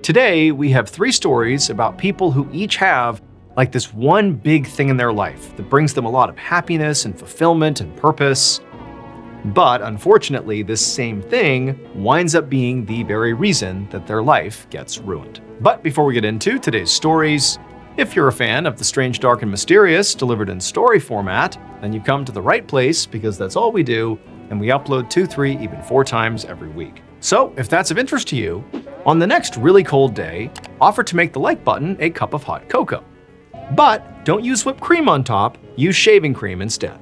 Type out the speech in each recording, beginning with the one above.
Today, we have 3 stories about people who each have like this one big thing in their life that brings them a lot of happiness and fulfillment and purpose. But unfortunately, this same thing winds up being the very reason that their life gets ruined. But before we get into today's stories, if you're a fan of the strange, dark, and mysterious delivered in story format, then you've come to the right place because that's all we do, and we upload 2, 3, even 4 times every week. So if that's of interest to you, on the next really cold day, offer to make the like button a cup of hot cocoa. But don't use whipped cream on top, use shaving cream instead.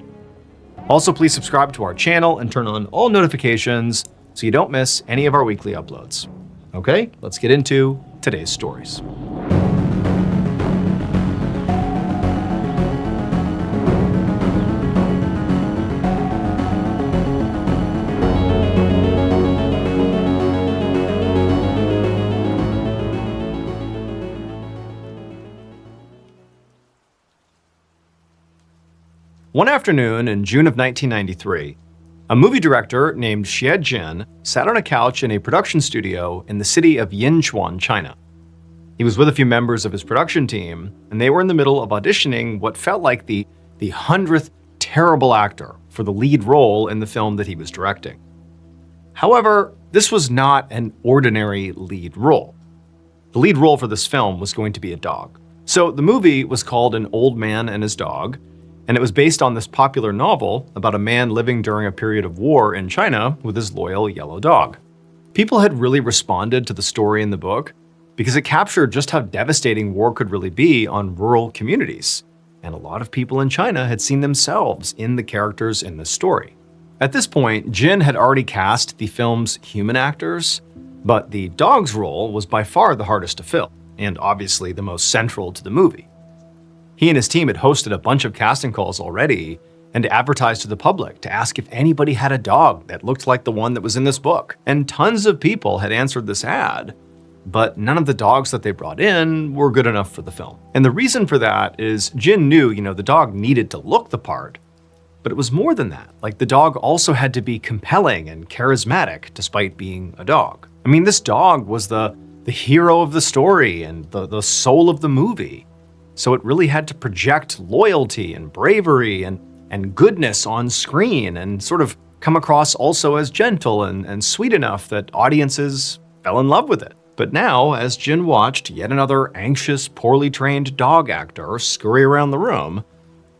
Also, please subscribe to our channel and turn on all notifications so you don't miss any of our weekly uploads. Okay, let's get into today's stories. One afternoon in June of 1993, a movie director named Xie Jin sat on a couch in a production studio in the city of Yinchuan, China. He was with a few members of his production team, and they were in the middle of auditioning what felt like the 100th terrible actor for the lead role in the film that he was directing. However, this was not an ordinary lead role. The lead role for this film was going to be a dog. So the movie was called An Old Man and His Dog, and it was based on this popular novel about a man living during a period of war in China with his loyal yellow dog. People had really responded to the story in the book because it captured just how devastating war could really be on rural communities, and a lot of people in China had seen themselves in the characters in this story. At this point, Jin had already cast the film's human actors, but the dog's role was by far the hardest to fill, and obviously the most central to the movie. He and his team had hosted a bunch of casting calls already and advertised to the public to ask if anybody had a dog that looked like the one that was in this book. And tons of people had answered this ad, but none of the dogs that they brought in were good enough for the film. And the reason for that is Jin knew, the dog needed to look the part, but it was more than that. Like, the dog also had to be compelling and charismatic despite being a dog. I mean, this dog was the hero of the story and the soul of the movie. So it really had to project loyalty and bravery and goodness on screen and sort of come across also as gentle and sweet enough that audiences fell in love with it. But now, as Jin watched yet another anxious, poorly trained dog actor scurry around the room,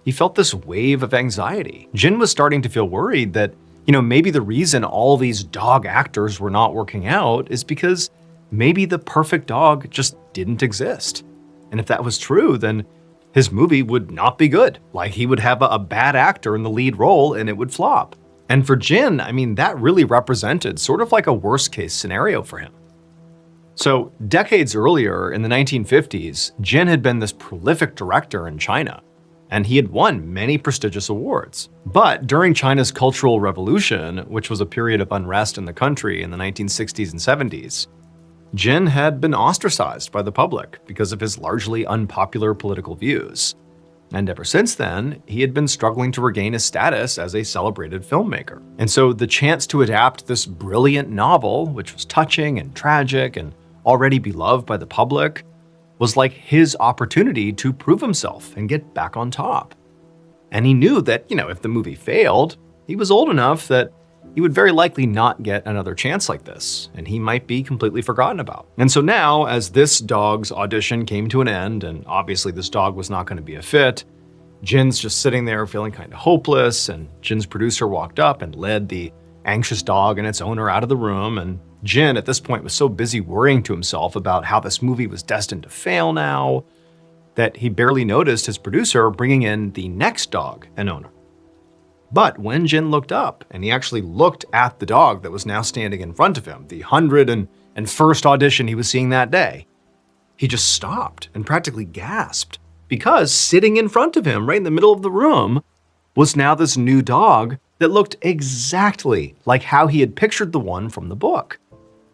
he felt this wave of anxiety. Jin was starting to feel worried that, maybe the reason all these dog actors were not working out is because maybe the perfect dog just didn't exist. And if that was true, then his movie would not be good. Like, he would have a bad actor in the lead role and it would flop. And for Jin, that really represented sort of like a worst case scenario for him. So decades earlier in the 1950s, Jin had been this prolific director in China, and he had won many prestigious awards. But during China's Cultural Revolution, which was a period of unrest in the country in the 1960s and 70s, Jin had been ostracized by the public because of his largely unpopular political views. And ever since then, he had been struggling to regain his status as a celebrated filmmaker. And so the chance to adapt this brilliant novel, which was touching and tragic and already beloved by the public, was like his opportunity to prove himself and get back on top. And he knew that, if the movie failed, he was old enough that he would very likely not get another chance like this, and he might be completely forgotten about. And so now, as this dog's audition came to an end, and obviously this dog was not going to be a fit, Jin's just sitting there feeling kind of hopeless, and Jin's producer walked up and led the anxious dog and its owner out of the room, and Jin at this point was so busy worrying to himself about how this movie was destined to fail now that he barely noticed his producer bringing in the next dog and owner. But when Jin looked up, and he actually looked at the dog that was now standing in front of him, the 101st audition he was seeing that day, he just stopped and practically gasped, because sitting in front of him, right in the middle of the room, was now this new dog that looked exactly like how he had pictured the one from the book.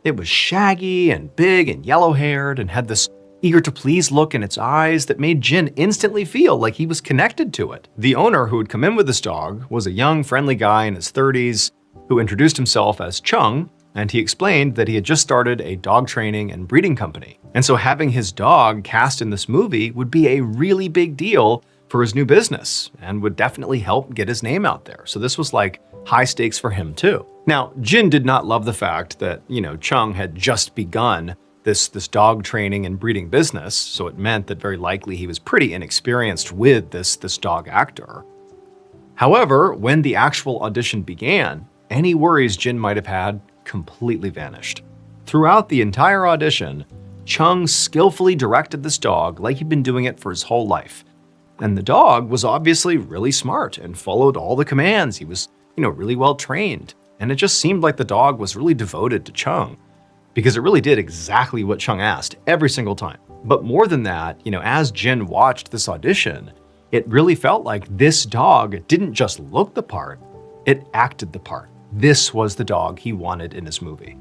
It was shaggy and big and yellow-haired and had this eager-to-please look in its eyes that made Jin instantly feel like he was connected to it. The owner who had come in with this dog was a young, friendly guy in his 30s who introduced himself as Chung, and he explained that he had just started a dog training and breeding company. And so having his dog cast in this movie would be a really big deal for his new business and would definitely help get his name out there. So this was like high stakes for him too. Now, Jin did not love the fact that, Chung had just begun this dog training and breeding business, so it meant that very likely he was pretty inexperienced with this dog actor. However, when the actual audition began, any worries Jin might have had completely vanished. Throughout the entire audition, Chung skillfully directed this dog like he'd been doing it for his whole life. And the dog was obviously really smart and followed all the commands. He was, really well trained. And it just seemed like the dog was really devoted to Chung, because it really did exactly what Chung asked every single time. But more than that, as Jin watched this audition, it really felt like this dog didn't just look the part, it acted the part. This was the dog he wanted in his movie.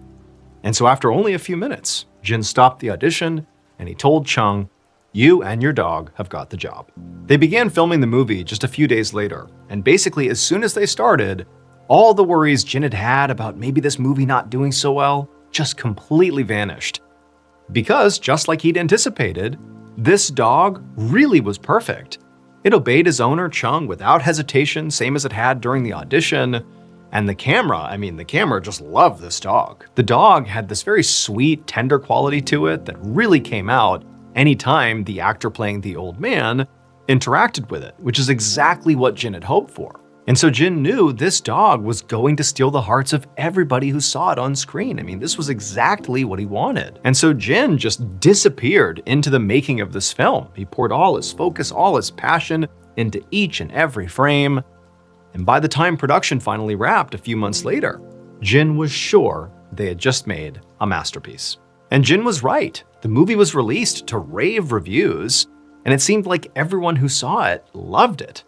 And so after only a few minutes, Jin stopped the audition and he told Chung, "You and your dog have got the job." They began filming the movie just a few days later, and basically as soon as they started, all the worries Jin had had about maybe this movie not doing so well just completely vanished. Because, just like he'd anticipated, this dog really was perfect. It obeyed his owner, Chung, without hesitation, same as it had during the audition. And the camera just loved this dog. The dog had this very sweet, tender quality to it that really came out anytime the actor playing the old man interacted with it, which is exactly what Jin had hoped for. And so Jin knew this dog was going to steal the hearts of everybody who saw it on screen. This was exactly what he wanted. And so Jin just disappeared into the making of this film. He poured all his focus, all his passion into each and every frame. And by the time production finally wrapped a few months later, Jin was sure they had just made a masterpiece. And Jin was right. The movie was released to rave reviews, and it seemed like everyone who saw it loved it.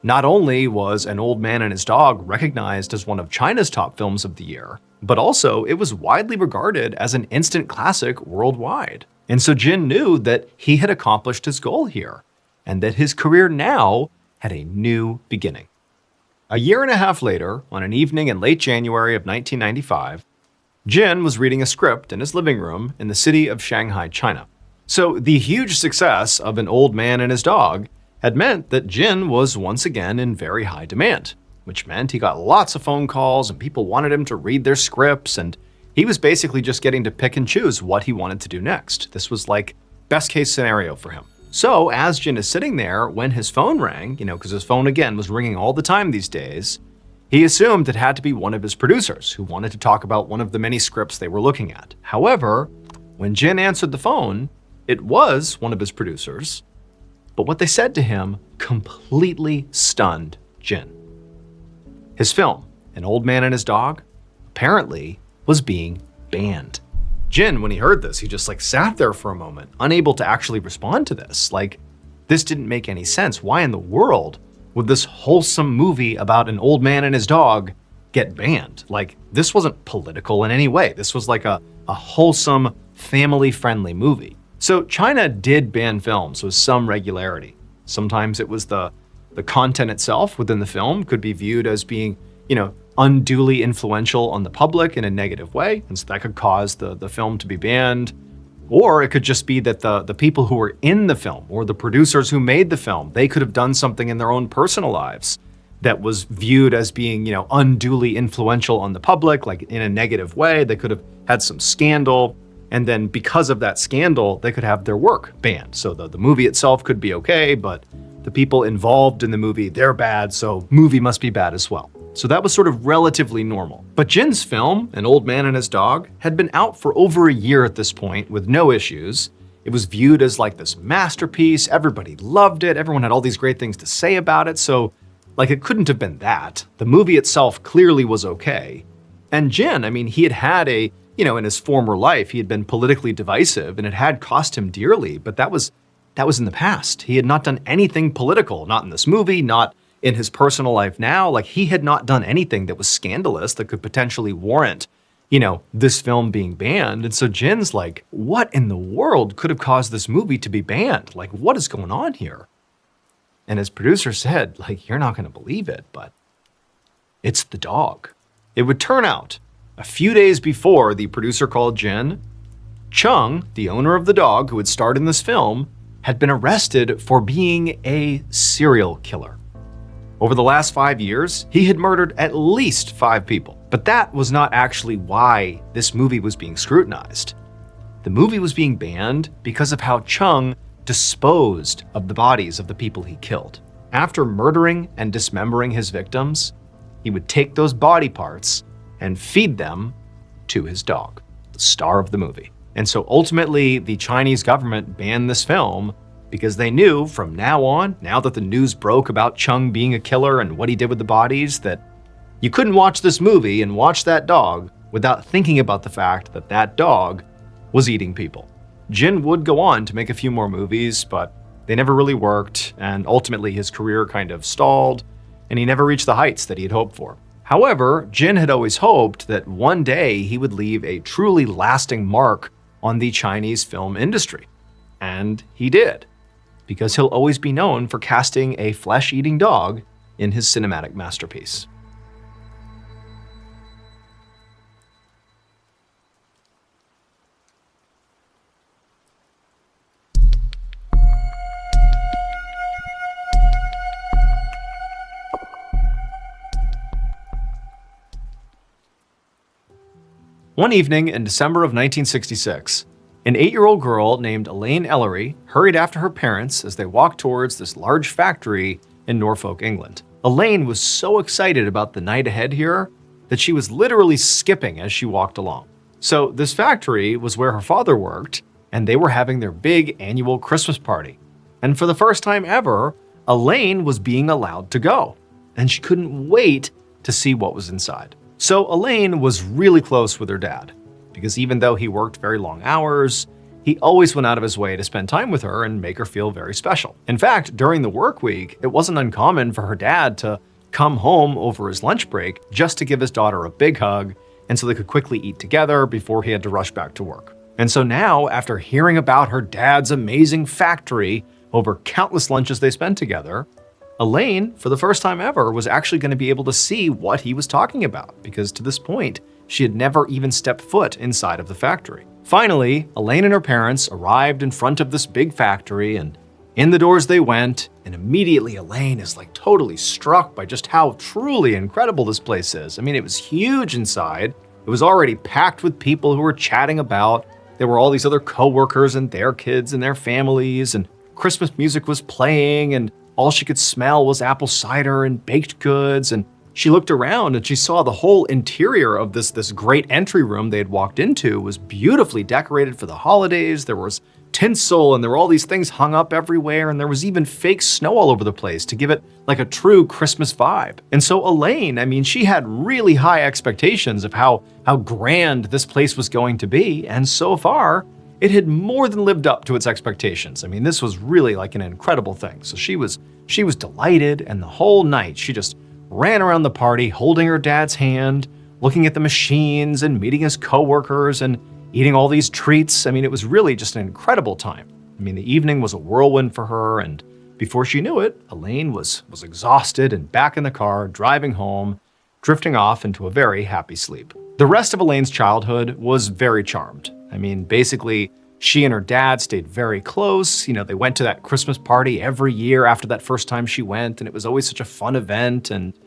Not only was An Old Man and His Dog recognized as one of China's top films of the year, but also it was widely regarded as an instant classic worldwide. And so Jin knew that he had accomplished his goal here, and that his career now had a new beginning. A year and a half later, on an evening in late January of 1995, Jin was reading a script in his living room in the city of Shanghai, China. So the huge success of An Old Man and His Dog had meant that Jin was once again in very high demand, which meant he got lots of phone calls and people wanted him to read their scripts, and he was basically just getting to pick and choose what he wanted to do next. This was like best case scenario for him. So as Jin is sitting there, when his phone rang, because his phone again was ringing all the time these days, he assumed it had to be one of his producers who wanted to talk about one of the many scripts they were looking at. However, when Jin answered the phone, it was one of his producers, but what they said to him completely stunned Jin. His film, An Old Man and His Dog, apparently was being banned. Jin, when he heard this, he just sat there for a moment, unable to actually respond to this. This didn't make any sense. Why in the world would this wholesome movie about an old man and his dog get banned? This wasn't political in any way. This was a wholesome, family-friendly movie. So China did ban films with some regularity. Sometimes it was the content itself within the film could be viewed as being, unduly influential on the public in a negative way, and so that could cause the film to be banned. Or it could just be that the people who were in the film or the producers who made the film, they could have done something in their own personal lives that was viewed as being, unduly influential on the public, in a negative way. They could have had some scandal. And then because of that scandal, they could have their work banned. So the movie itself could be okay, but the people involved in the movie, they're bad, so movie must be bad as well. So that was sort of relatively normal. But Jin's film, An Old Man and His Dog, had been out for over a year at this point with no issues. It was viewed as this masterpiece. Everybody loved it. Everyone had all these great things to say about it. So it couldn't have been that. The movie itself clearly was okay. And Jin, he had a, in his former life, he had been politically divisive and it had cost him dearly, but that was in the past. He had not done anything political, not in this movie, not in his personal life now. He had not done anything that was scandalous that could potentially warrant, this film being banned. And so Jin's what in the world could have caused this movie to be banned? What is going on here? And his producer said, you're not going to believe it, but it's the dog. It would turn out A few days before the producer called Jin, Chung, the owner of the dog who had starred in this film, had been arrested for being a serial killer. Over the last 5 years, he had murdered at least 5 people. But that was not actually why this movie was being scrutinized. The movie was being banned because of how Chung disposed of the bodies of the people he killed. After murdering and dismembering his victims, he would take those body parts and feed them to his dog, the star of the movie. And so ultimately, the Chinese government banned this film because they knew from now on, now that the news broke about Chung being a killer and what he did with the bodies, that you couldn't watch this movie and watch that dog without thinking about the fact that that dog was eating people. Jin would go on to make a few more movies, but they never really worked, and ultimately his career kind of stalled, and he never reached the heights that he had hoped for. However, Jin had always hoped that one day he would leave a truly lasting mark on the Chinese film industry. And he did, because he'll always be known for casting a flesh-eating dog in his cinematic masterpiece. One evening in December of 1966, an 8-year-old girl named Elaine Ellery hurried after her parents as they walked towards this large factory in Norfolk, England. Elaine was so excited about the night ahead here that she was literally skipping as she walked along. So this factory was where her father worked, and they were having their big annual Christmas party. And for the first time ever, Elaine was being allowed to go, and she couldn't wait to see what was inside. So Elaine was really close with her dad, because even though he worked very long hours, he always went out of his way to spend time with her and make her feel very special. In fact, during the work week, it wasn't uncommon for her dad to come home over his lunch break just to give his daughter a big hug, and so they could quickly eat together before he had to rush back to work. And so now, after hearing about her dad's amazing factory over countless lunches they spent together, Elaine, for the first time ever, was actually going to be able to see what he was talking about, because to this point, she had never even stepped foot inside of the factory. Finally, Elaine and her parents arrived in front of this big factory, and in the doors they went, and immediately Elaine is like totally struck by just how truly incredible this place is. I mean, it was huge inside. It was already packed with people who were chatting about. There were all these other coworkers and their kids and their families, and Christmas music was playing, and all she could smell was apple cider and baked goods. And she looked around and she saw the whole interior of this great entry room they had walked into was beautifully decorated for the holidays. There was tinsel and there were all these things hung up everywhere, and there was even fake snow all over the place to give it like a true Christmas vibe. And so Elaine, I mean, she had really high expectations of how grand this place was going to be, and so far, it had more than lived up to its expectations. I mean, this was really like an incredible thing. So she was delighted, and the whole night she just ran around the party holding her dad's hand, looking at the machines and meeting his coworkers and eating all these treats. I mean, it was really just an incredible time. I mean, the evening was a whirlwind for her, and before she knew it, Elaine was exhausted and back in the car, driving home, drifting off into a very happy sleep. The rest of Elaine's childhood was very charmed. I mean, basically, she and her dad stayed very close. You know, they went to that Christmas party every year after that first time she went, and it was always such a fun event. And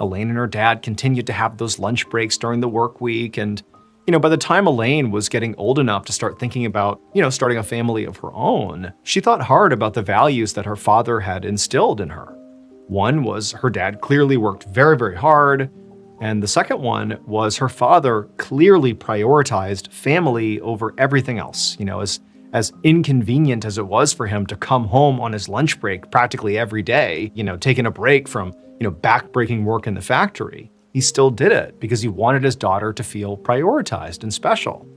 Elaine and her dad continued to have those lunch breaks during the work week. And, you know, by the time Elaine was getting old enough to start thinking about, you know, starting a family of her own, she thought hard about the values that her father had instilled in her. One was her dad clearly worked very, very hard. And the second one was her father clearly prioritized family over everything else. You know, as inconvenient as it was for him to come home on his lunch break practically every day, you know, taking a break from, you know, backbreaking work in the factory, he still did it because he wanted his daughter to feel prioritized and special.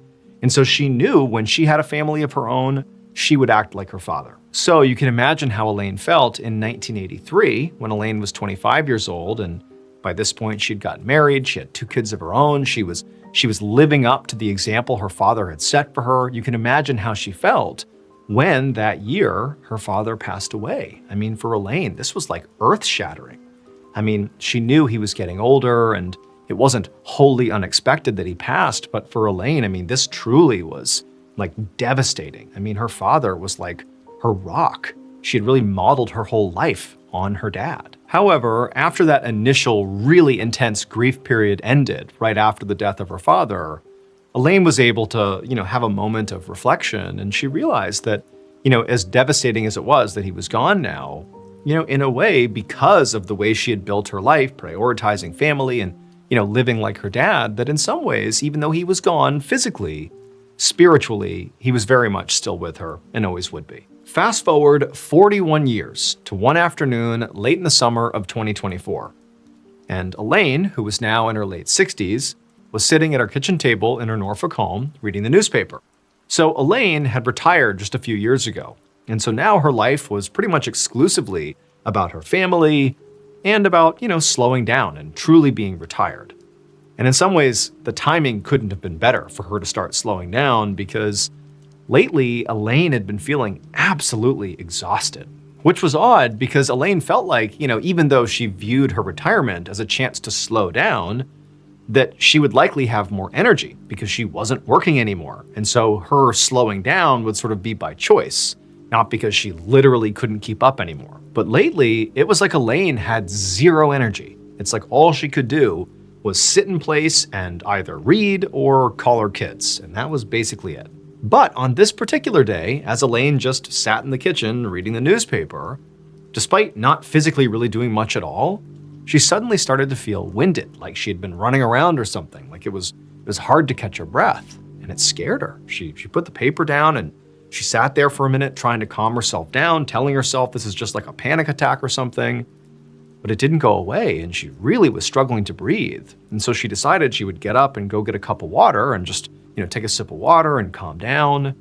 And so she knew when she had a family of her own, she would act like her father. So you can imagine how Elaine felt in 1983 when Elaine was 25 years old, and by this point, she'd gotten married, she had 2 kids of her own, she was living up to the example her father had set for her. You can imagine how she felt when that year her father passed away. I mean, for Elaine, this was like earth-shattering. I mean, she knew he was getting older, and It wasn't wholly unexpected that he passed, but for Elaine, I mean, this truly was like devastating. I mean, her father was like her rock. She had really modeled her whole life on her dad. However, after that initial really intense grief period ended, right after the death of her father, Elaine was able to, have a moment of reflection, and she realized that, as devastating as it was that he was gone now, in a way, because of the way she had built her life, prioritizing family and, living like her dad, that in some ways, even though he was gone physically, spiritually, he was very much still with her and always would be. Fast forward 41 years to one afternoon late in the summer of 2024. And Elaine, who was now in her late 60s, was sitting at her kitchen table in her Norfolk home reading the newspaper. So Elaine had retired just a few years ago. And so now her life was pretty much exclusively about her family and about, slowing down and truly being retired. And in some ways, the timing couldn't have been better for her to start slowing down because lately, Elaine had been feeling absolutely exhausted, which was odd because Elaine felt like, even though she viewed her retirement as a chance to slow down, that she would likely have more energy because she wasn't working anymore. And so her slowing down would sort of be by choice, not because she literally couldn't keep up anymore. But lately, it was like Elaine had zero energy. It's like all she could do was sit in place and either read or call her kids, and that was basically it. But on this particular day, as Elaine just sat in the kitchen reading the newspaper, despite not physically really doing much at all, she suddenly started to feel winded, like she had been running around or something, like it was hard to catch her breath, and it scared her. She put the paper down and she sat there for a minute trying to calm herself down, telling herself this is just like a panic attack or something. But it didn't go away, and she really was struggling to breathe. And so she decided she would get up and go get a cup of water and just, take a sip of water and calm down.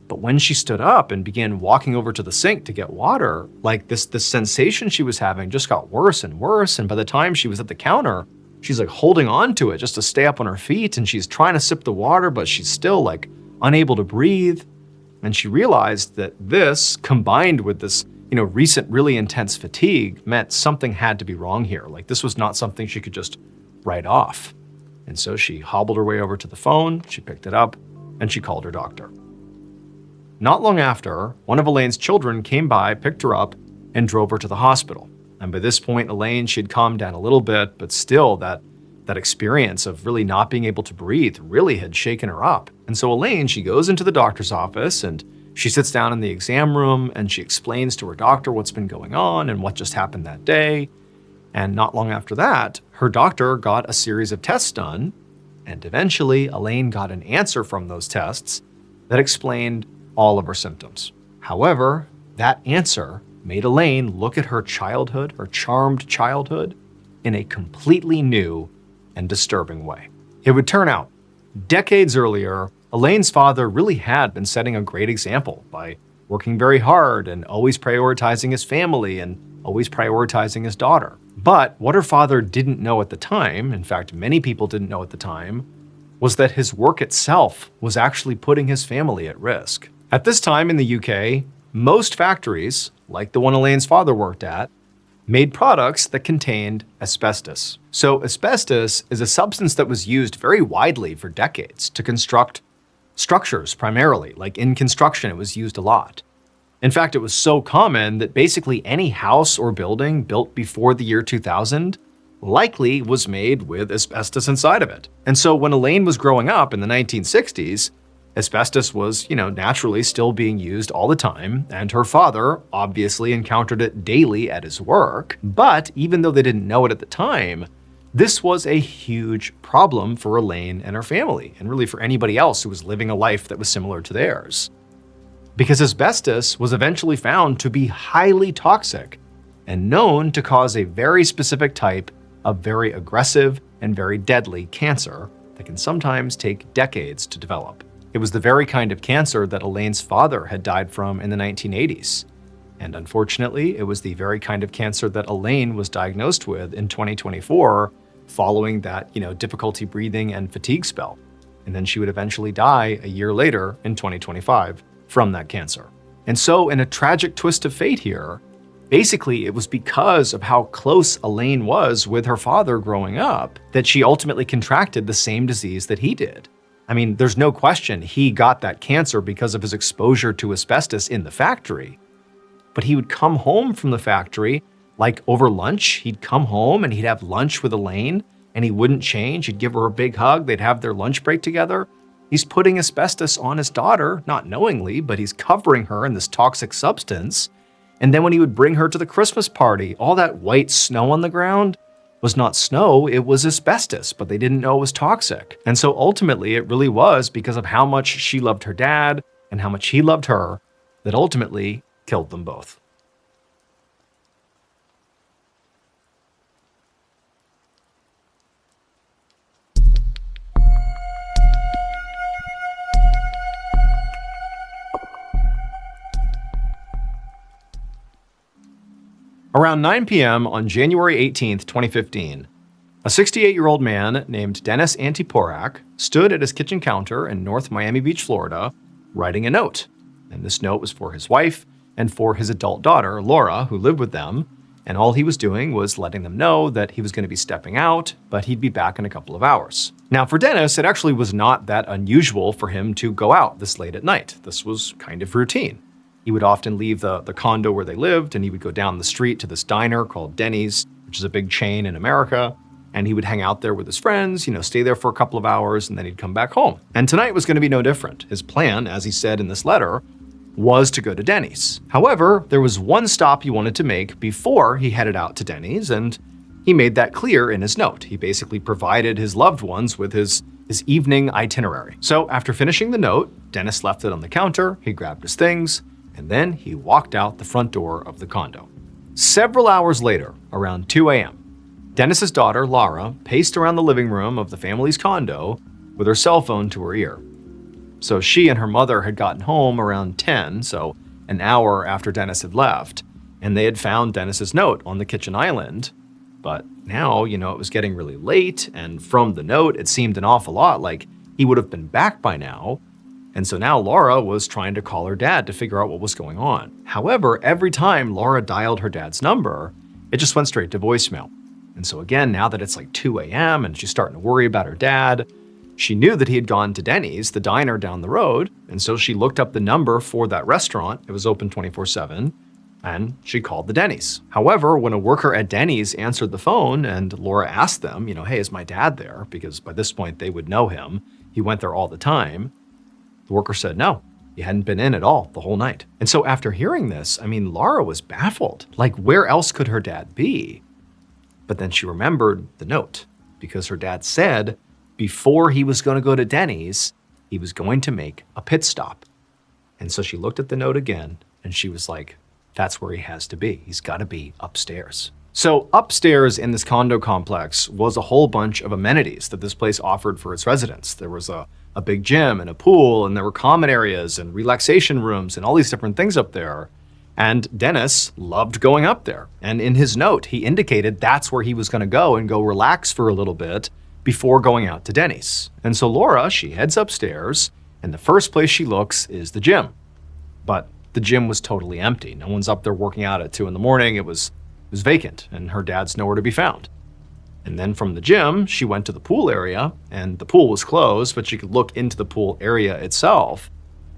But when she stood up and began walking over to the sink to get water, like this sensation she was having just got worse and worse. And by the time she was at the counter, she's like holding on to it just to stay up on her feet, and she's trying to sip the water, but she's still like unable to breathe. And she realized that this, combined with this, recent really intense fatigue, meant something had to be wrong here. Like this was not something she could just write off. And so she hobbled her way over to the phone, she picked it up, and she called her doctor. Not long after, one of Elaine's children came by, picked her up, and drove her to the hospital. And by this point, Elaine, she had calmed down a little bit, but still that experience of really not being able to breathe really had shaken her up. And so Elaine, she goes into the doctor's office and she sits down in the exam room and she explains to her doctor what's been going on and what just happened that day. And not long after that, her doctor got a series of tests done, and eventually Elaine got an answer from those tests that explained all of her symptoms. However, that answer made Elaine look at her childhood, her charmed childhood, in a completely new and disturbing way. It would turn out, decades earlier, Elaine's father really had been setting a great example by working very hard and always prioritizing his family and always prioritizing his daughter. But what her father didn't know at the time, in fact, many people didn't know at the time, was that his work itself was actually putting his family at risk. At this time in the UK, most factories, like the one Elaine's father worked at, made products that contained asbestos. So asbestos is a substance that was used very widely for decades to construct structures primarily. Like in construction, it was used a lot. In fact, it was so common that basically any house or building built before the year 2000 likely was made with asbestos inside of it. And so when Elaine was growing up in the 1960s, asbestos was, naturally still being used all the time, and her father obviously encountered it daily at his work. But even though they didn't know it at the time, this was a huge problem for Elaine and her family, and really for anybody else who was living a life that was similar to theirs. Because asbestos was eventually found to be highly toxic and known to cause a very specific type of very aggressive and very deadly cancer that can sometimes take decades to develop. It was the very kind of cancer that Elaine's father had died from in the 1980s. And unfortunately, it was the very kind of cancer that Elaine was diagnosed with in 2024 following that, difficulty breathing and fatigue spell. And then she would eventually die a year later in 2025 from that cancer. And so in a tragic twist of fate here, Basically, it was because of how close Elaine was with her father growing up that she ultimately contracted the same disease that he did. I mean, there's no question he got that cancer because of his exposure to asbestos in the factory. But he would come home from the factory, like over lunch, he'd come home and he'd have lunch with Elaine, and he wouldn't change. He'd give her a big hug. They'd have their lunch break together. He's putting asbestos on his daughter, not knowingly, but he's covering her in this toxic substance. And then when he would bring her to the Christmas party, all that white snow on the ground was not snow, it was asbestos, but they didn't know it was toxic. And so ultimately, it really was because of how much she loved her dad and how much he loved her that ultimately killed them both. Around 9 p.m. on January 18, 2015, a 68-year-old man named Dennis Antiporak stood at his kitchen counter in North Miami Beach, Florida, writing a note. And this note was for his wife and for his adult daughter, Laura, who lived with them. And all he was doing was letting them know that he was going to be stepping out, but he'd be back in a couple of hours. Now, for Dennis, it actually was not that unusual for him to go out this late at night. This was kind of routine. He would often leave the condo where they lived, and he would go down the street to this diner called Denny's, which is a big chain in America. And he would hang out there with his friends, stay there for a couple of hours, and then he'd come back home. And tonight was going to be no different. His plan, as he said in this letter, was to go to Denny's. However, there was one stop he wanted to make before he headed out to Denny's, and he made that clear in his note. He basically provided his loved ones with his evening itinerary. So after finishing the note, Dennis left it on the counter, he grabbed his things, and then he walked out the front door of the condo. Several hours later, around 2 a.m., Dennis's daughter, Laura, paced around the living room of the family's condo with her cell phone to her ear. So she and her mother had gotten home around 10, so an hour after Dennis had left, and they had found Dennis's note on the kitchen island. But now, it was getting really late, and from the note, it seemed an awful lot like he would have been back by now. And so now Laura was trying to call her dad to figure out what was going on. However, every time Laura dialed her dad's number, it just went straight to voicemail. And so again, now that it's like 2 a.m. and she's starting to worry about her dad, she knew that he had gone to Denny's, the diner down the road. And so she looked up the number for that restaurant. It was open 24/7. And she called the Denny's. However, when a worker at Denny's answered the phone and Laura asked them, hey, is my dad there? Because by this point they would know him. He went there all the time. The worker said no, he hadn't been in at all the whole night. And so after hearing this, Laura was baffled. Like, where else could her dad be? But then she remembered the note, because her dad said before he was going to go to Denny's, he was going to make a pit stop. And so she looked at the note again, and she was like, that's where he has to be. He's got to be upstairs. So upstairs in this condo complex was a whole bunch of amenities that this place offered for its residents. There was a big gym and a pool, and there were common areas and relaxation rooms and all these different things up there. And Dennis loved going up there. And in his note, he indicated that's where he was going to go and go relax for a little bit before going out to Denny's. And so Laura, she heads upstairs, and the first place she looks is the gym. But the gym was totally empty. No one's up there working out at 2 a.m. It was vacant, and her dad's nowhere to be found. And then from the gym, she went to the pool area, and the pool was closed, but she could look into the pool area itself,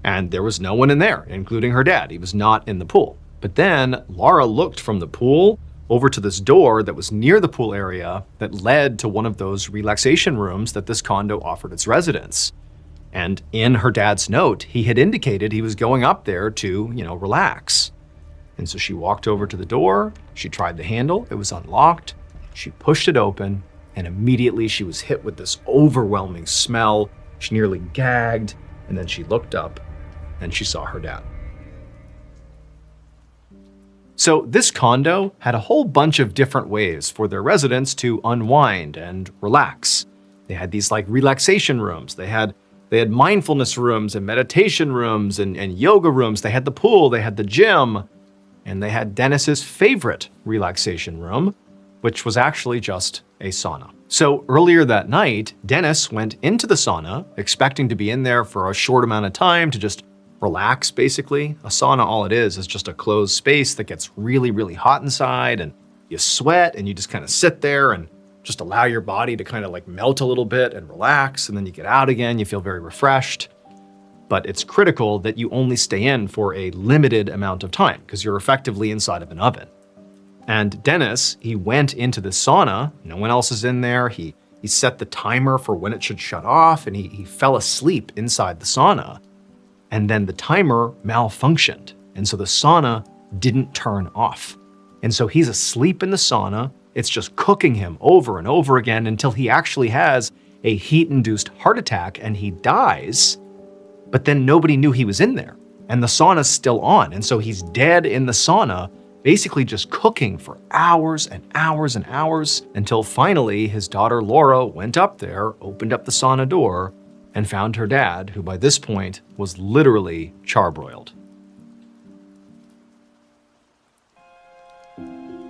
and there was no one in there, including her dad. He was not in the pool. But then Laura looked from the pool over to this door that was near the pool area that led to one of those relaxation rooms that this condo offered its residents. And in her dad's note, he had indicated he was going up there to, relax. And so she walked over to the door, she tried the handle, it was unlocked, she pushed it open, and immediately she was hit with this overwhelming smell. She nearly gagged, and then she looked up and she saw her dad. So this condo had a whole bunch of different ways for their residents to unwind and relax. They had these relaxation rooms. They had mindfulness rooms and meditation rooms and yoga rooms. They had the pool, they had the gym, and they had Dennis's favorite relaxation room, which was actually just a sauna. So earlier that night, Dennis went into the sauna, expecting to be in there for a short amount of time to just relax, basically. A sauna, all it is just a closed space that gets really, really hot inside, and you sweat, and you just kind of sit there and just allow your body to kind of like melt a little bit and relax, and then you get out again, you feel very refreshed. But it's critical that you only stay in for a limited amount of time because you're effectively inside of an oven. And Dennis, he went into the sauna, no one else is in there, he set the timer for when it should shut off, and he fell asleep inside the sauna. And then the timer malfunctioned, and so the sauna didn't turn off. And so he's asleep in the sauna, it's just cooking him over and over again until he actually has a heat-induced heart attack and he dies. But then nobody knew he was in there, and the sauna's still on, and so he's dead in the sauna, basically just cooking for hours and hours and hours, until finally his daughter Laura went up there, opened up the sauna door, and found her dad, who by this point was literally charbroiled.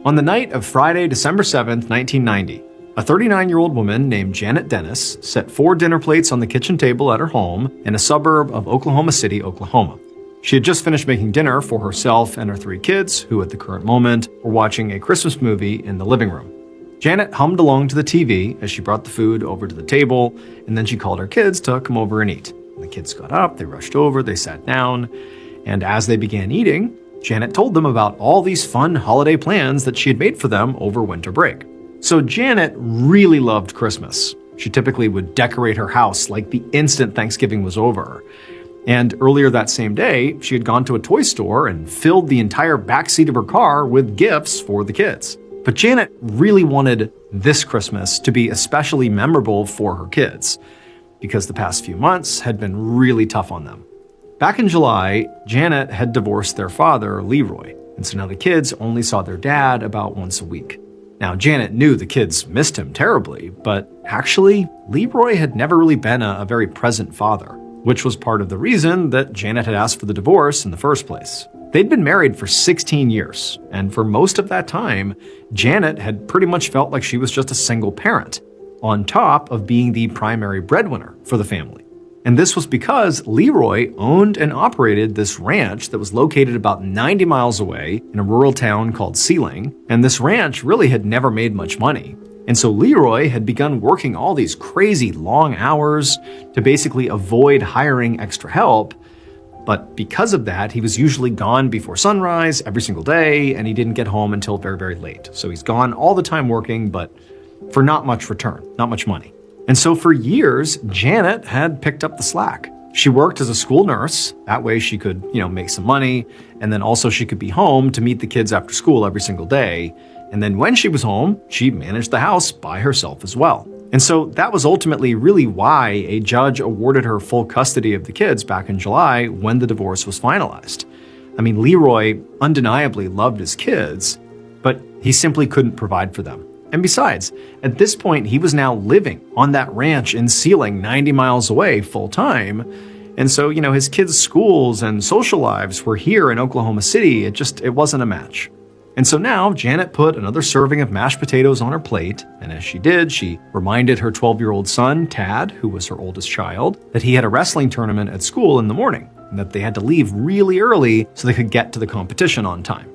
On the night of Friday, December 7th, 1990, a 39-year-old woman named Janet Dennis set 4 dinner plates on the kitchen table at her home in a suburb of Oklahoma City, Oklahoma. She had just finished making dinner for herself and her 3 kids, who at the current moment were watching a Christmas movie in the living room. Janet hummed along to the TV as she brought the food over to the table, and then she called her kids to come over and eat. The kids got up, they rushed over, they sat down, and as they began eating, Janet told them about all these fun holiday plans that she had made for them over winter break. So Janet really loved Christmas. She typically would decorate her house like the instant Thanksgiving was over. And earlier that same day, she had gone to a toy store and filled the entire backseat of her car with gifts for the kids. But Janet really wanted this Christmas to be especially memorable for her kids, because the past few months had been really tough on them. Back in July, Janet had divorced their father, Leroy, and so now the kids only saw their dad about once a week. Now, Janet knew the kids missed him terribly, but actually, Leroy had never really been a very present father, which was part of the reason that Janet had asked for the divorce in the first place. They'd been married for 16 years, and for most of that time, Janet had pretty much felt like she was just a single parent, on top of being the primary breadwinner for the family. And this was because Leroy owned and operated this ranch that was located about 90 miles away in a rural town called Sealing, and this ranch really had never made much money. And so Leroy had begun working all these crazy long hours to basically avoid hiring extra help, but because of that, he was usually gone before sunrise every single day, and he didn't get home until very, very late. So he's gone all the time working, but for not much return, not much money. And so for years, Janet had picked up the slack. She worked as a school nurse. That way she could, make some money. And then also she could be home to meet the kids after school every single day. And then when she was home, she managed the house by herself as well. And so that was ultimately really why a judge awarded her full custody of the kids back in July when the divorce was finalized. I mean, Leroy undeniably loved his kids, but he simply couldn't provide for them. And besides, at this point, he was now living on that ranch in Sealing, 90 miles away, full time. And so, his kids' schools and social lives were here in Oklahoma City. It wasn't a match. And so now Janet put another serving of mashed potatoes on her plate. And as she did, she reminded her 12-year-old son, Tad, who was her oldest child, that he had a wrestling tournament at school in the morning and that they had to leave really early so they could get to the competition on time.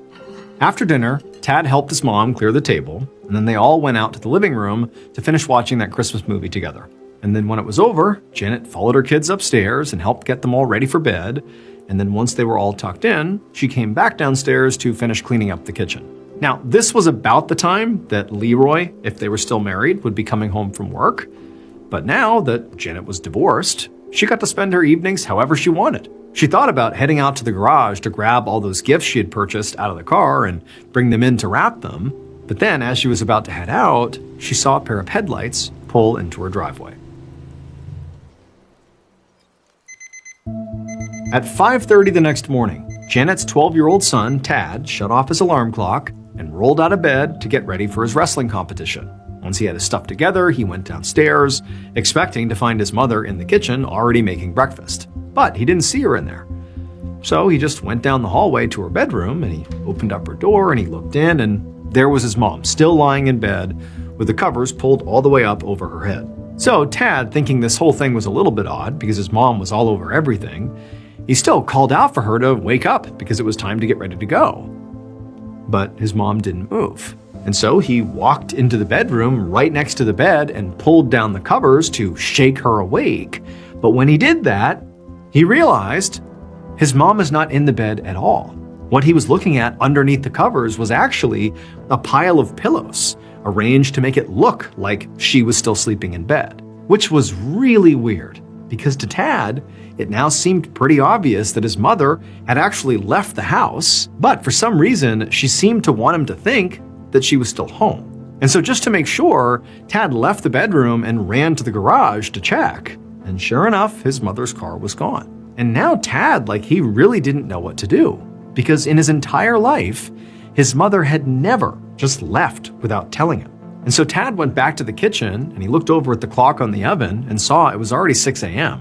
After dinner, Tad helped his mom clear the table, and then they all went out to the living room to finish watching that Christmas movie together. And then when it was over, Janet followed her kids upstairs and helped get them all ready for bed. And then once they were all tucked in, she came back downstairs to finish cleaning up the kitchen. Now, this was about the time that Leroy, if they were still married, would be coming home from work. But now that Janet was divorced, she got to spend her evenings however she wanted. She thought about heading out to the garage to grab all those gifts she had purchased out of the car and bring them in to wrap them. But then, as she was about to head out, she saw a pair of headlights pull into her driveway. At 5:30 the next morning, Janet's 12-year-old son, Tad, shut off his alarm clock and rolled out of bed to get ready for his wrestling competition. Once he had his stuff together, he went downstairs, expecting to find his mother in the kitchen already making breakfast. But he didn't see her in there. So he just went down the hallway to her bedroom, and he opened up her door and he looked in, and there was his mom, still lying in bed with the covers pulled all the way up over her head. So Tad, thinking this whole thing was a little bit odd because his mom was all over everything, he still called out for her to wake up because it was time to get ready to go. But his mom didn't move. And so he walked into the bedroom right next to the bed and pulled down the covers to shake her awake. But when he did that, he realized his mom is not in the bed at all. What he was looking at underneath the covers was actually a pile of pillows, arranged to make it look like she was still sleeping in bed, which was really weird because to Tad, it now seemed pretty obvious that his mother had actually left the house, but for some reason, she seemed to want him to think that she was still home. And so just to make sure, Tad left the bedroom and ran to the garage to check. And sure enough, his mother's car was gone. And now Tad, he really didn't know what to do, because in his entire life, his mother had never just left without telling him. And so Tad went back to the kitchen and he looked over at the clock on the oven and saw it was already 6 a.m.,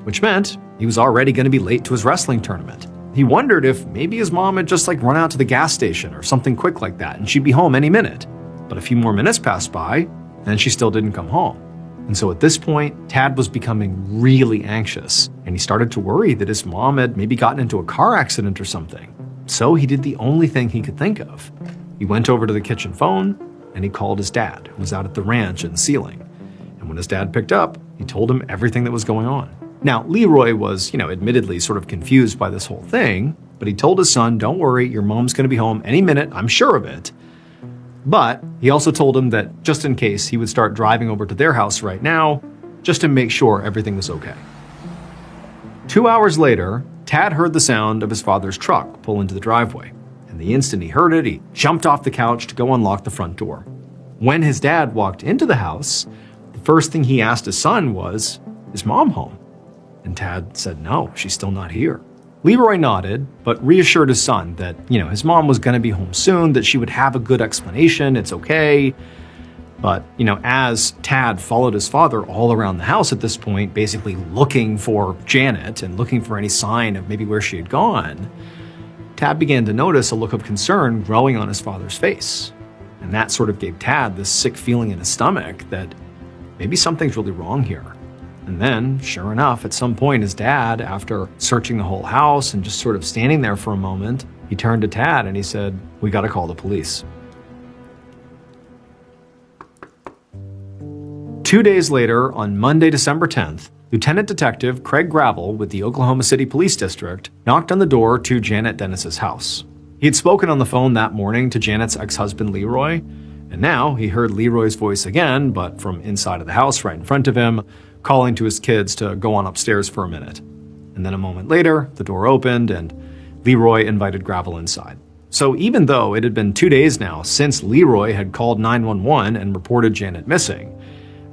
which meant he was already going to be late to his wrestling tournament. He wondered if maybe his mom had just run out to the gas station or something quick like that and she'd be home any minute. But a few more minutes passed by and she still didn't come home. And so at this point, Tad was becoming really anxious and he started to worry that his mom had maybe gotten into a car accident or something. So he did the only thing he could think of. He went over to the kitchen phone and he called his dad, who was out at the ranch in Sealing. And when his dad picked up, he told him everything that was going on. Now, Leroy was, admittedly sort of confused by this whole thing, but he told his son, don't worry, your mom's going to be home any minute, I'm sure of it. But he also told him that just in case, he would start driving over to their house right now, just to make sure everything was okay. 2 hours later, Tad heard the sound of his father's truck pull into the driveway. And the instant he heard it, he jumped off the couch to go unlock the front door. When his dad walked into the house, the first thing he asked his son was, is Mom home? And Tad said, no, she's still not here. Leroy nodded, but reassured his son that, his mom was going to be home soon, that she would have a good explanation, it's okay. But, as Tad followed his father all around the house at this point, basically looking for Janet and looking for any sign of maybe where she had gone, Tad began to notice a look of concern growing on his father's face. And that sort of gave Tad this sick feeling in his stomach that maybe something's really wrong here. And then, sure enough, at some point, his dad, after searching the whole house and just sort of standing there for a moment, he turned to Tad and he said, we got to call the police. 2 days later, on Monday, December 10th, Lieutenant Detective Craig Gravel with the Oklahoma City Police District knocked on the door to Janet Dennis's house. He had spoken on the phone that morning to Janet's ex-husband Leroy, and now he heard Leroy's voice again, but from inside of the house right in front of him, calling to his kids to go on upstairs for a minute. And then a moment later, the door opened and Leroy invited Gravel inside. So even though it had been 2 days now since Leroy had called 911 and reported Janet missing,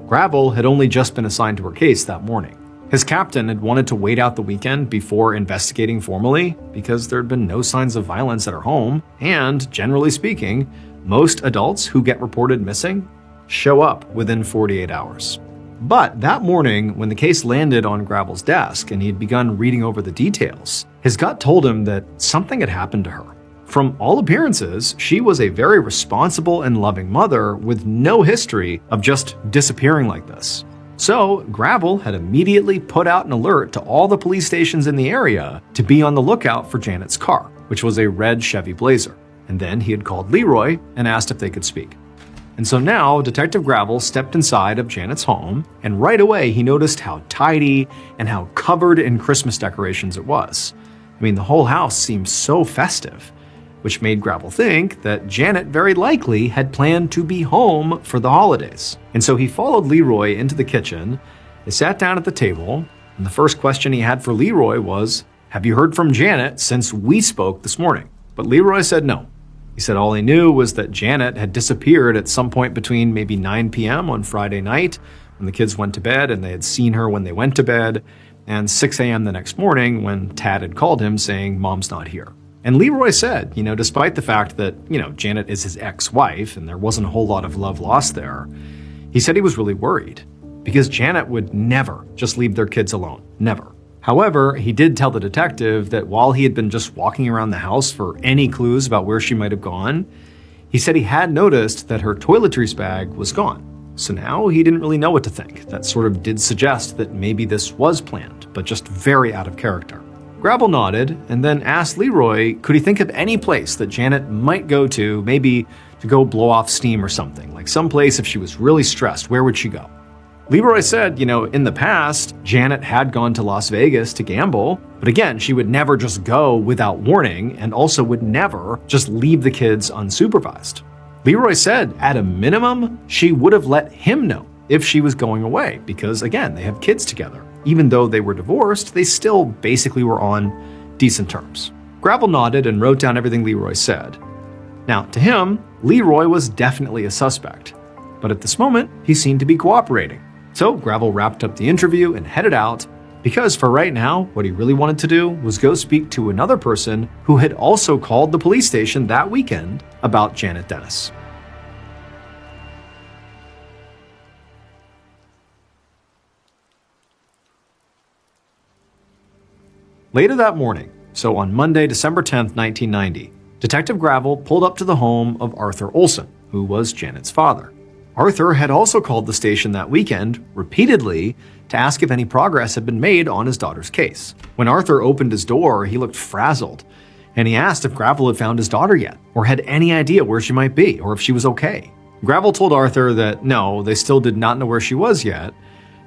Gravel had only just been assigned to her case that morning. His captain had wanted to wait out the weekend before investigating formally because there had been no signs of violence at her home, and generally speaking, most adults who get reported missing show up within 48 hours. But that morning, when the case landed on Gravel's desk and he had begun reading over the details, his gut told him that something had happened to her. From all appearances, she was a very responsible and loving mother with no history of just disappearing like this. So, Gravel had immediately put out an alert to all the police stations in the area to be on the lookout for Janet's car, which was a red Chevy Blazer. And then he had called Leroy and asked if they could speak. And so now Detective Gravel stepped inside of Janet's home, and right away he noticed how tidy and how covered in Christmas decorations it was. I mean, the whole house seemed so festive, which made Gravel think that Janet very likely had planned to be home for the holidays. And so he followed Leroy into the kitchen, they sat down at the table, and the first question he had for Leroy was, "Have you heard from Janet since we spoke this morning?" But Leroy said no. He said all he knew was that Janet had disappeared at some point between maybe 9 p.m. on Friday night when the kids went to bed and they had seen her when they went to bed, and 6 a.m. the next morning when Tad had called him saying, "Mom's not here." And Leroy said, despite the fact that, Janet is his ex-wife and there wasn't a whole lot of love lost there, he said he was really worried because Janet would never just leave their kids alone. Never. However, he did tell the detective that while he had been just walking around the house for any clues about where she might have gone, he said he had noticed that her toiletries bag was gone. So now he didn't really know what to think. That sort of did suggest that maybe this was planned, but just very out of character. Gravel nodded and then asked Leroy could he think of any place that Janet might go to, maybe to go blow off steam or something, like some place if she was really stressed, where would she go? Leroy said, in the past, Janet had gone to Las Vegas to gamble, but again, she would never just go without warning and also would never just leave the kids unsupervised. Leroy said, at a minimum, she would have let him know if she was going away because, again, they have kids together. Even though they were divorced, they still basically were on decent terms. Gravel nodded and wrote down everything Leroy said. Now, to him, Leroy was definitely a suspect, but at this moment, he seemed to be cooperating. So Gravel wrapped up the interview and headed out because for right now, what he really wanted to do was go speak to another person who had also called the police station that weekend about Janet Dennis. Later that morning, so on Monday, December 10th, 1990, Detective Gravel pulled up to the home of Arthur Olson, who was Janet's father. Arthur had also called the station that weekend repeatedly to ask if any progress had been made on his daughter's case. When Arthur opened his door, he looked frazzled, and he asked if Gravel had found his daughter yet, or had any idea where she might be, or if she was okay. Gravel told Arthur that no, they still did not know where she was yet.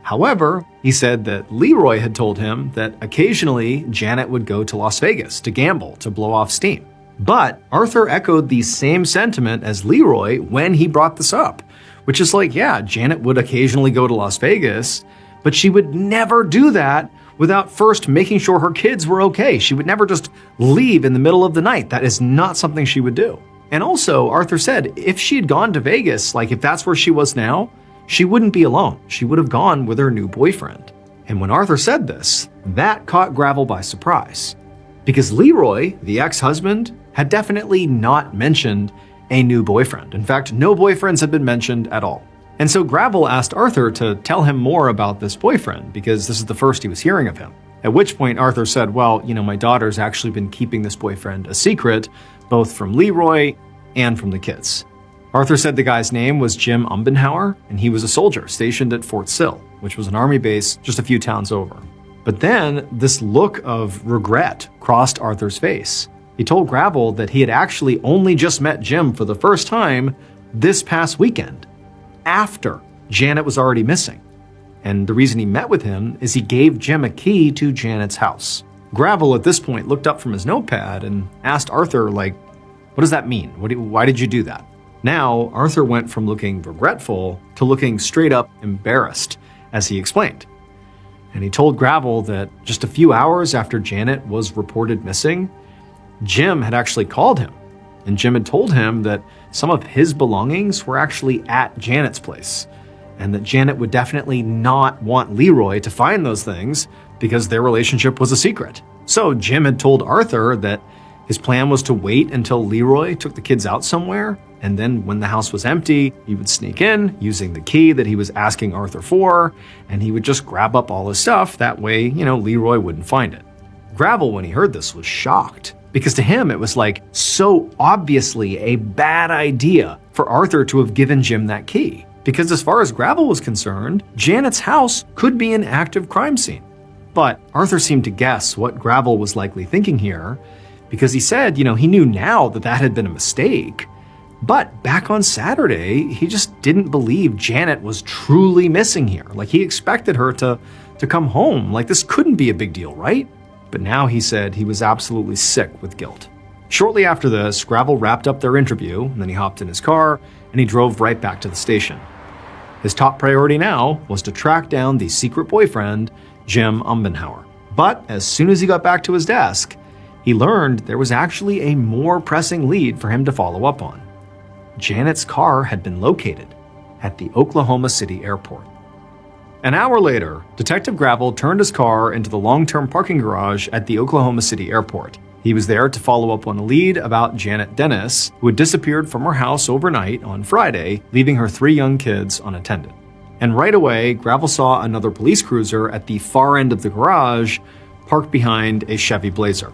However, he said that Leroy had told him that occasionally Janet would go to Las Vegas to gamble, to blow off steam. But Arthur echoed the same sentiment as Leroy when he brought this up, which is like, yeah, Janet would occasionally go to Las Vegas, but she would never do that without first making sure her kids were okay. She would never just leave in the middle of the night. That is not something she would do. And also, Arthur said if she had gone to Vegas, like if that's where she was now, she wouldn't be alone. She would have gone with her new boyfriend. And when Arthur said this, that caught Gravel by surprise. Because Leroy, the ex-husband, had definitely not mentioned a new boyfriend. In fact, no boyfriends had been mentioned at all. And so Gravel asked Arthur to tell him more about this boyfriend because this is the first he was hearing of him. At which point Arthur said, well, my daughter's actually been keeping this boyfriend a secret, both from Leroy and from the kids. Arthur said the guy's name was Jim Umbenhauer, and he was a soldier stationed at Fort Sill, which was an army base just a few towns over. But then this look of regret crossed Arthur's face. He told Gravel that he had actually only just met Jim for the first time this past weekend, after Janet was already missing. And the reason he met with him is he gave Jim a key to Janet's house. Gravel at this point looked up from his notepad and asked Arthur, what does that mean? Why did you do that? Now, Arthur went from looking regretful to looking straight up embarrassed as he explained. And he told Gravel that just a few hours after Janet was reported missing, Jim had actually called him, and Jim had told him that some of his belongings were actually at Janet's place, and that Janet would definitely not want Leroy to find those things because their relationship was a secret. So Jim had told Arthur that his plan was to wait until Leroy took the kids out somewhere, and then when the house was empty, he would sneak in using the key that he was asking Arthur for, and he would just grab up all his stuff. That way, Leroy wouldn't find it. Gravel, when he heard this, was shocked, because to him it was so obviously a bad idea for Arthur to have given Jim that key. Because as far as Gravel was concerned, Janet's house could be an active crime scene. But Arthur seemed to guess what Gravel was likely thinking here, because he said, he knew now that had been a mistake. But back on Saturday, he just didn't believe Janet was truly missing here. He expected her to come home. This couldn't be a big deal, right? But now he said he was absolutely sick with guilt. Shortly after this, Gravel wrapped up their interview, and then he hopped in his car, and he drove right back to the station. His top priority now was to track down the secret boyfriend, Jim Umbenhauer. But as soon as he got back to his desk, he learned there was actually a more pressing lead for him to follow up on. Janet's car had been located at the Oklahoma City airport. An hour later, Detective Gravel turned his car into the long-term parking garage at the Oklahoma City airport. He was there to follow up on a lead about Janet Dennis, who had disappeared from her house overnight on Friday, leaving her 3 young kids unattended. And right away, Gravel saw another police cruiser at the far end of the garage, parked behind a Chevy Blazer,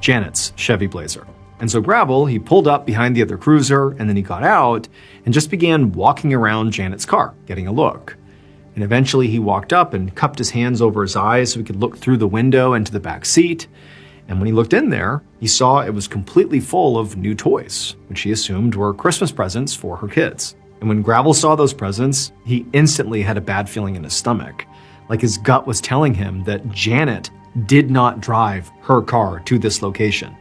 Janet's Chevy Blazer. And so Gravel, he pulled up behind the other cruiser, and then he got out and just began walking around Janet's car, getting a look. And eventually he walked up and cupped his hands over his eyes so he could look through the window into the back seat. And when he looked in there, he saw it was completely full of new toys, which he assumed were Christmas presents for her kids. And when Gravel saw those presents, he instantly had a bad feeling in his stomach, like his gut was telling him that Janet did not drive her car to this location.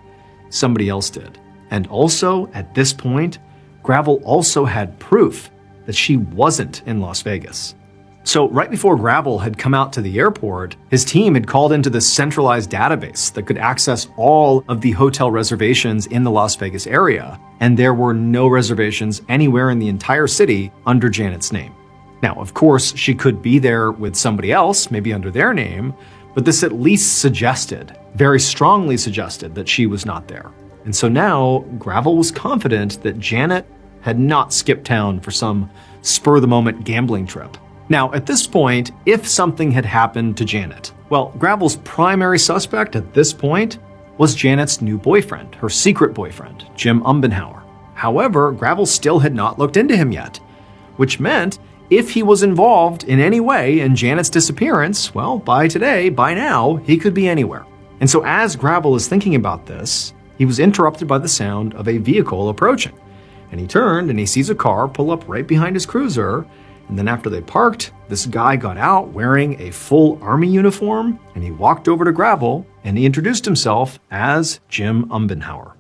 Somebody else did. And also, at this point, Gravel also had proof that she wasn't in Las Vegas. So right before Gravel had come out to the airport, his team had called into this centralized database that could access all of the hotel reservations in the Las Vegas area, and there were no reservations anywhere in the entire city under Janet's name. Now, of course, she could be there with somebody else, maybe under their name, but this at least suggested, very strongly suggested, that she was not there. And so now, Gravel was confident that Janet had not skipped town for some spur-of-the-moment gambling trip. Now, at this point, if something had happened to Janet, well, Gravel's primary suspect at this point was Janet's new boyfriend, her secret boyfriend, Jim Umbenhauer. However, Gravel still had not looked into him yet, which meant if he was involved in any way in Janet's disappearance, well, by now, he could be anywhere. And so as Gravel is thinking about this, he was interrupted by the sound of a vehicle approaching. And he turned and he sees a car pull up right behind his cruiser. And then after they parked, this guy got out wearing a full army uniform, and he walked over to Gravel and he introduced himself as Jim Umbenhauer.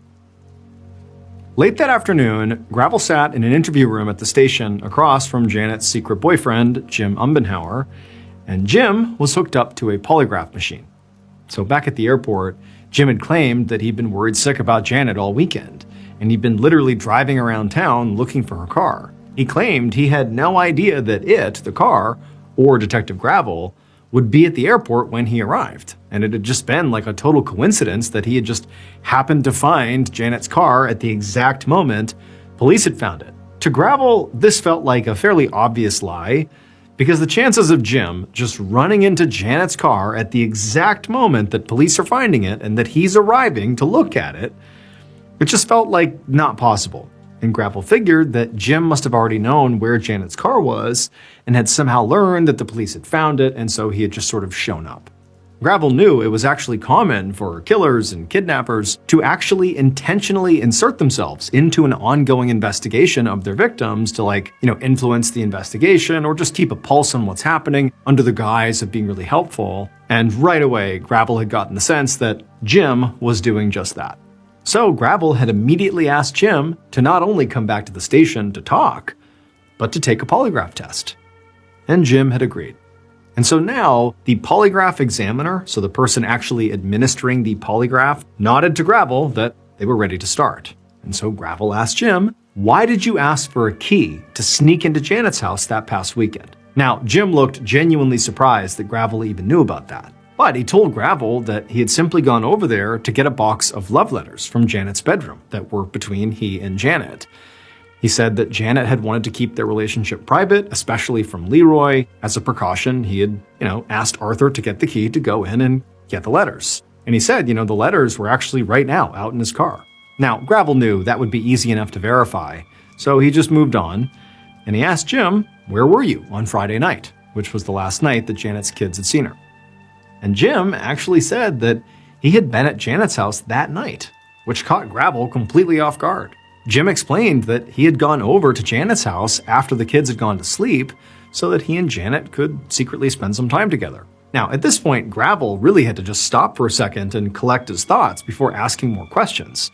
Late that afternoon, Gravel sat in an interview room at the station across from Janet's secret boyfriend, Jim Umbenhauer, and Jim was hooked up to a polygraph machine. So back at the airport, Jim had claimed that he'd been worried sick about Janet all weekend, and he'd been literally driving around town looking for her car. He claimed he had no idea that the car, or Detective Gravel, would be at the airport when he arrived. And it had just been like a total coincidence that he had just happened to find Janet's car at the exact moment police had found it. To Gravel, this felt like a fairly obvious lie, because the chances of Jim just running into Janet's car at the exact moment that police are finding it and that he's arriving to look at it, it just felt like not possible. And Gravel figured that Jim must have already known where Janet's car was and had somehow learned that the police had found it, and so he had just sort of shown up. Gravel knew it was actually common for killers and kidnappers to actually intentionally insert themselves into an ongoing investigation of their victims to influence the investigation or just keep a pulse on what's happening under the guise of being really helpful. And right away, Gravel had gotten the sense that Jim was doing just that. So Gravel had immediately asked Jim to not only come back to the station to talk, but to take a polygraph test. And Jim had agreed. And so now the polygraph examiner, so the person actually administering the polygraph, nodded to Gravel that they were ready to start. And so Gravel asked Jim, "Why did you ask for a key to sneak into Janet's house that past weekend?" Now, Jim looked genuinely surprised that Gravel even knew about that. But he told Gravel that he had simply gone over there to get a box of love letters from Janet's bedroom that were between he and Janet. He said that Janet had wanted to keep their relationship private, especially from Leroy. As a precaution, he had, asked Arthur to get the key to go in and get the letters. And he said, the letters were actually right now out in his car. Now, Gravel knew that would be easy enough to verify, so he just moved on. And he asked Jim, "Where were you on Friday night?" which was the last night that Janet's kids had seen her. And Jim actually said that he had been at Janet's house that night, which caught Gravel completely off guard. Jim explained that he had gone over to Janet's house after the kids had gone to sleep so that he and Janet could secretly spend some time together. Now, at this point, Gravel really had to just stop for a second and collect his thoughts before asking more questions,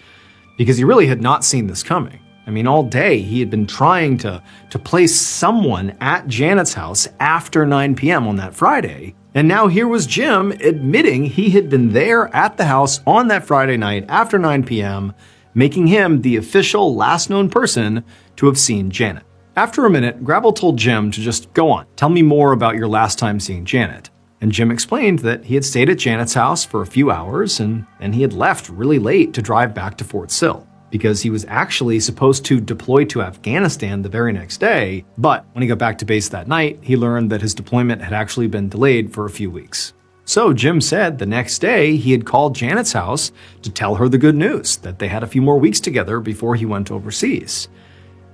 because he really had not seen this coming. I mean, all day he had been trying to place someone at Janet's house after 9 p.m. on that Friday. And now here was Jim admitting he had been there at the house on that Friday night after 9 p.m., making him the official last known person to have seen Janet. After a minute, Gravel told Jim to just go on, tell me more about your last time seeing Janet. And Jim explained that he had stayed at Janet's house for a few hours and he had left really late to drive back to Fort Sill, because he was actually supposed to deploy to Afghanistan the very next day, but when he got back to base that night, he learned that his deployment had actually been delayed for a few weeks. So Jim said the next day he had called Janet's house to tell her the good news, that they had a few more weeks together before he went overseas.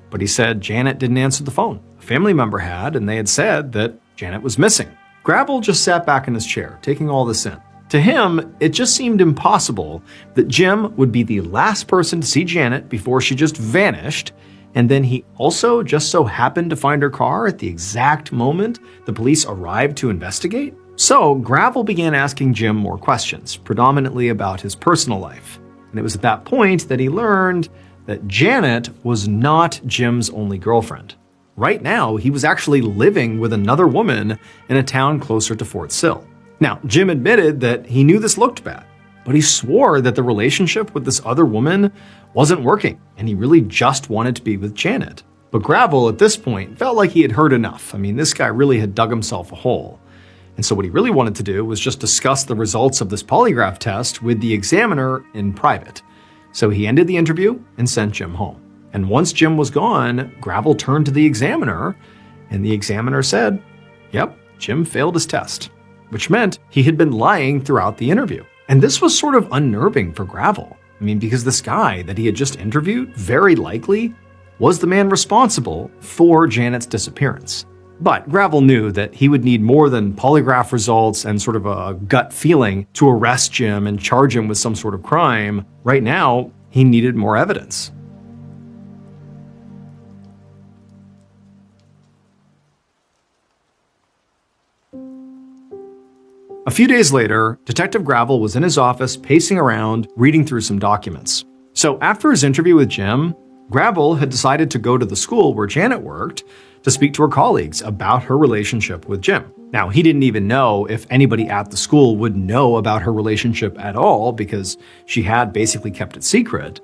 But he said Janet didn't answer the phone. A family member had, and they had said that Janet was missing. Gravel just sat back in his chair, taking all this in. To him, it just seemed impossible that Jim would be the last person to see Janet before she just vanished, and then he also just so happened to find her car at the exact moment the police arrived to investigate. So Gravel began asking Jim more questions, predominantly about his personal life. And it was at that point that he learned that Janet was not Jim's only girlfriend. Right now, he was actually living with another woman in a town closer to Fort Sill. Now, Jim admitted that he knew this looked bad, but he swore that the relationship with this other woman wasn't working, and he really just wanted to be with Janet. But Gravel, at this point, felt like he had heard enough. I mean, this guy really had dug himself a hole. And so what he really wanted to do was just discuss the results of this polygraph test with the examiner in private. So he ended the interview and sent Jim home. And once Jim was gone, Gravel turned to the examiner, and the examiner said, "Yep, Jim failed his test," which meant he had been lying throughout the interview. And this was sort of unnerving for Gravel. I mean, because this guy that he had just interviewed very likely was the man responsible for Janet's disappearance. But Gravel knew that he would need more than polygraph results and sort of a gut feeling to arrest Jim and charge him with some sort of crime. Right now, he needed more evidence. A few days later, Detective Gravel was in his office pacing around, reading through some documents. So after his interview with Jim, Gravel had decided to go to the school where Janet worked to speak to her colleagues about her relationship with Jim. Now, he didn't even know if anybody at the school would know about her relationship at all because she had basically kept it secret.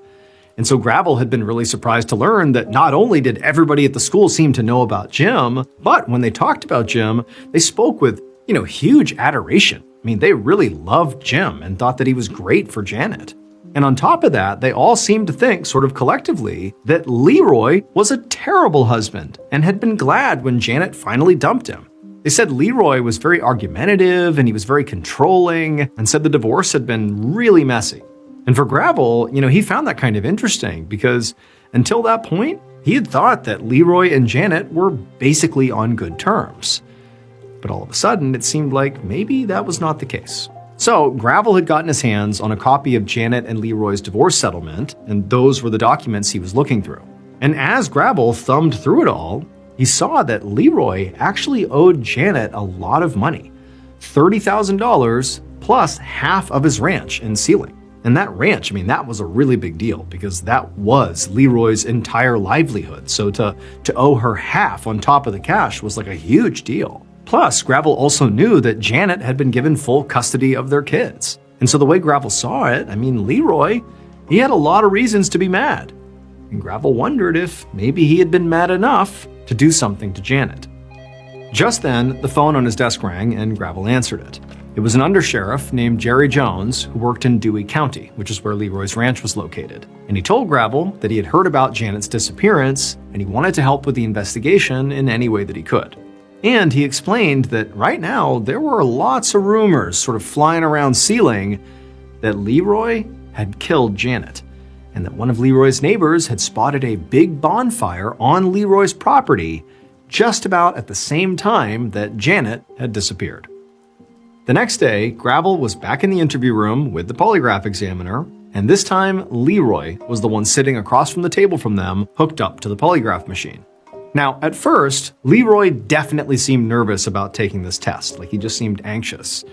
And so Gravel had been really surprised to learn that not only did everybody at the school seem to know about Jim, but when they talked about Jim, they spoke with huge adoration. I mean, they really loved Jim and thought that he was great for Janet. And on top of that, they all seemed to think, sort of collectively, that Leroy was a terrible husband and had been glad when Janet finally dumped him. They said Leroy was very argumentative and he was very controlling and said the divorce had been really messy. And for Gravel, he found that kind of interesting because until that point, he had thought that Leroy and Janet were basically on good terms. But all of a sudden, it seemed like maybe that was not the case. So Gravel had gotten his hands on a copy of Janet and Leroy's divorce settlement, and those were the documents he was looking through. And as Gravel thumbed through it all, he saw that Leroy actually owed Janet a lot of money, $30,000 plus half of his ranch in Sealing. And that ranch, that was a really big deal because that was Leroy's entire livelihood. So to owe her half on top of the cash was like a huge deal. Plus, Gravel also knew that Janet had been given full custody of their kids. And so the way Gravel saw it, Leroy, he had a lot of reasons to be mad. And Gravel wondered if maybe he had been mad enough to do something to Janet. Just then, the phone on his desk rang and Gravel answered it. It was an undersheriff named Jerry Jones who worked in Dewey County, which is where Leroy's ranch was located. And he told Gravel that he had heard about Janet's disappearance and he wanted to help with the investigation in any way that he could. And he explained that right now there were lots of rumors sort of flying around Sealing that Leroy had killed Janet, and that one of Leroy's neighbors had spotted a big bonfire on Leroy's property just about at the same time that Janet had disappeared. The next day, Gravel was back in the interview room with the polygraph examiner, and this time Leroy was the one sitting across from the table from them, hooked up to the polygraph machine. Now, at first, Leroy definitely seemed nervous about taking this test, like he just seemed anxious.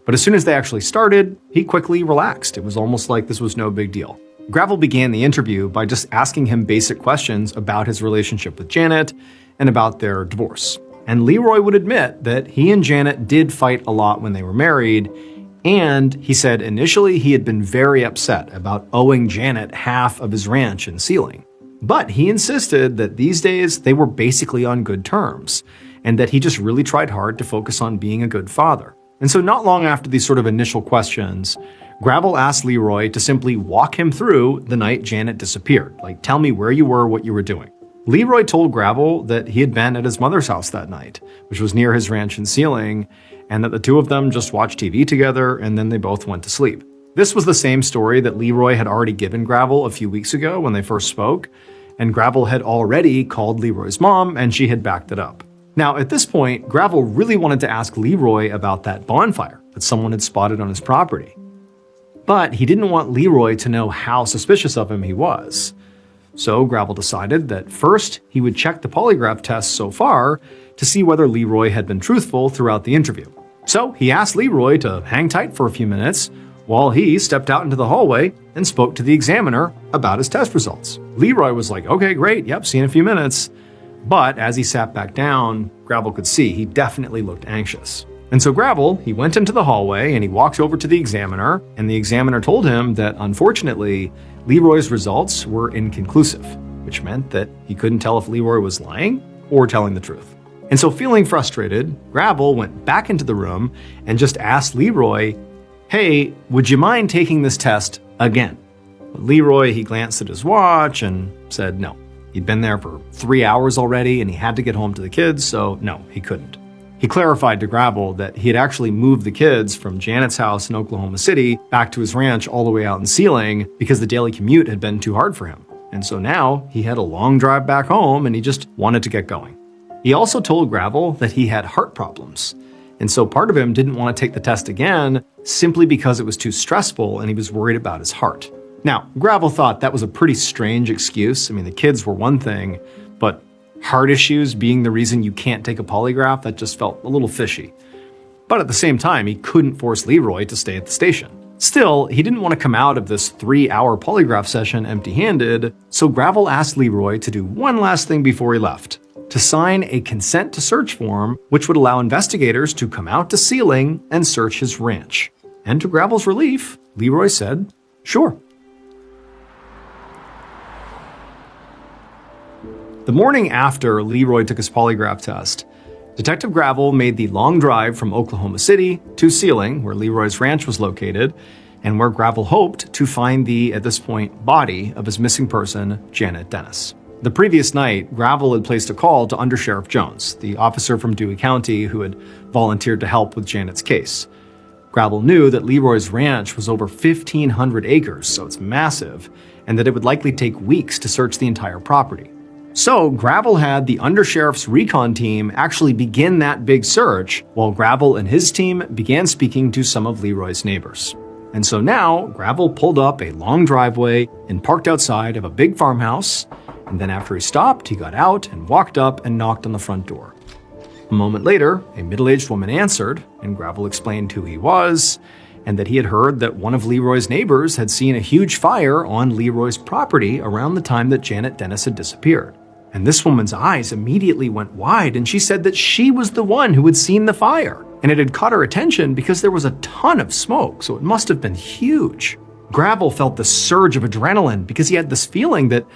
But as soon as they actually started, he quickly relaxed. It was almost like this was no big deal. Gravel began the interview by just asking him basic questions about his relationship with Janet and about their divorce. And Leroy would admit that he and Janet did fight a lot when they were married, and he said initially he had been very upset about owing Janet half of his ranch in Sealing. But he insisted that these days they were basically on good terms, and that he just really tried hard to focus on being a good father. And so not long after these sort of initial questions, Gravel asked Leroy to simply walk him through the night Janet disappeared. Like, tell me where you were, what you were doing. Leroy told Gravel that he had been at his mother's house that night, which was near his ranch in Sealing, and that the two of them just watched TV together and then they both went to sleep. This was the same story that Leroy had already given Gravel a few weeks ago when they first spoke, and Gravel had already called Leroy's mom and she had backed it up. Now, at this point, Gravel really wanted to ask Leroy about that bonfire that someone had spotted on his property. But he didn't want Leroy to know how suspicious of him he was. So Gravel decided that first he would check the polygraph tests so far to see whether Leroy had been truthful throughout the interview. So he asked Leroy to hang tight for a few minutes while he stepped out into the hallway and spoke to the examiner about his test results. Leroy was like, okay, great, yep, see you in a few minutes. But as he sat back down, Gravel could see he definitely looked anxious. And so Gravel, he went into the hallway and he walked over to the examiner, and the examiner told him that unfortunately, Leroy's results were inconclusive, which meant that he couldn't tell if Leroy was lying or telling the truth. And so feeling frustrated, Gravel went back into the room and just asked Leroy, hey, would you mind taking this test again? But Leroy, he glanced at his watch and said no. He'd been there for 3 hours already and he had to get home to the kids, so no, he couldn't. He clarified to Gravel that he had actually moved the kids from Janet's house in Oklahoma City back to his ranch all the way out in Sealing because the daily commute had been too hard for him. And so now he had a long drive back home and he just wanted to get going. He also told Gravel that he had heart problems. And so part of him didn't want to take the test again simply because it was too stressful and he was worried about his heart. Now, Gravel thought that was a pretty strange excuse. I mean, the kids were one thing, but heart issues being the reason you can't take a polygraph, that just felt a little fishy. But at the same time, he couldn't force Leroy to stay at the station. Still, he didn't want to come out of this 3-hour polygraph session empty-handed, so Gravel asked Leroy to do one last thing before he left: to sign a consent to search form, which would allow investigators to come out to Sealing and search his ranch. And to Gravel's relief, Leroy said, sure. The morning after Leroy took his polygraph test, Detective Gravel made the long drive from Oklahoma City to Sealing, where Leroy's ranch was located, and where Gravel hoped to find the, at this point, body of his missing person, Janet Dennis. The previous night, Gravel had placed a call to Undersheriff Jones, the officer from Dewey County who had volunteered to help with Janet's case. Gravel knew that Leroy's ranch was over 1,500 acres, so it's massive, and that it would likely take weeks to search the entire property. So Gravel had the Undersheriff's recon team actually begin that big search, while Gravel and his team began speaking to some of Leroy's neighbors. And so now, Gravel pulled up a long driveway and parked outside of a big farmhouse, and then after he stopped, he got out and walked up and knocked on the front door. A moment later, a middle-aged woman answered, and Gravel explained who he was, and that he had heard that one of Leroy's neighbors had seen a huge fire on Leroy's property around the time that Janet Dennis had disappeared. And this woman's eyes immediately went wide, and she said that she was the one who had seen the fire, and it had caught her attention because there was a ton of smoke, so it must have been huge. Gravel felt the surge of adrenaline because he had this feeling that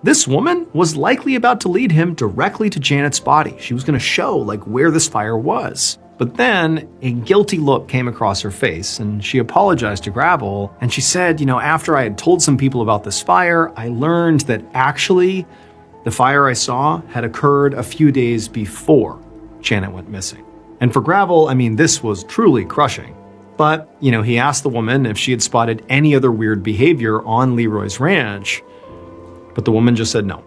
this woman was likely about to lead him directly to Janet's body. She was going to show where this fire was. But then a guilty look came across her face, and she apologized to Gravel, and she said, after I had told some people about this fire, I learned that actually the fire I saw had occurred a few days before Janet went missing. And for Gravel, this was truly crushing. But, he asked the woman if she had spotted any other weird behavior on Leroy's ranch, but the woman just said no.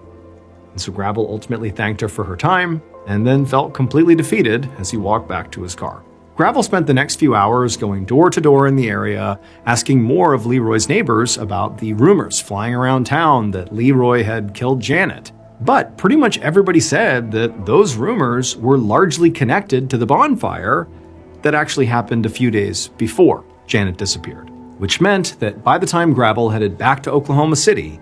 And so Gravel ultimately thanked her for her time and then felt completely defeated as he walked back to his car. Gravel spent the next few hours going door to door in the area, asking more of Leroy's neighbors about the rumors flying around town that Leroy had killed Janet. But pretty much everybody said that those rumors were largely connected to the bonfire that actually happened a few days before Janet disappeared, which meant that by the time Gravel headed back to Oklahoma City,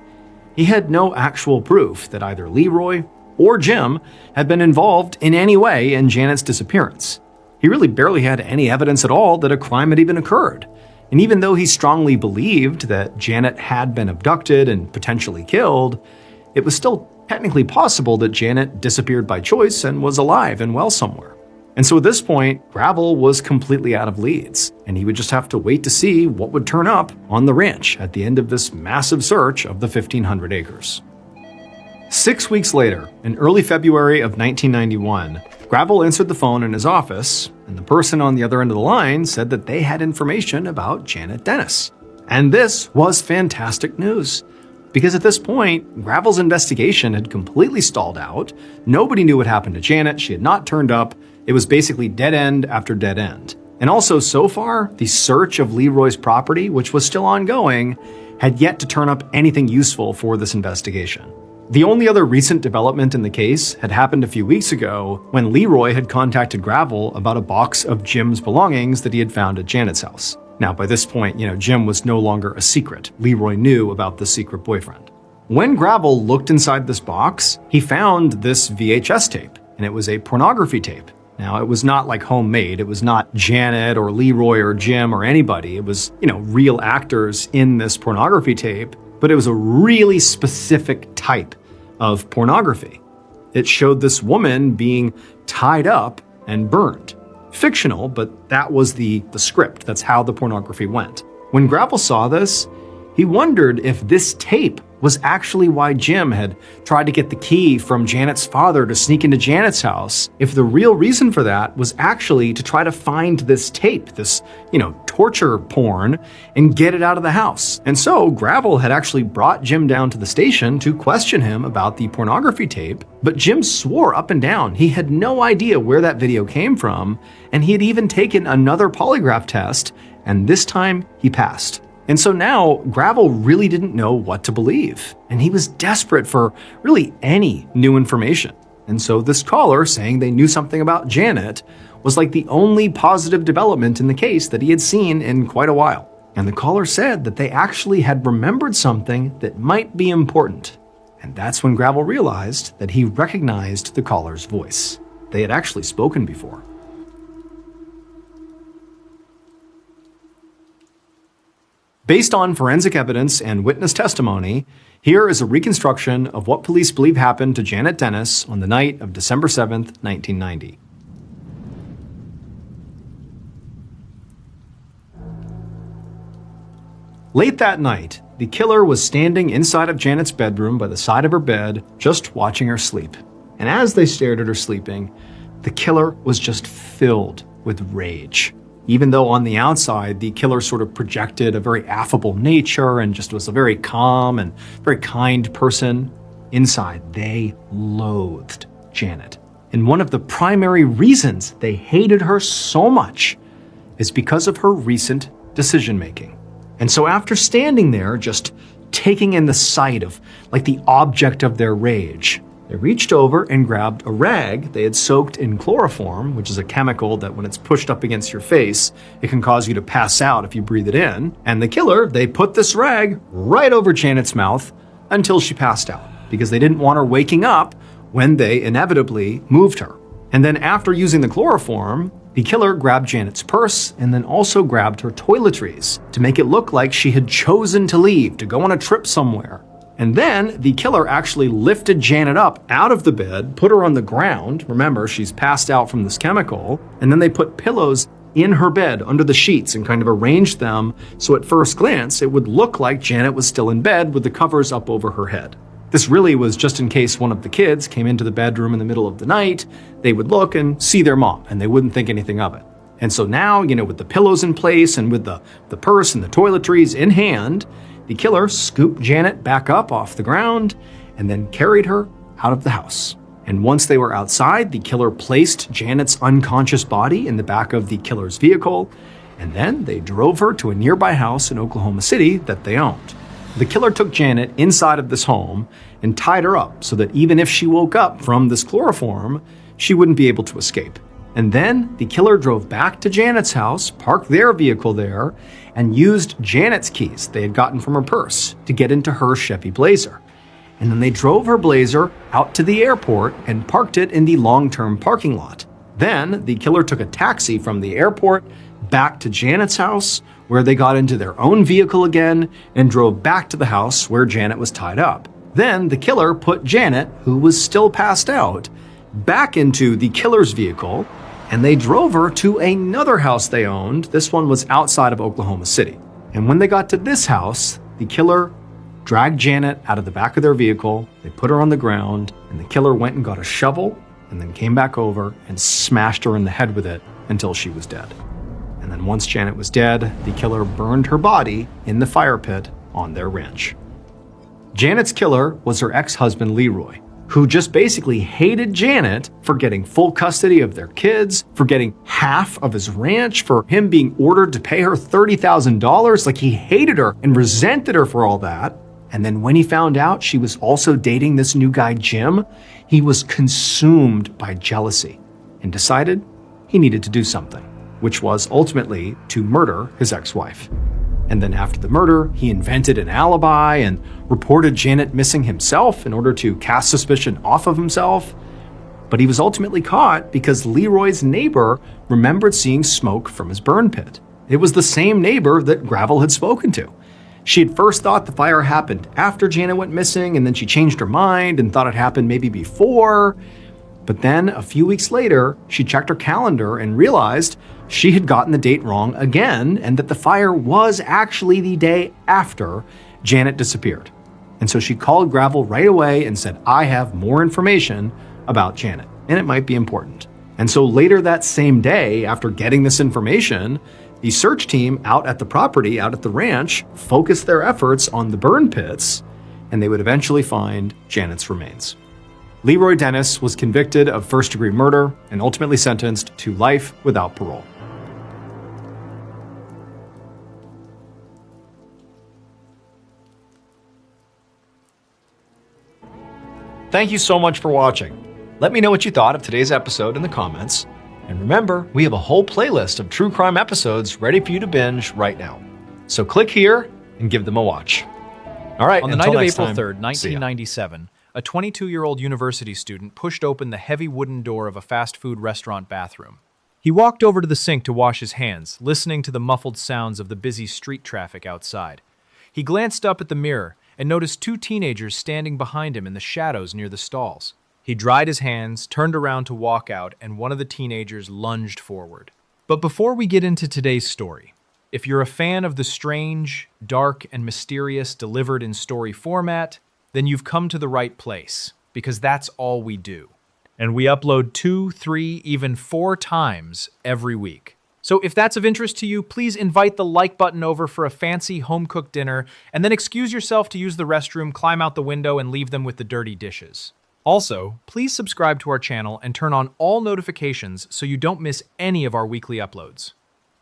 he had no actual proof that either Leroy or Jim had been involved in any way in Janet's disappearance. He really barely had any evidence at all that a crime had even occurred. And even though he strongly believed that Janet had been abducted and potentially killed, it was still technically possible that Janet disappeared by choice and was alive and well somewhere. And so at this point, Gravel was completely out of leads, and he would just have to wait to see what would turn up on the ranch at the end of this massive search of the 1,500 acres. 6 weeks later, in early February of 1991, Gravel answered the phone in his office, and the person on the other end of the line said that they had information about Janet Dennis. And this was fantastic news. because at this point, Gravel's investigation had completely stalled out. Nobody knew what happened to Janet. She had not turned up. It was basically dead end after dead end. And also, so far, the search of Leroy's property, which was still ongoing, had yet to turn up anything useful for this investigation. The only other recent development in the case had happened a few weeks ago when Leroy had contacted Gravel about a box of Jim's belongings that he had found at Janet's house. Now, by this point, Jim was no longer a secret. Leroy knew about the secret boyfriend. When Gravel looked inside this box, he found this VHS tape, and it was a pornography tape. Now, it was not like homemade. It was not Janet or Leroy or Jim or anybody. It was, real actors in this pornography tape, but it was a really specific type of pornography. It showed this woman being tied up and burned. Fictional, but that was the script. That's how the pornography went. When Gravel saw this, he wondered if this tape was actually why Jim had tried to get the key from Janet's father to sneak into Janet's house, if the real reason for that was actually to try to find this tape, this, torture porn, and get it out of the house. And so Gravel had actually brought Jim down to the station to question him about the pornography tape, but Jim swore up and down he had no idea where that video came from, and he had even taken another polygraph test, and this time he passed. And so now Gravel really didn't know what to believe, and he was desperate for really any new information. And so this caller saying they knew something about Janet was like the only positive development in the case that he had seen in quite a while. And the caller said that they actually had remembered something that might be important. And that's when Gravel realized that he recognized the caller's voice. They had actually spoken before. Based on forensic evidence and witness testimony, here is a reconstruction of what police believe happened to Janet Dennis on the night of December 7th, 1990. Late that night, the killer was standing inside of Janet's bedroom by the side of her bed, just watching her sleep. And as they stared at her sleeping, the killer was just filled with rage. Even though on the outside, the killer sort of projected a very affable nature and just was a very calm and very kind person, inside they loathed Janet. And one of the primary reasons they hated her so much is because of her recent decision-making. And so after standing there, just taking in the sight of like the object of their rage, they reached over and grabbed a rag they had soaked in chloroform, which is a chemical that when it's pushed up against your face, it can cause you to pass out if you breathe it in. And the killer, they put this rag right over Janet's mouth until she passed out, because they didn't want her waking up when they inevitably moved her. And then after using the chloroform, the killer grabbed Janet's purse and then also grabbed her toiletries to make it look like she had chosen to leave, to go on a trip somewhere. And then the killer actually lifted Janet up out of the bed, put her on the ground. Remember, she's passed out from this chemical. And then they put pillows in her bed under the sheets and kind of arranged them so at first glance it would look like Janet was still in bed with the covers up over her head. This really was just in case one of the kids came into the bedroom in the middle of the night, they would look and see their mom and they wouldn't think anything of it. And so now, with the pillows in place and with the purse and the toiletries in hand, the killer scooped Janet back up off the ground and then carried her out of the house. And once they were outside, the killer placed Janet's unconscious body in the back of the killer's vehicle, and then they drove her to a nearby house in Oklahoma City that they owned. The killer took Janet inside of this home and tied her up so that even if she woke up from this chloroform, she wouldn't be able to escape. And then the killer drove back to Janet's house, parked their vehicle there, and used Janet's keys they had gotten from her purse to get into her Chevy Blazer. And then they drove her Blazer out to the airport and parked it in the long-term parking lot. Then the killer took a taxi from the airport back to Janet's house, where they got into their own vehicle again and drove back to the house where Janet was tied up. Then the killer put Janet, who was still passed out, back into the killer's vehicle, and they drove her to another house they owned. This one was outside of Oklahoma City. And when they got to this house, the killer dragged Janet out of the back of their vehicle, they put her on the ground, and the killer went and got a shovel and then came back over and smashed her in the head with it until she was dead. And then once Janet was dead, the killer burned her body in the fire pit on their ranch. Janet's killer was her ex-husband Leroy, who just basically hated Janet for getting full custody of their kids, for getting half of his ranch, for him being ordered to pay her $30,000. Like, he hated her and resented her for all that. And then when he found out she was also dating this new guy, Jim, he was consumed by jealousy and decided he needed to do something, which was ultimately to murder his ex-wife. And then after the murder, he invented an alibi and reported Janet missing himself in order to cast suspicion off of himself. But he was ultimately caught because Leroy's neighbor remembered seeing smoke from his burn pit. It was the same neighbor that Gravel had spoken to. She had first thought the fire happened after Janet went missing, and then she changed her mind and thought it happened maybe before. But then a few weeks later, she checked her calendar and realized she had gotten the date wrong again, and that the fire was actually the day after Janet disappeared. And so she called Gravel right away and said, "I have more information about Janet, and it might be important." And so later that same day, after getting this information, the search team out at the property, out at the ranch, focused their efforts on the burn pits, and they would eventually find Janet's remains. Leroy Dennis was convicted of first-degree murder and ultimately sentenced to life without parole. Thank you so much for watching. Let me know what you thought of today's episode in the comments. And remember, we have a whole playlist of true crime episodes ready for you to binge right now. So click here and give them a watch. All right, on the night of April time, 3rd, 1997, a 22-year-old university student pushed open the heavy wooden door of a fast food restaurant bathroom. He walked over to the sink to wash his hands, listening to the muffled sounds of the busy street traffic outside. He glanced up at the mirror and noticed two teenagers standing behind him in the shadows near the stalls. He dried his hands, turned around to walk out, and one of the teenagers lunged forward. But before we get into today's story, if you're a fan of the strange, dark, and mysterious delivered in story format, then you've come to the right place, because that's all we do. And we upload 2, 3, even 4 times every week. So if that's of interest to you, please invite the like button over for a fancy home-cooked dinner, and then excuse yourself to use the restroom, climb out the window, and leave them with the dirty dishes. Also, please subscribe to our channel and turn on all notifications so you don't miss any of our weekly uploads.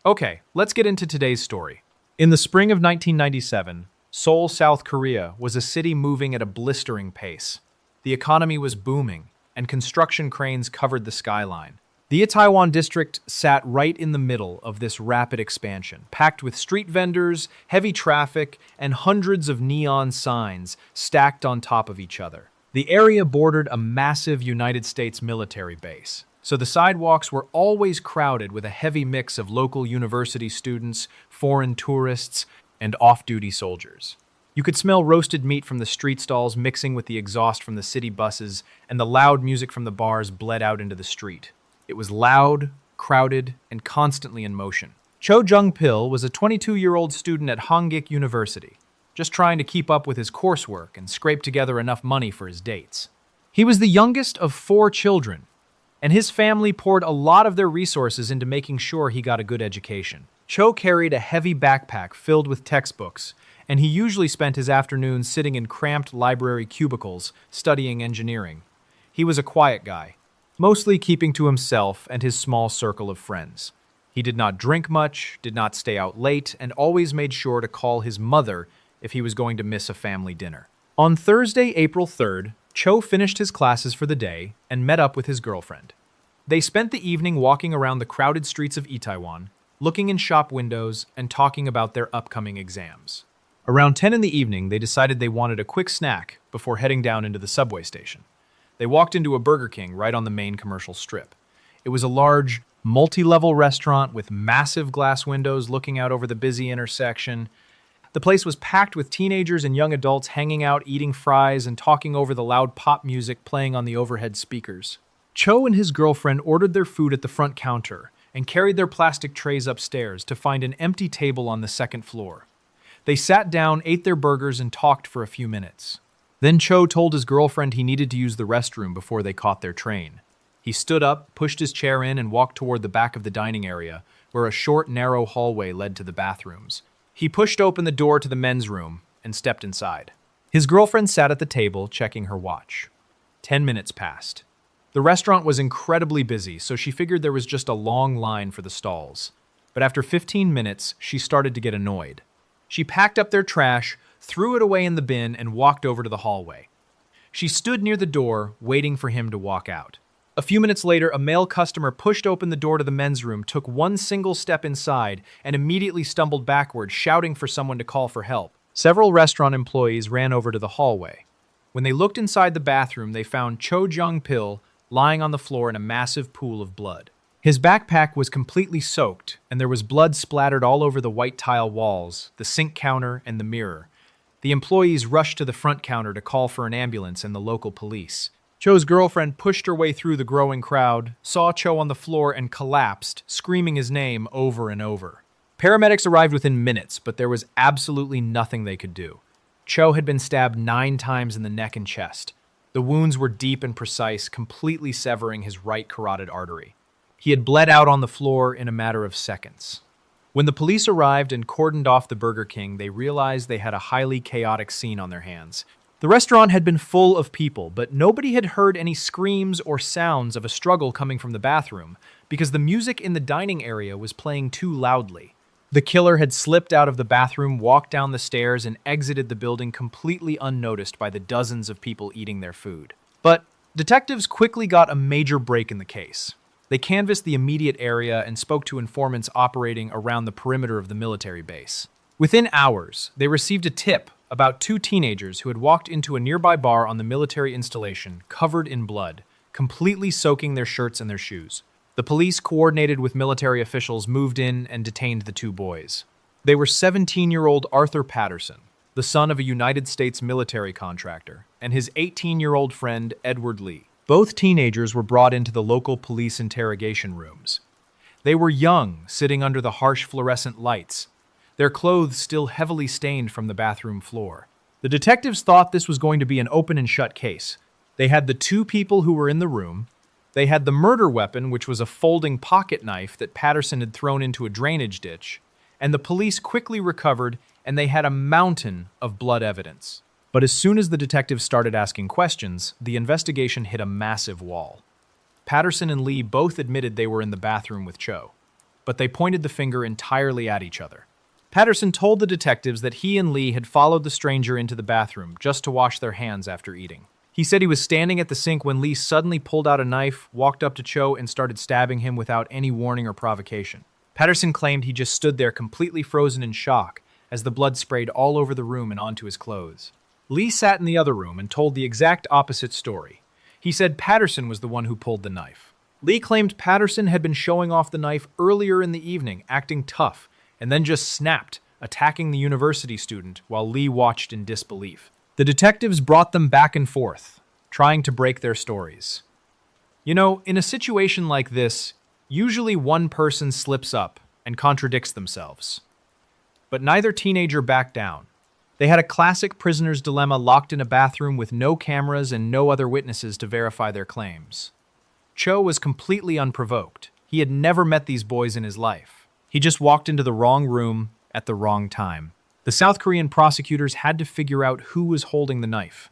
Okay, let's get into today's story. In the spring of 1997, Seoul, South Korea was a city moving at a blistering pace. The economy was booming, and construction cranes covered the skyline. The Itaewon district sat right in the middle of this rapid expansion, packed with street vendors, heavy traffic, and hundreds of neon signs stacked on top of each other. The area bordered a massive United States military base, so the sidewalks were always crowded with a heavy mix of local university students, foreign tourists, and off-duty soldiers. You could smell roasted meat from the street stalls mixing with the exhaust from the city buses, and the loud music from the bars bled out into the street. It was loud, crowded, and constantly in motion. Cho Jung-pil was a 22-year-old student at Hongik University, just trying to keep up with his coursework and scrape together enough money for his dates. He was the youngest of 4 children, and his family poured a lot of their resources into making sure he got a good education. Cho carried a heavy backpack filled with textbooks, and he usually spent his afternoons sitting in cramped library cubicles studying engineering. He was a quiet guy, mostly keeping to himself and his small circle of friends. He did not drink much, did not stay out late, and always made sure to call his mother if he was going to miss a family dinner. On Thursday, April 3rd, Cho finished his classes for the day and met up with his girlfriend. They spent the evening walking around the crowded streets of Itaewon, looking in shop windows and talking about their upcoming exams. Around 10 in the evening, they decided they wanted a quick snack before heading down into the subway station. They walked into a Burger King right on the main commercial strip. It was a large, multi-level restaurant with massive glass windows looking out over the busy intersection. The place was packed with teenagers and young adults hanging out, eating fries, and talking over the loud pop music playing on the overhead speakers. Cho and his girlfriend ordered their food at the front counter and carried their plastic trays upstairs to find an empty table on the second floor. They sat down, ate their burgers, and talked for a few minutes. Then Cho told his girlfriend he needed to use the restroom before they caught their train. He stood up, pushed his chair in, and walked toward the back of the dining area, where a short, narrow hallway led to the bathrooms. He pushed open the door to the men's room and stepped inside. His girlfriend sat at the table, checking her watch. 10 minutes passed. The restaurant was incredibly busy, so she figured there was just a long line for the stalls. But after 15 minutes, she started to get annoyed. She packed up their trash, threw it away in the bin, and walked over to the hallway. She stood near the door, waiting for him to walk out. A few minutes later, a male customer pushed open the door to the men's room, took one single step inside, and immediately stumbled backward, shouting for someone to call for help. Several restaurant employees ran over to the hallway. When they looked inside the bathroom, they found Cho Jung-pil lying on the floor in a massive pool of blood. His backpack was completely soaked, and there was blood splattered all over the white tile walls, the sink counter, and the mirror. The employees rushed to the front counter to call for an ambulance and the local police. Cho's girlfriend pushed her way through the growing crowd, saw Cho on the floor, and collapsed, screaming his name over and over. Paramedics arrived within minutes, but there was absolutely nothing they could do. Cho had been stabbed 9 times in the neck and chest. The wounds were deep and precise, completely severing his right carotid artery. He had bled out on the floor in a matter of seconds. When the police arrived and cordoned off the Burger King, they realized they had a highly chaotic scene on their hands. The restaurant had been full of people, but nobody had heard any screams or sounds of a struggle coming from the bathroom because the music in the dining area was playing too loudly. The killer had slipped out of the bathroom, walked down the stairs, and exited the building completely unnoticed by the dozens of people eating their food. But detectives quickly got a major break in the case. They canvassed the immediate area and spoke to informants operating around the perimeter of the military base. Within hours, they received a tip about 2 teenagers who had walked into a nearby bar on the military installation, covered in blood, completely soaking their shirts and their shoes. The police, coordinated with military officials, moved in and detained the 2 boys. They were 17-year-old Arthur Patterson, the son of a United States military contractor, and his 18-year-old friend Edward Lee. Both teenagers were brought into the local police interrogation rooms. They were young, sitting under the harsh fluorescent lights, their clothes still heavily stained from the bathroom floor. The detectives thought this was going to be an open and shut case. They had the 2 people who were in the room. They had the murder weapon, which was a folding pocket knife that Patterson had thrown into a drainage ditch, and the police quickly recovered, and they had a mountain of blood evidence. But as soon as the detectives started asking questions, the investigation hit a massive wall. Patterson and Lee both admitted they were in the bathroom with Cho, but they pointed the finger entirely at each other. Patterson told the detectives that he and Lee had followed the stranger into the bathroom just to wash their hands after eating. He said he was standing at the sink when Lee suddenly pulled out a knife, walked up to Cho, and started stabbing him without any warning or provocation. Patterson claimed he just stood there completely frozen in shock as the blood sprayed all over the room and onto his clothes. Lee sat in the other room and told the exact opposite story. He said Patterson was the one who pulled the knife. Lee claimed Patterson had been showing off the knife earlier in the evening, acting tough, and then just snapped, attacking the university student while Lee watched in disbelief. The detectives brought them back and forth, trying to break their stories. You know, in a situation like this, usually one person slips up and contradicts themselves. But neither teenager backed down. They had a classic prisoner's dilemma, locked in a bathroom with no cameras and no other witnesses to verify their claims. Cho was completely unprovoked. He had never met these boys in his life. He just walked into the wrong room at the wrong time. The South Korean prosecutors had to figure out who was holding the knife.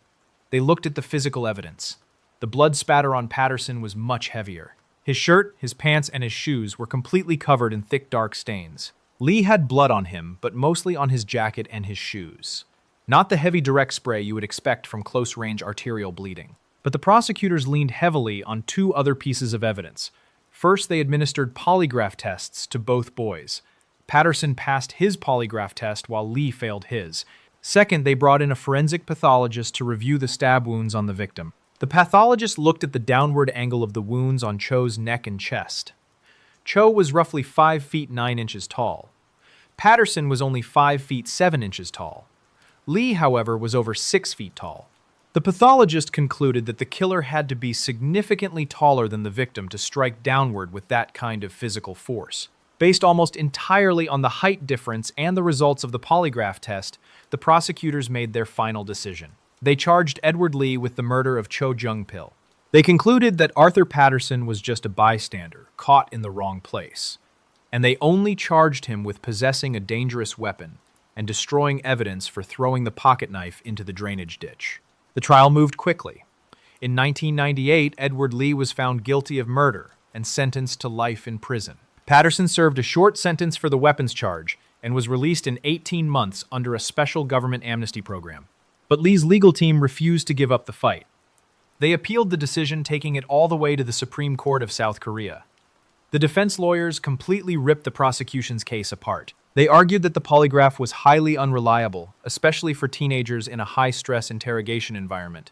They looked at the physical evidence. The blood spatter on Patterson was much heavier. His shirt, his pants, and his shoes were completely covered in thick, dark stains. Lee had blood on him, but mostly on his jacket and his shoes. Not the heavy direct spray you would expect from close-range arterial bleeding. But the prosecutors leaned heavily on 2 other pieces of evidence. First, they administered polygraph tests to both boys. Patterson passed his polygraph test while Lee failed his. Second, they brought in a forensic pathologist to review the stab wounds on the victim. The pathologist looked at the downward angle of the wounds on Cho's neck and chest. Cho was roughly 5 feet 9 inches tall. Patterson was only 5 feet 7 inches tall. Lee, however, was over 6 feet tall. The pathologist concluded that the killer had to be significantly taller than the victim to strike downward with that kind of physical force. Based almost entirely on the height difference and the results of the polygraph test, the prosecutors made their final decision. They charged Edward Lee with the murder of Cho Jung-pil. They concluded that Arthur Patterson was just a bystander, caught in the wrong place. And they only charged him with possessing a dangerous weapon, and destroying evidence for throwing the pocketknife into the drainage ditch. The trial moved quickly. In 1998, Edward Lee was found guilty of murder and sentenced to life in prison. Patterson served a short sentence for the weapons charge and was released in 18 months under a special government amnesty program. But Lee's legal team refused to give up the fight. They appealed the decision, taking it all the way to the Supreme Court of South Korea. The defense lawyers completely ripped the prosecution's case apart. They argued that the polygraph was highly unreliable, especially for teenagers in a high-stress interrogation environment.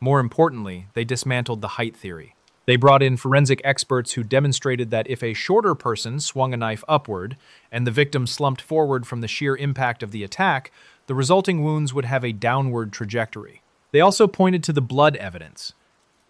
More importantly, they dismantled the height theory. They brought in forensic experts who demonstrated that if a shorter person swung a knife upward and the victim slumped forward from the sheer impact of the attack, the resulting wounds would have a downward trajectory. They also pointed to the blood evidence.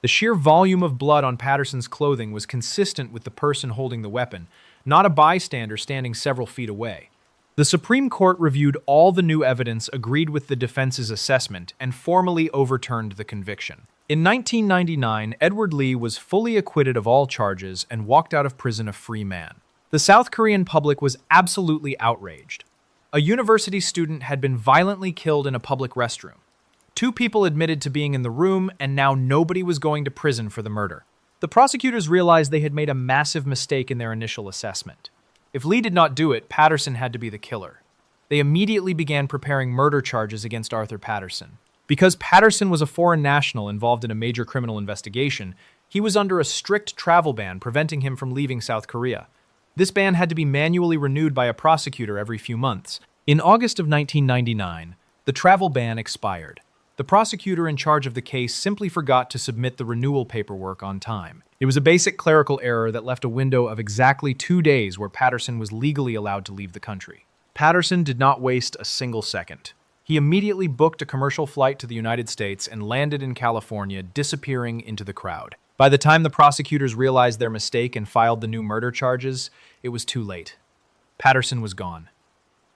The sheer volume of blood on Patterson's clothing was consistent with the person holding the weapon, not a bystander standing several feet away. The Supreme Court reviewed all the new evidence, agreed with the defense's assessment, and formally overturned the conviction. In 1999, Edward Lee was fully acquitted of all charges and walked out of prison a free man. The South Korean public was absolutely outraged. A university student had been violently killed in a public restroom. 2 people admitted to being in the room, and now nobody was going to prison for the murder. The prosecutors realized they had made a massive mistake in their initial assessment. If Lee did not do it, Patterson had to be the killer. They immediately began preparing murder charges against Arthur Patterson. Because Patterson was a foreign national involved in a major criminal investigation, he was under a strict travel ban preventing him from leaving South Korea. This ban had to be manually renewed by a prosecutor every few months. In August of 1999, the travel ban expired. The prosecutor in charge of the case simply forgot to submit the renewal paperwork on time. It was a basic clerical error that left a window of exactly 2 days where Patterson was legally allowed to leave the country. Patterson did not waste a single second. He immediately booked a commercial flight to the United States and landed in California, disappearing into the crowd. By the time the prosecutors realized their mistake and filed the new murder charges, it was too late. Patterson was gone.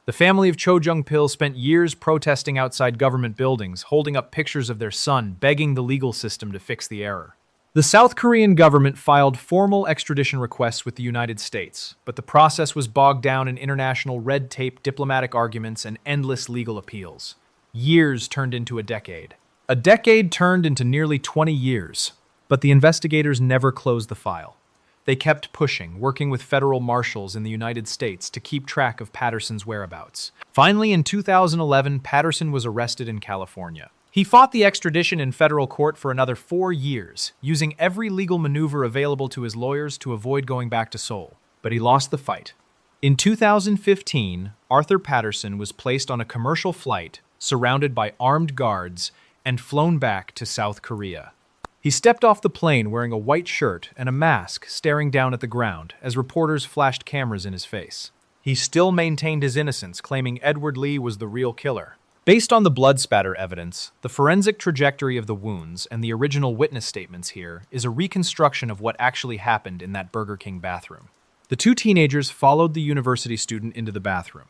The family of Cho Jung-pil spent years protesting outside government buildings, holding up pictures of their son, begging the legal system to fix the error. The South Korean government filed formal extradition requests with the United States, but the process was bogged down in international red tape, diplomatic arguments, and endless legal appeals. Years turned into a decade. A decade turned into nearly 20 years, but the investigators never closed the file. They kept pushing, working with federal marshals in the United States to keep track of Patterson's whereabouts. Finally, in 2011, Patterson was arrested in California. He fought the extradition in federal court for another 4 years, using every legal maneuver available to his lawyers to avoid going back to Seoul. But he lost the fight. In 2015, Arthur Patterson was placed on a commercial flight, surrounded by armed guards, and flown back to South Korea. He stepped off the plane wearing a white shirt and a mask, staring down at the ground as reporters flashed cameras in his face. He still maintained his innocence, claiming Edward Lee was the real killer. Based on the blood spatter evidence, the forensic trajectory of the wounds, and the original witness statements here, is a reconstruction of what actually happened in that Burger King bathroom. The 2 teenagers followed the university student into the bathroom.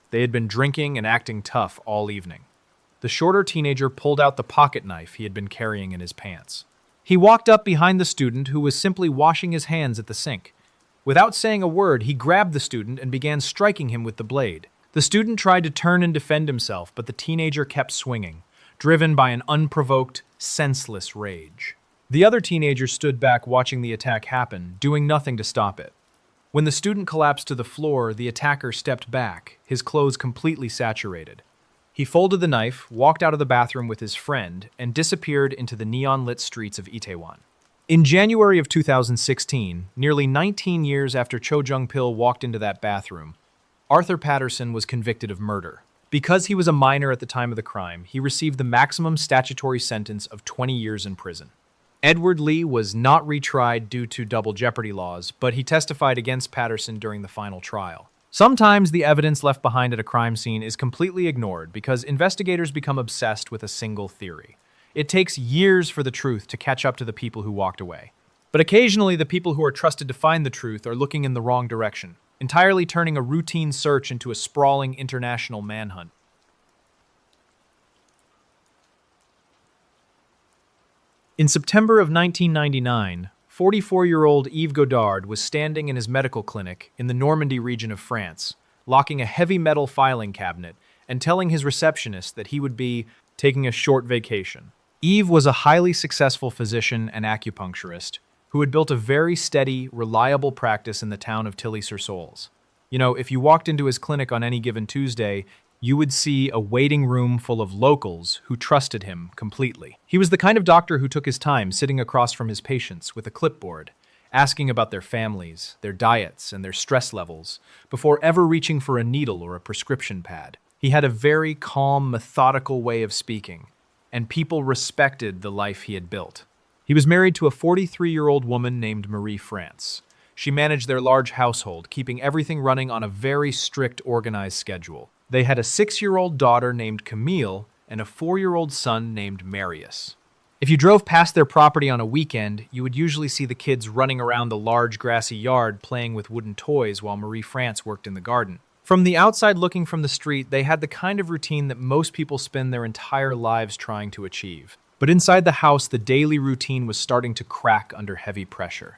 They had been drinking and acting tough all evening. The shorter teenager pulled out the pocket knife he had been carrying in his pants. He walked up behind the student, who was simply washing his hands at the sink. Without saying a word, he grabbed the student and began striking him with the blade. The student tried to turn and defend himself, but the teenager kept swinging, driven by an unprovoked, senseless rage. The other teenager stood back watching the attack happen, doing nothing to stop it. When the student collapsed to the floor, the attacker stepped back, his clothes completely saturated. He folded the knife, walked out of the bathroom with his friend, and disappeared into the neon-lit streets of Itaewon. In January of 2016, nearly 19 years after Cho Jung-pil walked into that bathroom, Arthur Patterson was convicted of murder. Because he was a minor at the time of the crime, he received the maximum statutory sentence of 20 years in prison. Edward Lee was not retried due to double jeopardy laws, but he testified against Patterson during the final trial. Sometimes the evidence left behind at a crime scene is completely ignored because investigators become obsessed with a single theory. It takes years for the truth to catch up to the people who walked away. But occasionally, the people who are trusted to find the truth are looking in the wrong direction, entirely turning a routine search into a sprawling international manhunt. In September of 1999, 44-year-old Yves Godard was standing in his medical clinic in the Normandy region of France, locking a heavy metal filing cabinet and telling his receptionist that he would be taking a short vacation. Yves was a highly successful physician and acupuncturist who had built a very steady, reliable practice in the town of Tilly-sur-Seulles. You know, if you walked into his clinic on any given Tuesday, you would see a waiting room full of locals who trusted him completely. He was the kind of doctor who took his time sitting across from his patients with a clipboard, asking about their families, their diets, and their stress levels, before ever reaching for a needle or a prescription pad. He had a very calm, methodical way of speaking, and people respected the life he had built. He was married to a 43-year-old woman named Marie France. She managed their large household, keeping everything running on a very strict, organized schedule. They had a 6-year-old daughter named Camille and a 4-year-old son named Marius. If you drove past their property on a weekend, you would usually see the kids running around the large grassy yard playing with wooden toys while Marie France worked in the garden. From the outside looking from the street, they had the kind of routine that most people spend their entire lives trying to achieve. But inside the house, the daily routine was starting to crack under heavy pressure.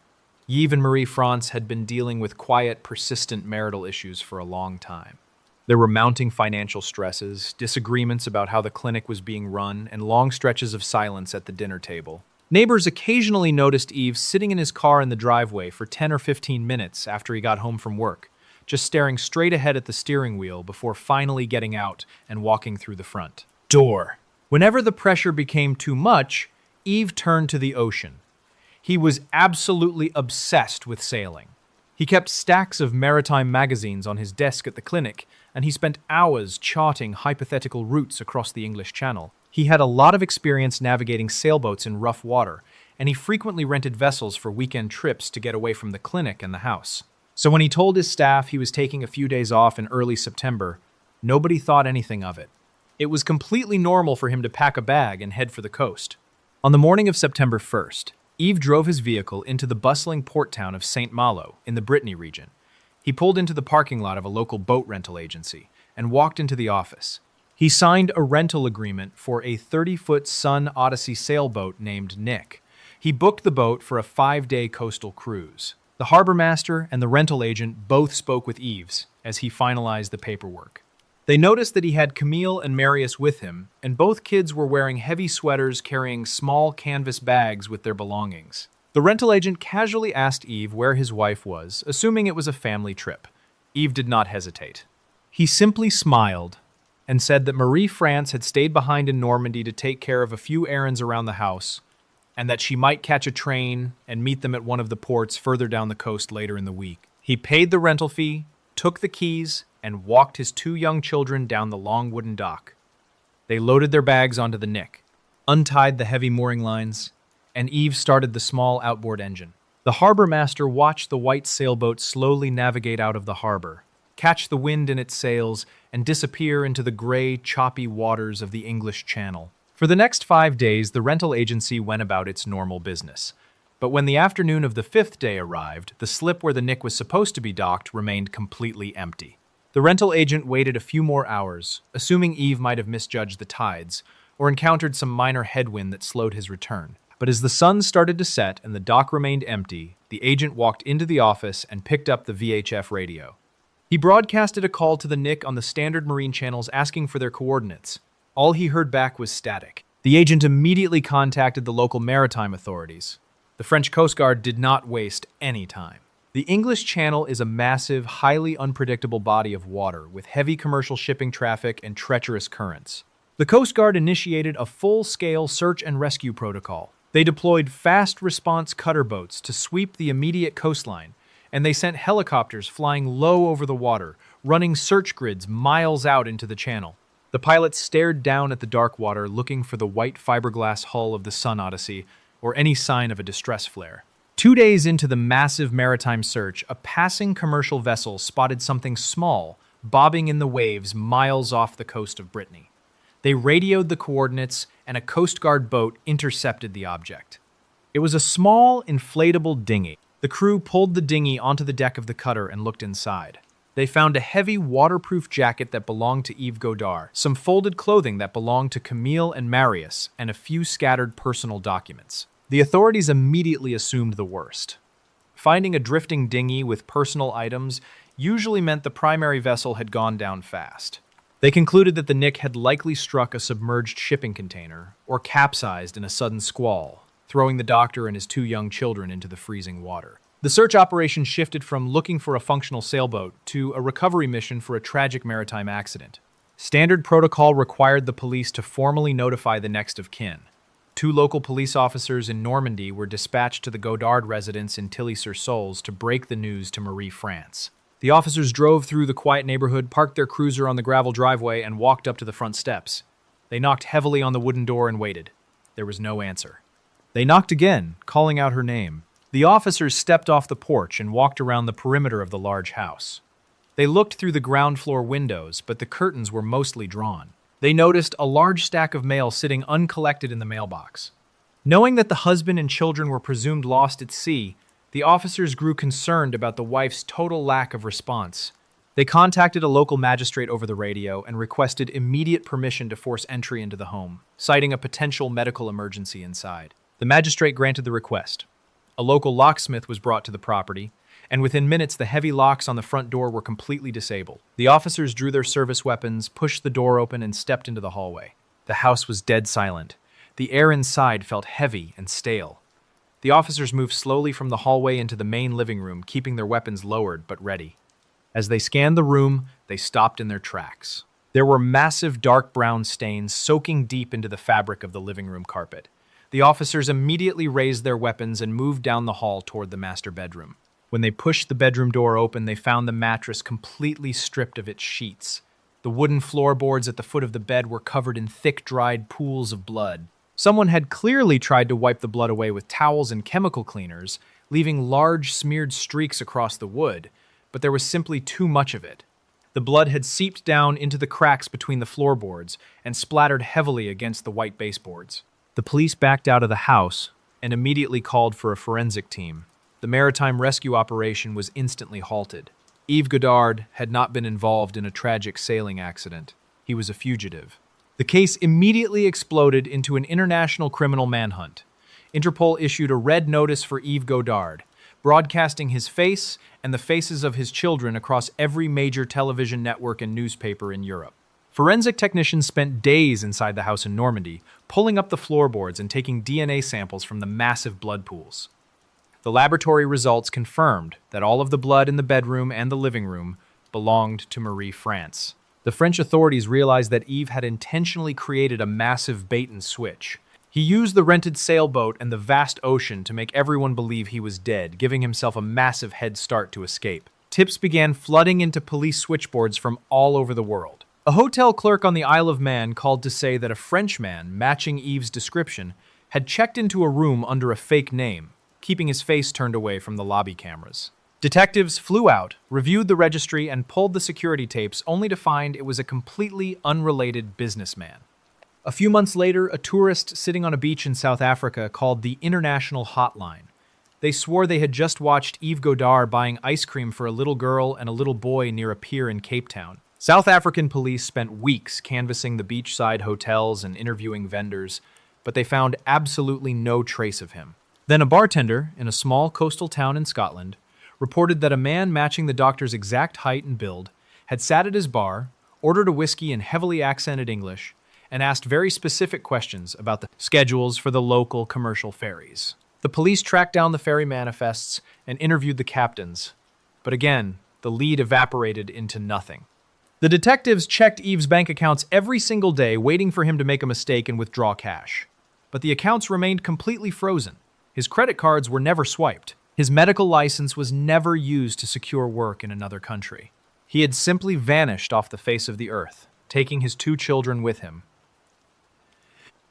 Yves and Marie France had been dealing with quiet, persistent marital issues for a long time. There were mounting financial stresses, disagreements about how the clinic was being run, and long stretches of silence at the dinner table. Neighbors occasionally noticed Yves sitting in his car in the driveway for 10 or 15 minutes after he got home from work, just staring straight ahead at the steering wheel before finally getting out and walking through the front door. Whenever the pressure became too much, Yves turned to the ocean. He was absolutely obsessed with sailing. He kept stacks of maritime magazines on his desk at the clinic, and he spent hours charting hypothetical routes across the English Channel. He had a lot of experience navigating sailboats in rough water, and he frequently rented vessels for weekend trips to get away from the clinic and the house. So when he told his staff he was taking a few days off in early September, nobody thought anything of it. It was completely normal for him to pack a bag and head for the coast. On the morning of September 1st, Yves drove his vehicle into the bustling port town of Saint-Malo in the Brittany region. He pulled into the parking lot of a local boat rental agency and walked into the office. He signed a rental agreement for a 30-foot Sun Odyssey sailboat named Nick. He booked the boat for a 5-day coastal cruise. The harbor master and the rental agent both spoke with Yves as he finalized the paperwork. They noticed that he had Camille and Marius with him, and both kids were wearing heavy sweaters carrying small canvas bags with their belongings. The rental agent casually asked Yves where his wife was, assuming it was a family trip. Yves did not hesitate. He simply smiled and said that Marie France had stayed behind in Normandy to take care of a few errands around the house, and that she might catch a train and meet them at one of the ports further down the coast later in the week. He paid the rental fee, took the keys, and walked his 2 young children down the long wooden dock. They loaded their bags onto the Nick, untied the heavy mooring lines, and Yves started the small outboard engine. The harbor master watched the white sailboat slowly navigate out of the harbor, catch the wind in its sails, and disappear into the gray, choppy waters of the English Channel. For the next 5 days, the rental agency went about its normal business. But when the afternoon of the 5th day arrived, the slip where the Nick was supposed to be docked remained completely empty. The rental agent waited a few more hours, assuming Yves might have misjudged the tides or encountered some minor headwind that slowed his return. But as the sun started to set and the dock remained empty, the agent walked into the office and picked up the VHF radio. He broadcasted a call to the Nick on the standard marine channels asking for their coordinates. All he heard back was static. The agent immediately contacted the local maritime authorities. The French Coast Guard did not waste any time. The English Channel is a massive, highly unpredictable body of water with heavy commercial shipping traffic and treacherous currents. The Coast Guard initiated a full-scale search and rescue protocol. They deployed fast response cutter boats to sweep the immediate coastline, and they sent helicopters flying low over the water, running search grids miles out into the channel. The pilots stared down at the dark water looking for the white fiberglass hull of the Sun Odyssey or any sign of a distress flare. 2 days into the massive maritime search, a passing commercial vessel spotted something small, bobbing in the waves miles off the coast of Brittany. They radioed the coordinates, and a Coast Guard boat intercepted the object. It was a small, inflatable dinghy. The crew pulled the dinghy onto the deck of the cutter and looked inside. They found a heavy, waterproof jacket that belonged to Yves Godard, some folded clothing that belonged to Camille and Marius, and a few scattered personal documents. The authorities immediately assumed the worst. Finding a drifting dinghy with personal items usually meant the primary vessel had gone down fast. They concluded that the Nick had likely struck a submerged shipping container or capsized in a sudden squall, throwing the doctor and his two young children into the freezing water. The search operation shifted from looking for a functional sailboat to a recovery mission for a tragic maritime accident. Standard protocol required the police to formally notify the next of kin. Two local police officers in Normandy were dispatched to the Godard residence in Tilly-sur-Seulles to break the news to Marie France. The officers drove through the quiet neighborhood, parked their cruiser on the gravel driveway, and walked up to the front steps. They knocked heavily on the wooden door and waited. There was no answer. They knocked again, calling out her name. The officers stepped off the porch and walked around the perimeter of the large house. They looked through the ground floor windows, but the curtains were mostly drawn. They noticed a large stack of mail sitting uncollected in the mailbox. Knowing that the husband and children were presumed lost at sea, the officers grew concerned about the wife's total lack of response. They contacted a local magistrate over the radio and requested immediate permission to force entry into the home, citing a potential medical emergency inside. The magistrate granted the request. A local locksmith was brought to the property, and within minutes the heavy locks on the front door were completely disabled. The officers drew their service weapons, pushed the door open, and stepped into the hallway. The house was dead silent. The air inside felt heavy and stale. The officers moved slowly from the hallway into the main living room, keeping their weapons lowered but ready. As they scanned the room, they stopped in their tracks. There were massive dark brown stains soaking deep into the fabric of the living room carpet. The officers immediately raised their weapons and moved down the hall toward the master bedroom. When they pushed the bedroom door open, they found the mattress completely stripped of its sheets. The wooden floorboards at the foot of the bed were covered in thick, dried pools of blood. Someone had clearly tried to wipe the blood away with towels and chemical cleaners, leaving large smeared streaks across the wood, but there was simply too much of it. The blood had seeped down into the cracks between the floorboards and splattered heavily against the white baseboards. The police backed out of the house and immediately called for a forensic team. The maritime rescue operation was instantly halted. Yves Godard had not been involved in a tragic sailing accident. He was a fugitive. The case immediately exploded into an international criminal manhunt. Interpol issued a red notice for Yves Godard, broadcasting his face and the faces of his children across every major television network and newspaper in Europe. Forensic technicians spent days inside the house in Normandy, pulling up the floorboards and taking DNA samples from the massive blood pools. The laboratory results confirmed that all of the blood in the bedroom and the living room belonged to Marie France. The French authorities realized that Yves had intentionally created a massive bait-and-switch. He used the rented sailboat and the vast ocean to make everyone believe he was dead, giving himself a massive head start to escape. Tips began flooding into police switchboards from all over the world. A hotel clerk on the Isle of Man called to say that a Frenchman, matching Yves' description, had checked into a room under a fake name, keeping his face turned away from the lobby cameras. Detectives flew out, reviewed the registry, and pulled the security tapes, only to find it was a completely unrelated businessman. A few months later, a tourist sitting on a beach in South Africa called the International Hotline. They swore they had just watched Yves Godard buying ice cream for a little girl and a little boy near a pier in Cape Town. South African police spent weeks canvassing the beachside hotels and interviewing vendors, but they found absolutely no trace of him. Then a bartender in a small coastal town in Scotland reported that a man matching the doctor's exact height and build had sat at his bar, ordered a whiskey in heavily accented English, and asked very specific questions about the schedules for the local commercial ferries. The police tracked down the ferry manifests and interviewed the captains, but again, the lead evaporated into nothing. The detectives checked Yves' bank accounts every single day, waiting for him to make a mistake and withdraw cash. But the accounts remained completely frozen. His credit cards were never swiped. His medical license was never used to secure work in another country. He had simply vanished off the face of the earth, taking his two children with him.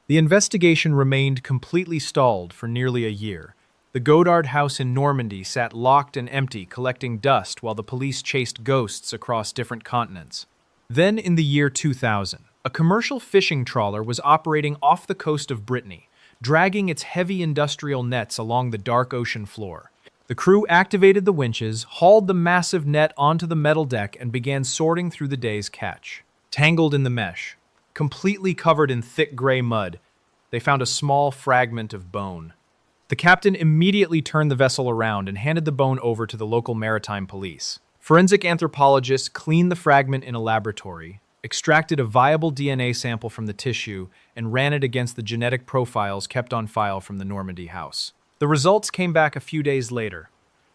The investigation remained completely stalled for nearly a year. The Godard house in Normandy sat locked and empty, collecting dust while the police chased ghosts across different continents. Then, in the year 2000, a commercial fishing trawler was operating off the coast of Brittany, dragging its heavy industrial nets along the dark ocean floor. The crew activated the winches, hauled the massive net onto the metal deck, and began sorting through the day's catch. Tangled in the mesh, completely covered in thick gray mud, they found a small fragment of bone. The captain immediately turned the vessel around and handed the bone over to the local maritime police. Forensic anthropologists cleaned the fragment in a laboratory, extracted a viable DNA sample from the tissue, and ran it against the genetic profiles kept on file from the Normandy house. The results came back a few days later.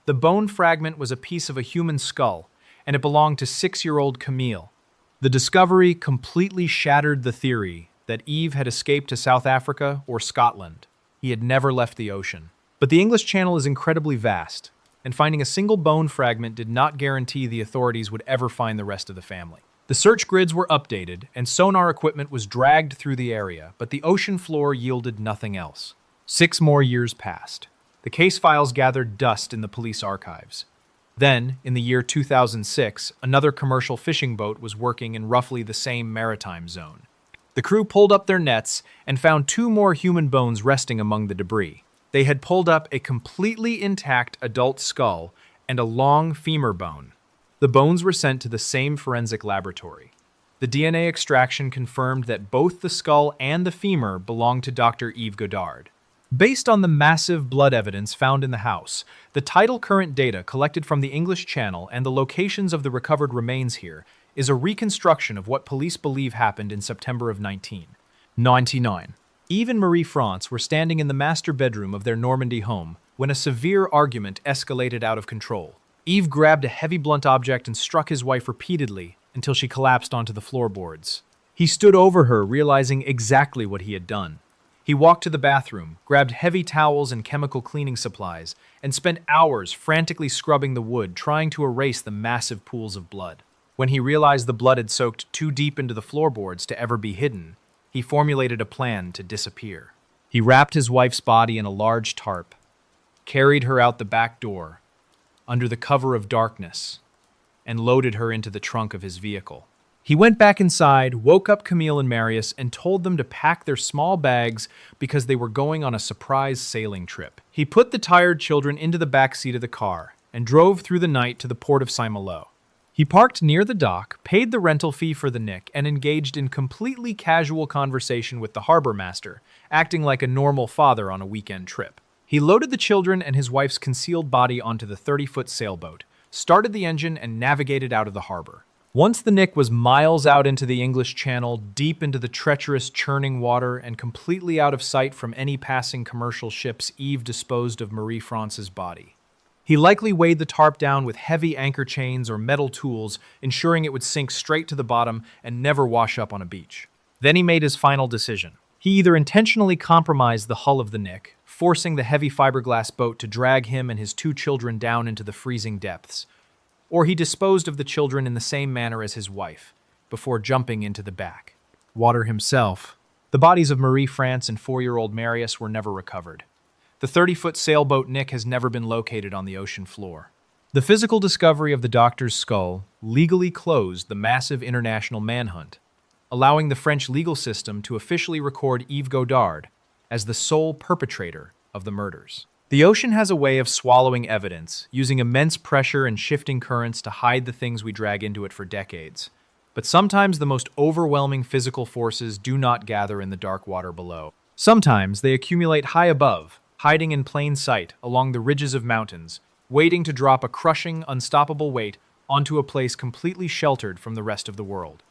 The bone fragment was a piece of a human skull, and it belonged to 6-year-old Camille. The discovery completely shattered the theory that Yves had escaped to South Africa or Scotland. He had never left the ocean. But the English Channel is incredibly vast, and finding a single bone fragment did not guarantee the authorities would ever find the rest of the family. The search grids were updated, and sonar equipment was dragged through the area, but the ocean floor yielded nothing else. 6 more years passed. The case files gathered dust in the police archives. Then, in the year 2006, another commercial fishing boat was working in roughly the same maritime zone. The crew pulled up their nets and found 2 more human bones resting among the debris. They had pulled up a completely intact adult skull and a long femur bone. The bones were sent to the same forensic laboratory. The DNA extraction confirmed that both the skull and the femur belonged to Dr. Yves Godard. Based on the massive blood evidence found in the house, the tidal current data collected from the English Channel, and the locations of the recovered remains here is a reconstruction of what police believe happened in September of 1999. Yves and Marie-France were standing in the master bedroom of their Normandy home when a severe argument escalated out of control. Yves grabbed a heavy blunt object and struck his wife repeatedly until she collapsed onto the floorboards. He stood over her, realizing exactly what he had done. He walked to the bathroom, grabbed heavy towels and chemical cleaning supplies, and spent hours frantically scrubbing the wood, trying to erase the massive pools of blood. When he realized the blood had soaked too deep into the floorboards to ever be hidden, he formulated a plan to disappear. He wrapped his wife's body in a large tarp, carried her out the back door, under the cover of darkness, and loaded her into the trunk of his vehicle. He went back inside, woke up Camille and Marius, and told them to pack their small bags because they were going on a surprise sailing trip. He put the tired children into the back seat of the car and drove through the night to the port of Saint-Malo. He parked near the dock, paid the rental fee for the Nick, and engaged in completely casual conversation with the harbor master, acting like a normal father on a weekend trip. He loaded the children and his wife's concealed body onto the 30-foot sailboat, started the engine, and navigated out of the harbor. Once the Nick was miles out into the English Channel, deep into the treacherous churning water, and completely out of sight from any passing commercial ships, Yves disposed of Marie-France's body. He likely weighed the tarp down with heavy anchor chains or metal tools, ensuring it would sink straight to the bottom and never wash up on a beach. Then he made his final decision. He either intentionally compromised the hull of the Nick, forcing the heavy fiberglass boat to drag him and his 2 children down into the freezing depths, or he disposed of the children in the same manner as his wife, before jumping into the back water himself. The bodies of Marie-France and 4-year-old Marius were never recovered. The 30-foot sailboat Nick has never been located on the ocean floor. The physical discovery of the doctor's skull legally closed the massive international manhunt, allowing the French legal system to officially record Yves Godard as the sole perpetrator of the murders. The ocean has a way of swallowing evidence, using immense pressure and shifting currents to hide the things we drag into it for decades. But sometimes the most overwhelming physical forces do not gather in the dark water below. Sometimes they accumulate high above, hiding in plain sight along the ridges of mountains, waiting to drop a crushing, unstoppable weight onto a place completely sheltered from the rest of the world.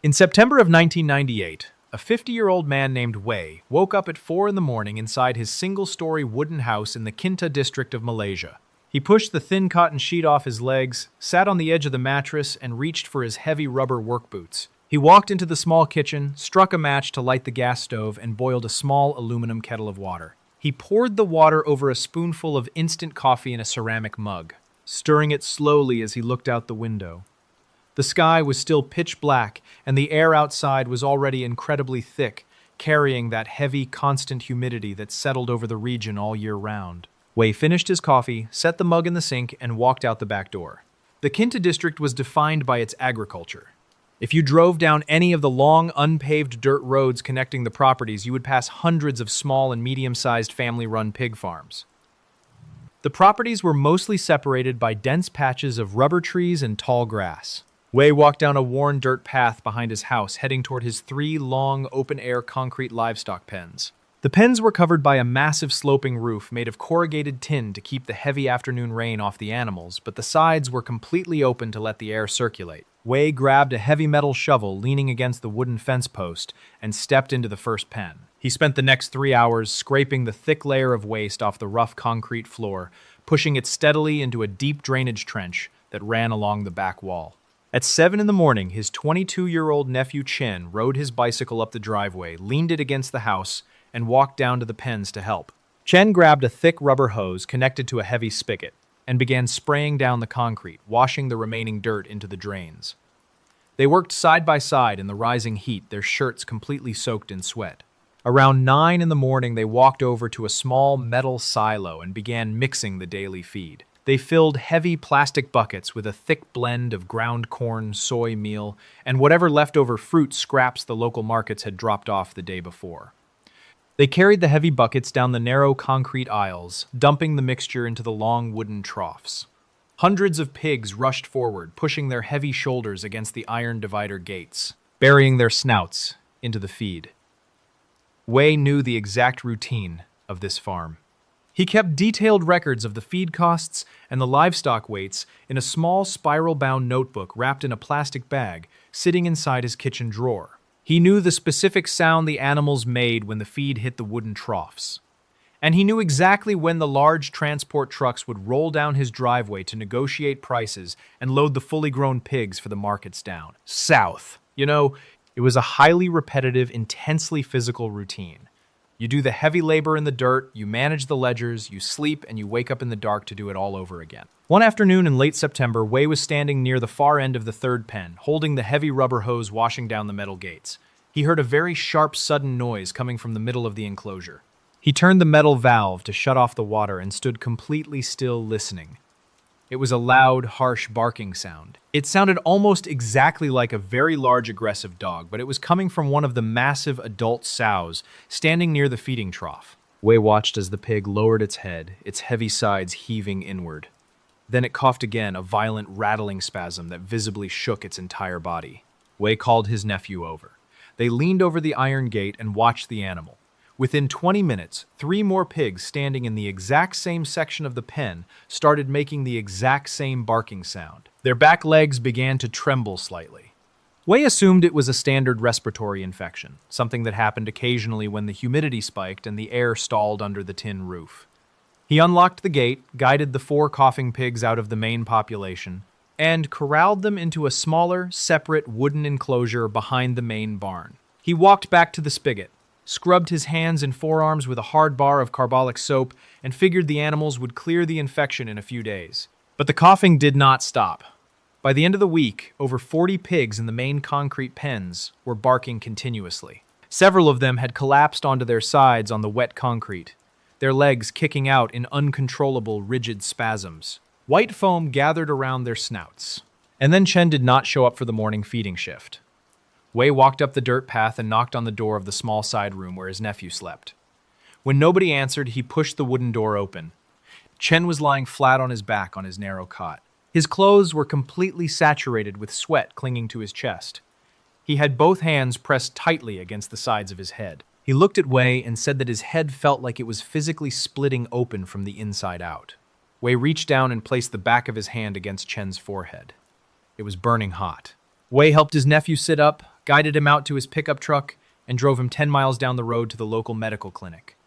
In September of 1998, a 50-year-old man named Wei woke up at 4 in the morning inside his single-story wooden house in the Kinta district of Malaysia. He pushed the thin cotton sheet off his legs, sat on the edge of the mattress, and reached for his heavy rubber work boots. He walked into the small kitchen, struck a match to light the gas stove, and boiled a small aluminum kettle of water. He poured the water over a spoonful of instant coffee in a ceramic mug, stirring it slowly as he looked out the window. The sky was still pitch black, and the air outside was already incredibly thick, carrying that heavy, constant humidity that settled over the region all year round. Wei finished his coffee, set the mug in the sink, and walked out the back door. The Kinta district was defined by its agriculture. If you drove down any of the long, unpaved dirt roads connecting the properties, you would pass hundreds of small and medium-sized family-run pig farms. The properties were mostly separated by dense patches of rubber trees and tall grass. Wei walked down a worn dirt path behind his house, heading toward his 3 long, open-air concrete livestock pens. The pens were covered by a massive sloping roof made of corrugated tin to keep the heavy afternoon rain off the animals, but the sides were completely open to let the air circulate. Wei grabbed a heavy metal shovel leaning against the wooden fence post and stepped into the first pen. He spent the next 3 hours scraping the thick layer of waste off the rough concrete floor, pushing it steadily into a deep drainage trench that ran along the back wall. At 7 in the morning, his 22-year-old nephew Chen rode his bicycle up the driveway, leaned it against the house, and walked down to the pens to help. Chen grabbed a thick rubber hose connected to a heavy spigot and began spraying down the concrete, washing the remaining dirt into the drains. They worked side by side in the rising heat, their shirts completely soaked in sweat. Around 9 in the morning, they walked over to a small metal silo and began mixing the daily feed. They filled heavy plastic buckets with a thick blend of ground corn, soy meal, and whatever leftover fruit scraps the local markets had dropped off the day before. They carried the heavy buckets down the narrow concrete aisles, dumping the mixture into the long wooden troughs. Hundreds of pigs rushed forward, pushing their heavy shoulders against the iron divider gates, burying their snouts into the feed. Wei knew the exact routine of this farm. He kept detailed records of the feed costs and the livestock weights in a small spiral-bound notebook wrapped in a plastic bag, sitting inside his kitchen drawer. He knew the specific sound the animals made when the feed hit the wooden troughs. And he knew exactly when the large transport trucks would roll down his driveway to negotiate prices and load the fully grown pigs for the markets down south. It was a highly repetitive, intensely physical routine. You do the heavy labor in the dirt, you manage the ledgers, you sleep, and you wake up in the dark to do it all over again. One afternoon in late September, Wei was standing near the far end of the third pen, holding the heavy rubber hose washing down the metal gates. He heard a very sharp, sudden noise coming from the middle of the enclosure. He turned the metal valve to shut off the water and stood completely still, listening. It was a loud, harsh barking sound. It sounded almost exactly like a very large, aggressive dog, but it was coming from one of the massive adult sows standing near the feeding trough. Wei watched as the pig lowered its head, its heavy sides heaving inward. Then it coughed again, a violent rattling spasm that visibly shook its entire body. Wei called his nephew over. They leaned over the iron gate and watched the animal. Within 20 minutes, 3 more pigs standing in the exact same section of the pen started making the exact same barking sound. Their back legs began to tremble slightly. Wei assumed it was a standard respiratory infection, something that happened occasionally when the humidity spiked and the air stalled under the tin roof. He unlocked the gate, guided the 4 coughing pigs out of the main population, and corralled them into a smaller, separate wooden enclosure behind the main barn. He walked back to the spigot, scrubbed his hands and forearms with a hard bar of carbolic soap, and figured the animals would clear the infection in a few days. But the coughing did not stop. By the end of the week, over 40 pigs in the main concrete pens were barking continuously. Several of them had collapsed onto their sides on the wet concrete, their legs kicking out in uncontrollable, rigid spasms. White foam gathered around their snouts. And then Chen did not show up for the morning feeding shift. Wei walked up the dirt path and knocked on the door of the small side room where his nephew slept. When nobody answered, he pushed the wooden door open. Chen was lying flat on his back on his narrow cot. His clothes were completely saturated with sweat clinging to his chest. He had both hands pressed tightly against the sides of his head. He looked at Wei and said that his head felt like it was physically splitting open from the inside out. Wei reached down and placed the back of his hand against Chen's forehead. It was burning hot. Wei helped his nephew sit up, guided him out to his pickup truck, and drove him 10 miles down the road to the local medical clinic.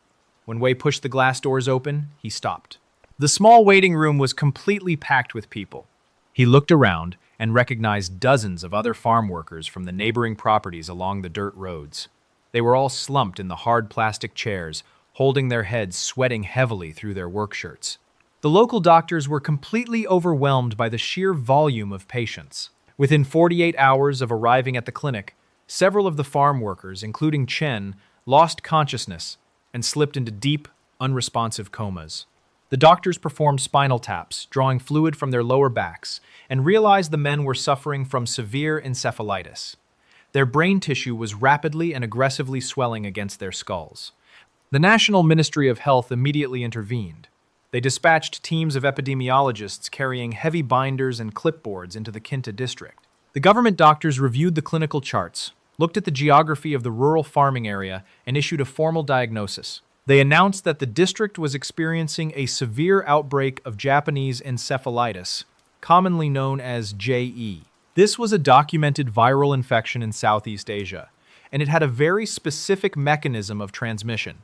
When Wei pushed the glass doors open, he stopped. The small waiting room was completely packed with people. He looked around and recognized dozens of other farm workers from the neighboring properties along the dirt roads. They were all slumped in the hard plastic chairs, holding their heads, sweating heavily through their work shirts. The local doctors were completely overwhelmed by the sheer volume of patients. Within 48 hours of arriving at the clinic, several of the farm workers, including Chen, lost consciousness and slipped into deep, unresponsive comas. The doctors performed spinal taps, drawing fluid from their lower backs, and realized the men were suffering from severe encephalitis. Their brain tissue was rapidly and aggressively swelling against their skulls. The National Ministry of Health immediately intervened. They dispatched teams of epidemiologists carrying heavy binders and clipboards into the Kinta district. The government doctors reviewed the clinical charts, looked at the geography of the rural farming area, and issued a formal diagnosis. They announced that the district was experiencing a severe outbreak of Japanese encephalitis, commonly known as JE. This was a documented viral infection in Southeast Asia, and it had a very specific mechanism of transmission.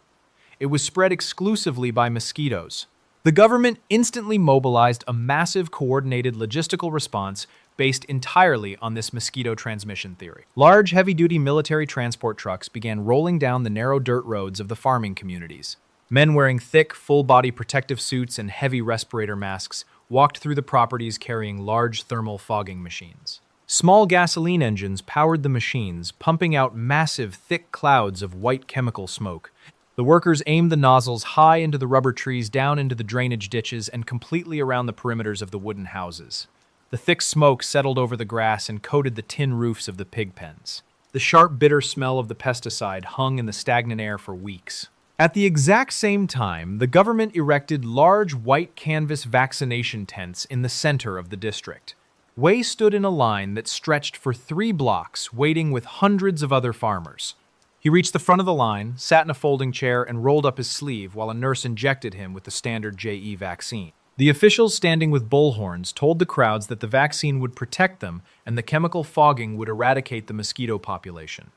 It was spread exclusively by mosquitoes. The government instantly mobilized a massive coordinated logistical response based entirely on this mosquito transmission theory. Large, heavy-duty military transport trucks began rolling down the narrow dirt roads of the farming communities. Men wearing thick, full-body protective suits and heavy respirator masks walked through the properties carrying large thermal fogging machines. Small gasoline engines powered the machines, pumping out massive, thick clouds of white chemical smoke. The workers aimed the nozzles high into the rubber trees, down into the drainage ditches, and completely around the perimeters of the wooden houses. The thick smoke settled over the grass and coated the tin roofs of the pig pens. The sharp, bitter smell of the pesticide hung in the stagnant air for weeks. At the exact same time, the government erected large white canvas vaccination tents in the center of the district. Wei stood in a line that stretched for 3 blocks, waiting with hundreds of other farmers. He reached the front of the line, sat in a folding chair, and rolled up his sleeve while a nurse injected him with the standard JE vaccine. The officials standing with bullhorns told the crowds that the vaccine would protect them and the chemical fogging would eradicate the mosquito population.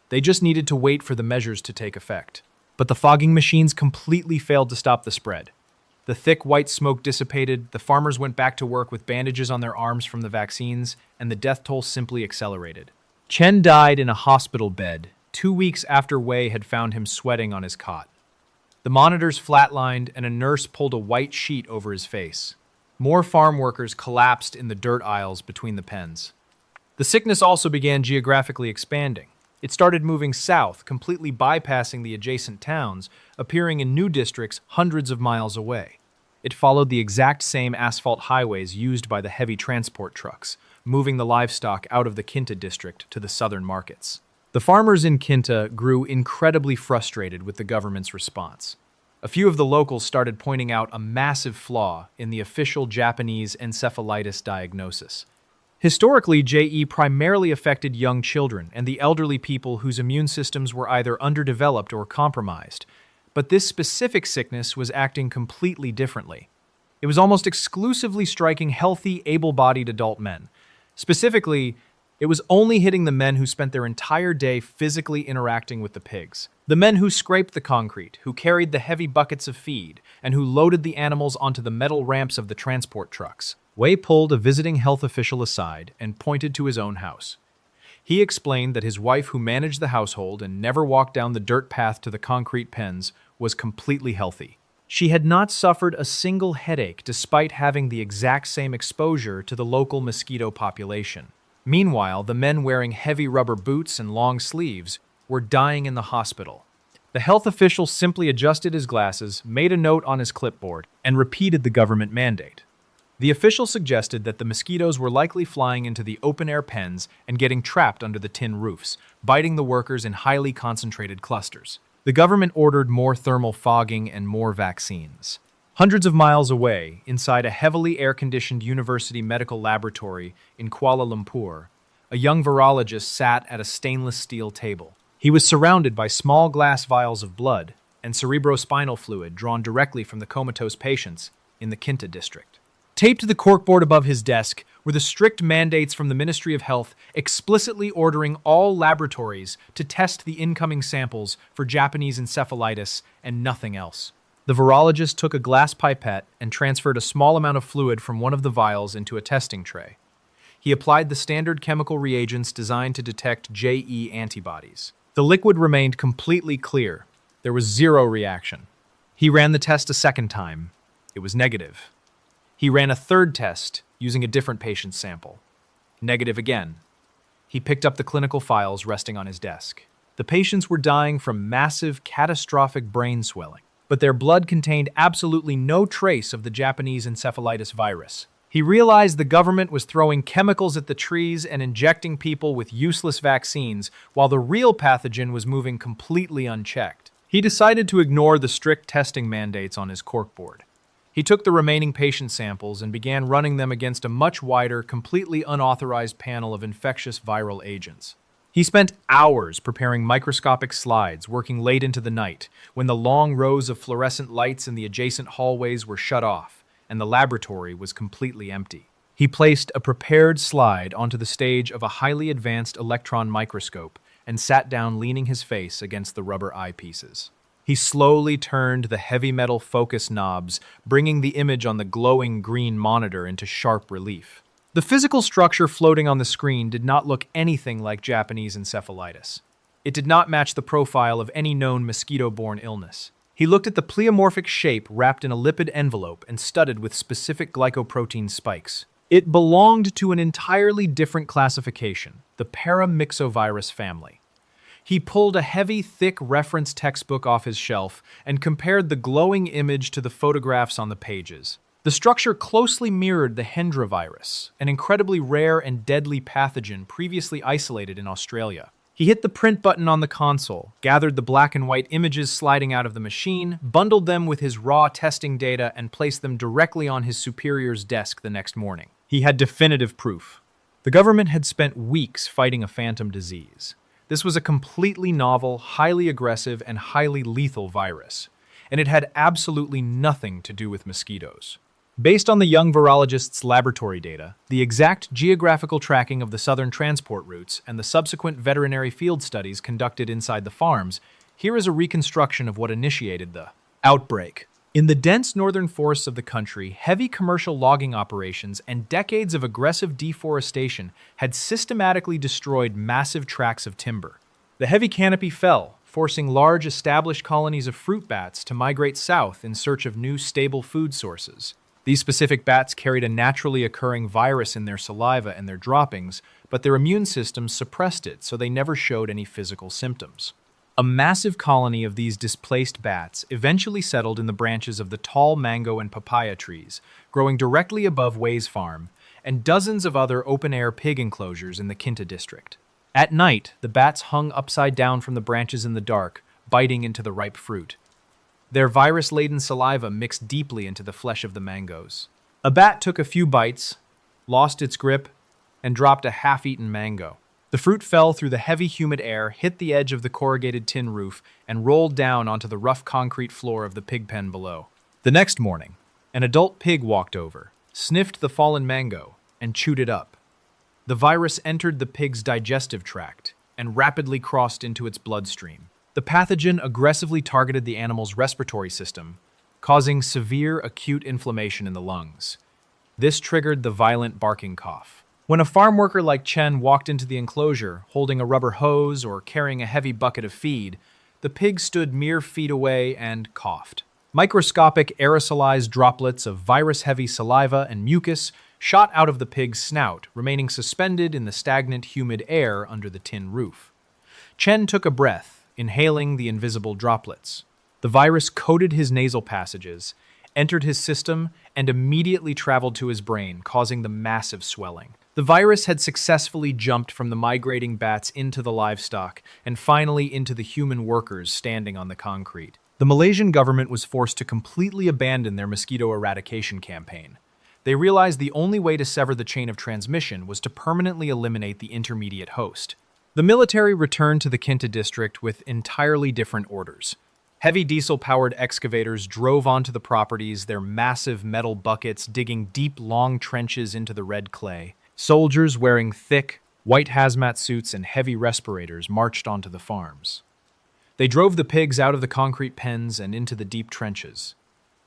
They just needed to wait for the measures to take effect. But the fogging machines completely failed to stop the spread. The thick white smoke dissipated, the farmers went back to work with bandages on their arms from the vaccines, and the death toll simply accelerated. Chen died in a hospital bed 2 weeks after Wei had found him sweating on his cot. The monitors flatlined, and a nurse pulled a white sheet over his face. More farm workers collapsed in the dirt aisles between the pens. The sickness also began geographically expanding. It started moving south, completely bypassing the adjacent towns, appearing in new districts hundreds of miles away. It followed the exact same asphalt highways used by the heavy transport trucks, moving the livestock out of the Kinta district to the southern markets. The farmers in Kinta grew incredibly frustrated with the government's response. A few of the locals started pointing out a massive flaw in the official Japanese encephalitis diagnosis. Historically, JE primarily affected young children and the elderly people whose immune systems were either underdeveloped or compromised. But this specific sickness was acting completely differently. It was almost exclusively striking healthy, able-bodied adult men. Specifically, it was only hitting the men who spent their entire day physically interacting with the pigs. The men who scraped the concrete, who carried the heavy buckets of feed, and who loaded the animals onto the metal ramps of the transport trucks. Wei pulled a visiting health official aside and pointed to his own house. He explained that his wife, who managed the household and never walked down the dirt path to the concrete pens, was completely healthy. She had not suffered a single headache despite having the exact same exposure to the local mosquito population. Meanwhile, the men wearing heavy rubber boots and long sleeves were dying in the hospital. The health official simply adjusted his glasses, made a note on his clipboard, and repeated the government mandate. The official suggested that the mosquitoes were likely flying into the open-air pens and getting trapped under the tin roofs, biting the workers in highly concentrated clusters. The government ordered more thermal fogging and more vaccines. Hundreds of miles away, inside a heavily air-conditioned university medical laboratory in Kuala Lumpur, a young virologist sat at a stainless steel table. He was surrounded by small glass vials of blood and cerebrospinal fluid drawn directly from the comatose patients in the Kinta district. Taped to the corkboard above his desk were the strict mandates from the Ministry of Health explicitly ordering all laboratories to test the incoming samples for Japanese encephalitis and nothing else. The virologist took a glass pipette and transferred a small amount of fluid from one of the vials into a testing tray. He applied the standard chemical reagents designed to detect JE antibodies. The liquid remained completely clear. There was zero reaction. He ran the test a second time. It was negative. He ran a third test using a different patient's sample. Negative again. He picked up the clinical files resting on his desk. The patients were dying from massive, catastrophic brain swelling, but their blood contained absolutely no trace of the Japanese encephalitis virus. He realized the government was throwing chemicals at the trees and injecting people with useless vaccines, while the real pathogen was moving completely unchecked. He decided to ignore the strict testing mandates on his corkboard. He took the remaining patient samples and began running them against a much wider, completely unauthorized panel of infectious viral agents. He spent hours preparing microscopic slides, working late into the night, when the long rows of fluorescent lights in the adjacent hallways were shut off, and the laboratory was completely empty. He placed a prepared slide onto the stage of a highly advanced electron microscope and sat down leaning his face against the rubber eyepieces. He slowly turned the heavy metal focus knobs, bringing the image on the glowing green monitor into sharp relief. The physical structure floating on the screen did not look anything like Japanese encephalitis. It did not match the profile of any known mosquito-borne illness. He looked at the pleomorphic shape wrapped in a lipid envelope and studded with specific glycoprotein spikes. It belonged to an entirely different classification, the paramyxovirus family. He pulled a heavy, thick reference textbook off his shelf and compared the glowing image to the photographs on the pages. The structure closely mirrored the Hendra virus, an incredibly rare and deadly pathogen previously isolated in Australia. He hit the print button on the console, gathered the black and white images sliding out of the machine, bundled them with his raw testing data, and placed them directly on his superior's desk the next morning. He had definitive proof. The government had spent weeks fighting a phantom disease. This was a completely novel, highly aggressive, and highly lethal virus, and it had absolutely nothing to do with mosquitoes. Based on the young virologist's laboratory data, the exact geographical tracking of the southern transport routes, and the subsequent veterinary field studies conducted inside the farms, here is a reconstruction of what initiated the outbreak. In the dense northern forests of the country, heavy commercial logging operations and decades of aggressive deforestation had systematically destroyed massive tracts of timber. The heavy canopy fell, forcing large established colonies of fruit bats to migrate south in search of new stable food sources. These specific bats carried a naturally occurring virus in their saliva and their droppings, but their immune systems suppressed it, so they never showed any physical symptoms. A massive colony of these displaced bats eventually settled in the branches of the tall mango and papaya trees, growing directly above Way's farm, and dozens of other open-air pig enclosures in the Kinta district. At night, the bats hung upside down from the branches in the dark, biting into the ripe fruit. Their virus-laden saliva mixed deeply into the flesh of the mangoes. A bat took a few bites, lost its grip, and dropped a half-eaten mango. The fruit fell through the heavy, humid air, hit the edge of the corrugated tin roof, and rolled down onto the rough concrete floor of the pig pen below. The next morning, an adult pig walked over, sniffed the fallen mango, and chewed it up. The virus entered the pig's digestive tract and rapidly crossed into its bloodstream. The pathogen aggressively targeted the animal's respiratory system, causing severe acute inflammation in the lungs. This triggered the violent barking cough. When a farm worker like Chen walked into the enclosure, holding a rubber hose or carrying a heavy bucket of feed, the pig stood mere feet away and coughed. Microscopic aerosolized droplets of virus-heavy saliva and mucus shot out of the pig's snout, remaining suspended in the stagnant, humid air under the tin roof. Chen took a breath, inhaling the invisible droplets. The virus coated his nasal passages, entered his system, and immediately traveled to his brain, causing the massive swelling. The virus had successfully jumped from the migrating bats into the livestock, and finally into the human workers standing on the concrete. The Malaysian government was forced to completely abandon their mosquito eradication campaign. They realized the only way to sever the chain of transmission was to permanently eliminate the intermediate host. The military returned to the Kinta district with entirely different orders. Heavy diesel-powered excavators drove onto the properties, their massive metal buckets digging deep, long trenches into the red clay. Soldiers wearing thick, white hazmat suits and heavy respirators marched onto the farms. They drove the pigs out of the concrete pens and into the deep trenches.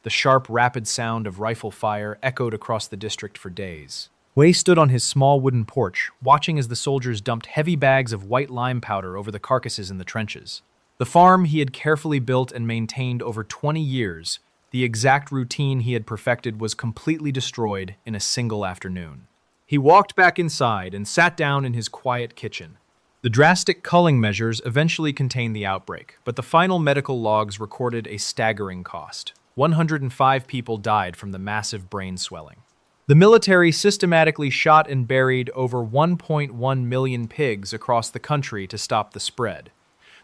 The sharp, rapid sound of rifle fire echoed across the district for days. Wei stood on his small wooden porch, watching as the soldiers dumped heavy bags of white lime powder over the carcasses in the trenches. The farm he had carefully built and maintained over 20 years, the exact routine he had perfected, was completely destroyed in a single afternoon. He walked back inside and sat down in his quiet kitchen. The drastic culling measures eventually contained the outbreak, but the final medical logs recorded a staggering cost. 105 people died from the massive brain swelling. The military systematically shot and buried over 1.1 million pigs across the country to stop the spread.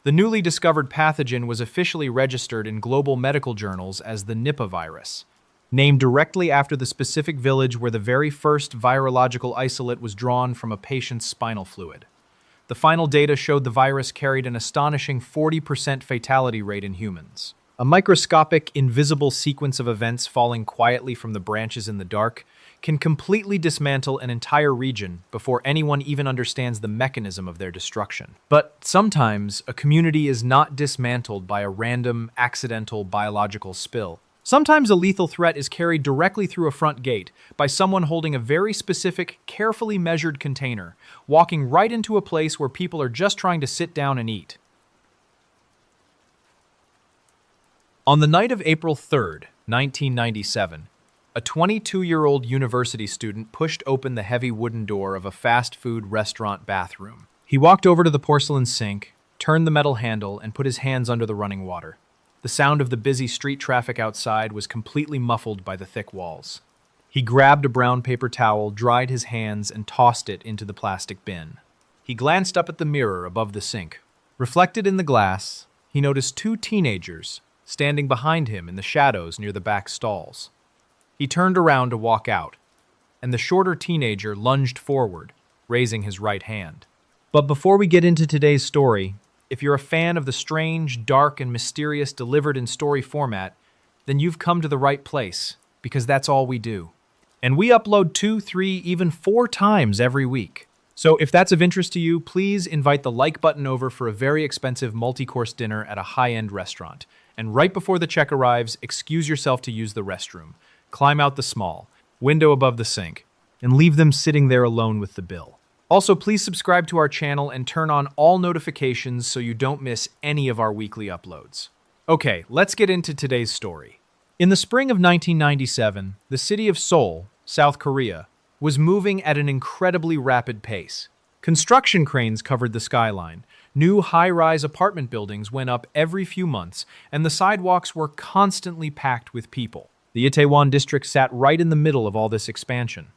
The newly discovered pathogen was officially registered in global medical journals as the Nipah virus, named directly after the specific village where the very first virological isolate was drawn from a patient's spinal fluid. The final data showed the virus carried an astonishing 40% fatality rate in humans. A microscopic, invisible sequence of events falling quietly from the branches in the dark can completely dismantle an entire region before anyone even understands the mechanism of their destruction. But sometimes, a community is not dismantled by a random, accidental biological spill. Sometimes a lethal threat is carried directly through a front gate by someone holding a very specific, carefully measured container, walking right into a place where people are just trying to sit down and eat. On the night of April 3rd, 1997, a 22-year-old university student pushed open the heavy wooden door of a fast food restaurant bathroom. He walked over to the porcelain sink, turned the metal handle, and put his hands under the running water. The sound of the busy street traffic outside was completely muffled by the thick walls. He grabbed a brown paper towel, dried his hands, and tossed it into the plastic bin. He glanced up at the mirror above the sink. Reflected in the glass, he noticed two teenagers standing behind him in the shadows near the back stalls. He turned around to walk out, and the shorter teenager lunged forward, raising his right hand. But before we get into today's story, if you're a fan of the strange, dark, and mysterious delivered in story format, then you've come to the right place, because that's all we do. And we upload 2, 3, even 4 times every week. So if that's of interest to you, please invite the like button over for a very expensive multi-course dinner at a high-end restaurant. And right before the check arrives, excuse yourself to use the restroom. Climb out the small window above the sink, and leave them sitting there alone with the bill. Also, please subscribe to our channel and turn on all notifications so you don't miss any of our weekly uploads. Okay, let's get into today's story. In the spring of 1997, the city of Seoul, South Korea, was moving at an incredibly rapid pace. Construction cranes covered the skyline. New high-rise apartment buildings went up every few months, and the sidewalks were constantly packed with people. The Itaewon district sat right in the middle of all this expansion.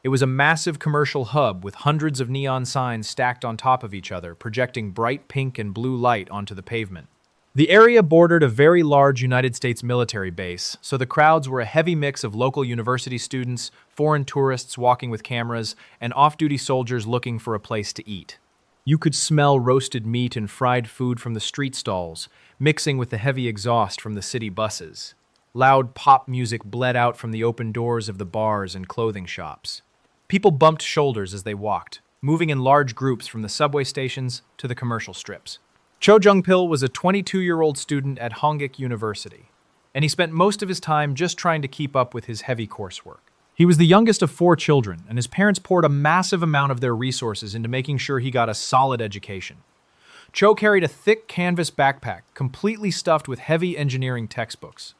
It was a massive commercial hub with hundreds of neon signs stacked on top of each other, projecting bright pink and blue light onto the pavement. The area bordered a very large United States military base, so the crowds were a heavy mix of local university students, foreign tourists walking with cameras, and off-duty soldiers looking for a place to eat. You could smell roasted meat and fried food from the street stalls, mixing with the heavy exhaust from the city buses. Loud pop music bled out from the open doors of the bars and clothing shops. People bumped shoulders as they walked, moving in large groups from the subway stations to the commercial strips. Cho Jung-pil was a 22-year-old student at Hongik University, and he spent most of his time just trying to keep up with his heavy coursework. He was the youngest of 4 children, and his parents poured a massive amount of their resources into making sure he got a solid education. Cho carried a thick canvas backpack, completely stuffed with heavy engineering textbooks.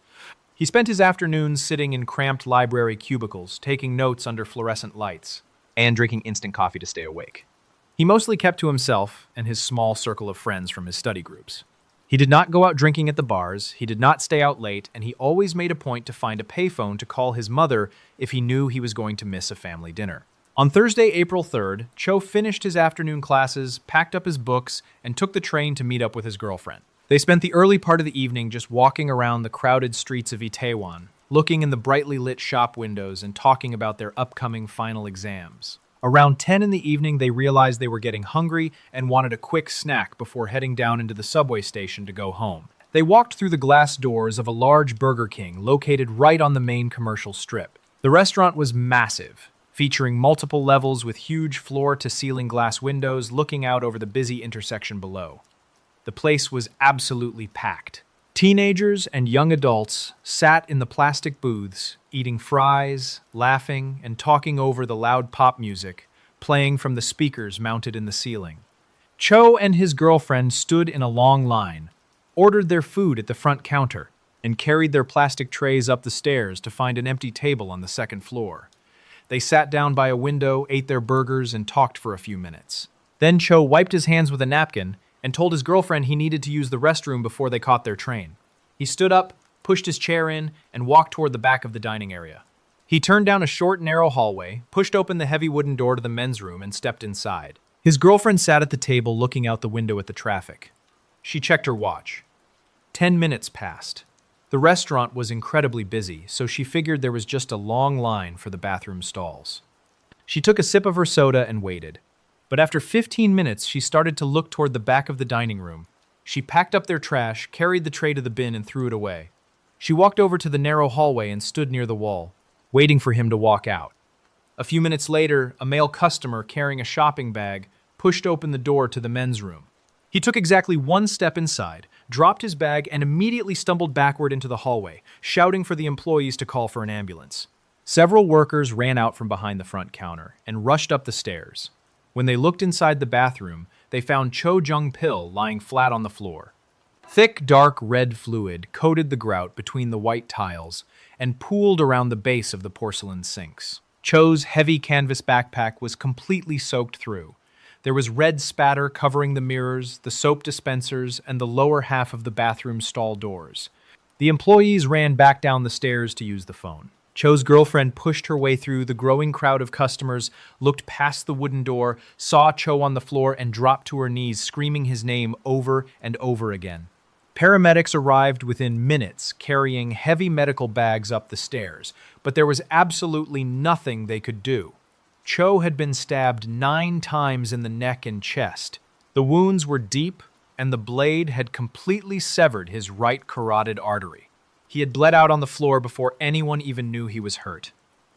He spent his afternoons sitting in cramped library cubicles, taking notes under fluorescent lights, and drinking instant coffee to stay awake. He mostly kept to himself and his small circle of friends from his study groups. He did not go out drinking at the bars, he did not stay out late, and he always made a point to find a payphone to call his mother if he knew he was going to miss a family dinner. On Thursday, April 3rd, Cho finished his afternoon classes, packed up his books, and took the train to meet up with his girlfriend. They spent the early part of the evening just walking around the crowded streets of Itaewon, looking in the brightly lit shop windows and talking about their upcoming final exams. Around 10 in the evening, they realized they were getting hungry and wanted a quick snack before heading down into the subway station to go home. They walked through the glass doors of a large Burger King located right on the main commercial strip. The restaurant was massive, featuring multiple levels with huge floor-to-ceiling glass windows looking out over the busy intersection below. The place was absolutely packed. Teenagers and young adults sat in the plastic booths, eating fries, laughing, and talking over the loud pop music playing from the speakers mounted in the ceiling. Cho and his girlfriend stood in a long line, ordered their food at the front counter, and carried their plastic trays up the stairs to find an empty table on the second floor. They sat down by a window, ate their burgers, and talked for a few minutes. Then Cho wiped his hands with a napkin and told his girlfriend he needed to use the restroom before they caught their train. He stood up, pushed his chair in, and walked toward the back of the dining area. He turned down a short, narrow hallway, pushed open the heavy wooden door to the men's room, and stepped inside. His girlfriend sat at the table looking out the window at the traffic. She checked her watch. 10 minutes passed. The restaurant was incredibly busy, so she figured there was just a long line for the bathroom stalls. She took a sip of her soda and waited. But after 15 minutes, she started to look toward the back of the dining room. She packed up their trash, carried the tray to the bin, and threw it away. She walked over to the narrow hallway and stood near the wall, waiting for him to walk out. A few minutes later, a male customer carrying a shopping bag pushed open the door to the men's room. He took exactly one step inside, dropped his bag, and immediately stumbled backward into the hallway, shouting for the employees to call for an ambulance. Several workers ran out from behind the front counter and rushed up the stairs. When they looked inside the bathroom, they found Cho Jung-pil lying flat on the floor. Thick, dark red fluid coated the grout between the white tiles and pooled around the base of the porcelain sinks. Cho's heavy canvas backpack was completely soaked through. There was red spatter covering the mirrors, the soap dispensers, and the lower half of the bathroom stall doors. The employees ran back down the stairs to use the phone. Cho's girlfriend pushed her way through the growing crowd of customers, looked past the wooden door, saw Cho on the floor, and dropped to her knees, screaming his name over and over again. Paramedics arrived within minutes, carrying heavy medical bags up the stairs, but there was absolutely nothing they could do. Cho had been stabbed 9 times in the neck and chest. The wounds were deep, and the blade had completely severed his right carotid artery. He had bled out on the floor before anyone even knew he was hurt.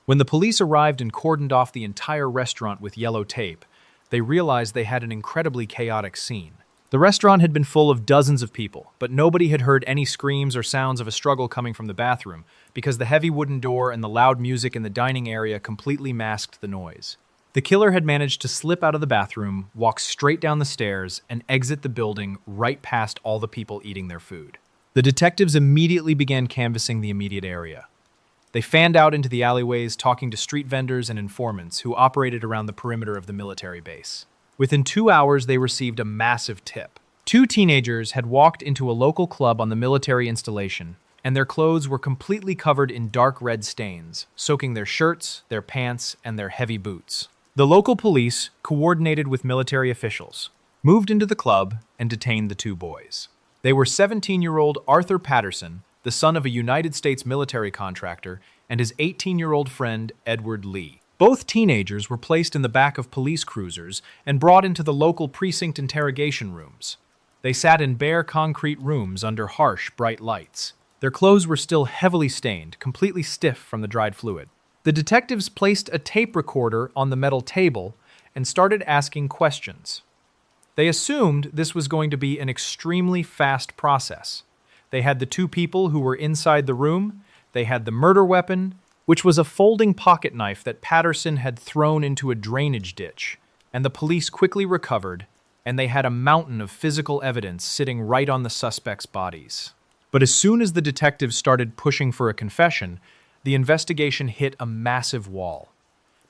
When the police arrived and cordoned off the entire restaurant with yellow tape, they realized they had an incredibly chaotic scene. The restaurant had been full of dozens of people, but nobody had heard any screams or sounds of a struggle coming from the bathroom because the heavy wooden door and the loud music in the dining area completely masked the noise. The killer had managed to slip out of the bathroom, walk straight down the stairs, and exit the building right past all the people eating their food. The detectives immediately began canvassing the immediate area. They fanned out into the alleyways, talking to street vendors and informants who operated around the perimeter of the military base. Within 2 hours, they received a massive tip. 2 teenagers had walked into a local club on the military installation, and their clothes were completely covered in dark red stains, soaking their shirts, their pants, and their heavy boots. The local police, coordinated with military officials, moved into the club and detained the 2 boys. They were 17-year-old Arthur Patterson, the son of a United States military contractor, and his 18-year-old friend Edward Lee. Both teenagers were placed in the back of police cruisers and brought into the local precinct interrogation rooms. They sat in bare concrete rooms under harsh, bright lights. Their clothes were still heavily stained, completely stiff from the dried fluid. The detectives placed a tape recorder on the metal table and started asking questions. They assumed this was going to be an extremely fast process. They had the 2 people who were inside the room, they had the murder weapon, which was a folding pocket knife that Patterson had thrown into a drainage ditch, and the police quickly recovered, and they had a mountain of physical evidence sitting right on the suspects' bodies. But as soon as the detectives started pushing for a confession, the investigation hit a massive wall.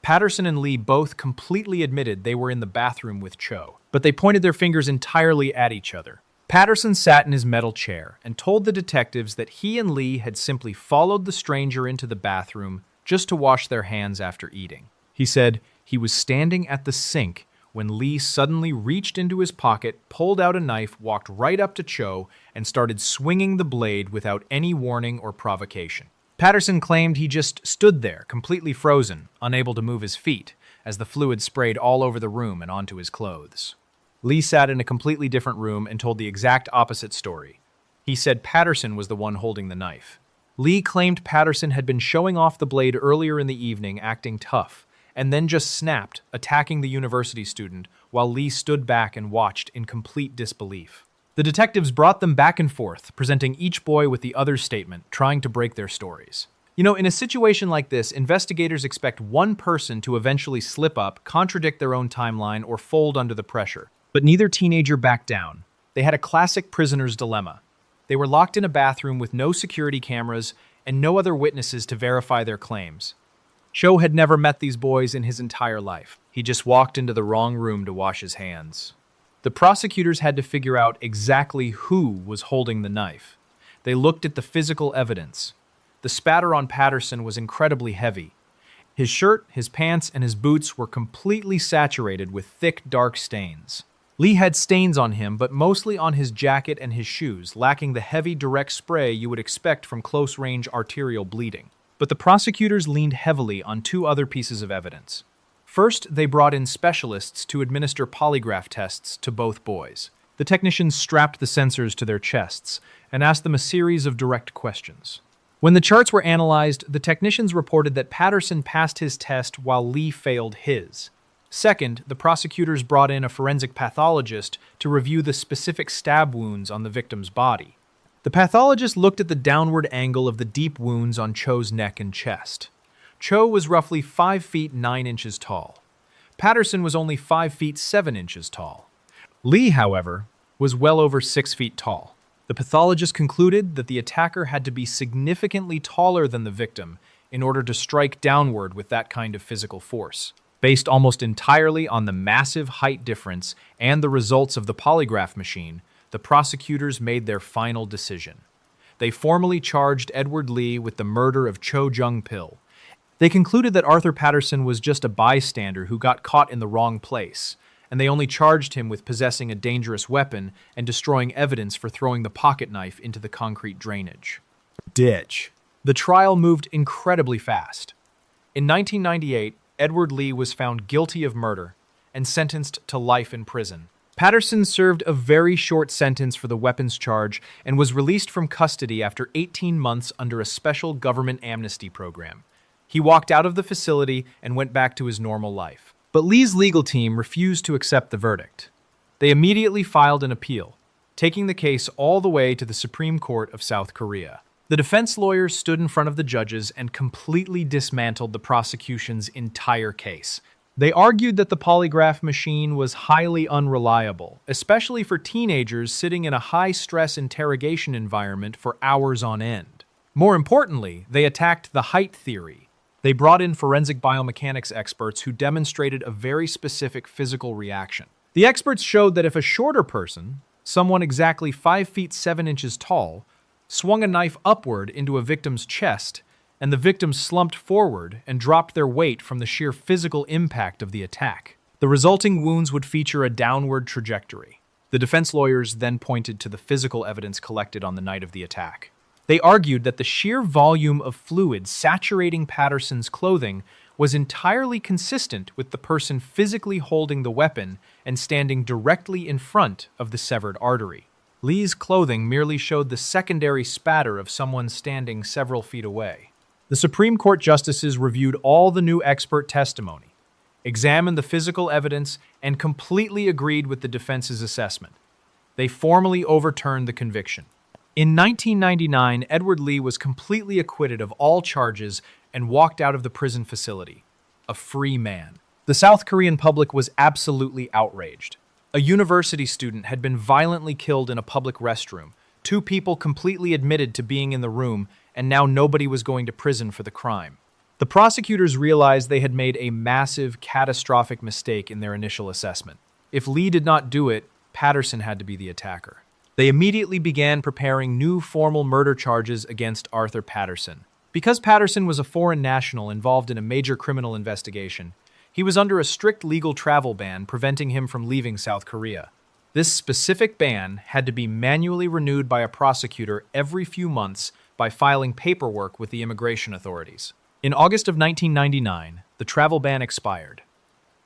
Patterson and Lee both completely admitted they were in the bathroom with Cho, but they pointed their fingers entirely at each other. Patterson sat in his metal chair and told the detectives that he and Lee had simply followed the stranger into the bathroom just to wash their hands after eating. He said he was standing at the sink when Lee suddenly reached into his pocket, pulled out a knife, walked right up to Cho, and started swinging the blade without any warning or provocation. Patterson claimed he just stood there, completely frozen, unable to move his feet, as the fluid sprayed all over the room and onto his clothes. Lee sat in a completely different room and told the exact opposite story. He said Patterson was the one holding the knife. Lee claimed Patterson had been showing off the blade earlier in the evening, acting tough, and then just snapped, attacking the university student, while Lee stood back and watched in complete disbelief. The detectives brought them back and forth, presenting each boy with the other's statement, trying to break their stories. In a situation like this, investigators expect one person to eventually slip up, contradict their own timeline, or fold under the pressure. But neither teenager backed down. They had a classic prisoner's dilemma. They were locked in a bathroom with no security cameras and no other witnesses to verify their claims. Cho had never met these boys in his entire life. He just walked into the wrong room to wash his hands. The prosecutors had to figure out exactly who was holding the knife. They looked at the physical evidence. The spatter on Patterson was incredibly heavy. His shirt, his pants, and his boots were completely saturated with thick, dark stains. Lee had stains on him, but mostly on his jacket and his shoes, lacking the heavy, direct spray you would expect from close-range arterial bleeding. But the prosecutors leaned heavily on 2 other pieces of evidence. First, they brought in specialists to administer polygraph tests to both boys. The technicians strapped the sensors to their chests and asked them a series of direct questions. When the charts were analyzed, the technicians reported that Patterson passed his test while Lee failed his. Second, the prosecutors brought in a forensic pathologist to review the specific stab wounds on the victim's body. The pathologist looked at the downward angle of the deep wounds on Cho's neck and chest. Cho was roughly 5 feet 9 inches tall. Patterson was only 5 feet 7 inches tall. Lee, however, was well over 6 feet tall. The pathologist concluded that the attacker had to be significantly taller than the victim in order to strike downward with that kind of physical force. Based almost entirely on the massive height difference and the results of the polygraph machine, the prosecutors made their final decision. They formally charged Edward Lee with the murder of Cho Jung-pil. They concluded that Arthur Patterson was just a bystander who got caught in the wrong place, and they only charged him with possessing a dangerous weapon and destroying evidence for throwing the pocket knife into the concrete drainage. Ditch. The trial moved incredibly fast. In 1998, Edward Lee was found guilty of murder and sentenced to life in prison. Patterson served a very short sentence for the weapons charge and was released from custody after 18 months under a special government amnesty program. He walked out of the facility and went back to his normal life. But Lee's legal team refused to accept the verdict. They immediately filed an appeal, taking the case all the way to the Supreme Court of South Korea. The defense lawyers stood in front of the judges and completely dismantled the prosecution's entire case. They argued that the polygraph machine was highly unreliable, especially for teenagers sitting in a high-stress interrogation environment for hours on end. More importantly, they attacked the height theory. They brought in forensic biomechanics experts who demonstrated a very specific physical reaction. The experts showed that if a shorter person, someone exactly 5 feet 7 inches tall, swung a knife upward into a victim's chest, and the victim slumped forward and dropped their weight from the sheer physical impact of the attack, the resulting wounds would feature a downward trajectory. The defense lawyers then pointed to the physical evidence collected on the night of the attack. They argued that the sheer volume of fluid saturating Patterson's clothing was entirely consistent with the person physically holding the weapon and standing directly in front of the severed artery. Lee's clothing merely showed the secondary spatter of someone standing several feet away. The Supreme Court justices reviewed all the new expert testimony, examined the physical evidence, and completely agreed with the defense's assessment. They formally overturned the conviction. In 1999, Edward Lee was completely acquitted of all charges and walked out of the prison facility, a free man. The South Korean public was absolutely outraged. A university student had been violently killed in a public restroom. 2 people completely admitted to being in the room, and now nobody was going to prison for the crime. The prosecutors realized they had made a massive, catastrophic mistake in their initial assessment. If Lee did not do it, Patterson had to be the attacker. They immediately began preparing new formal murder charges against Arthur Patterson. Because Patterson was a foreign national involved in a major criminal investigation, he was under a strict legal travel ban preventing him from leaving South Korea. This specific ban had to be manually renewed by a prosecutor every few months by filing paperwork with the immigration authorities. In August of 1999, the travel ban expired.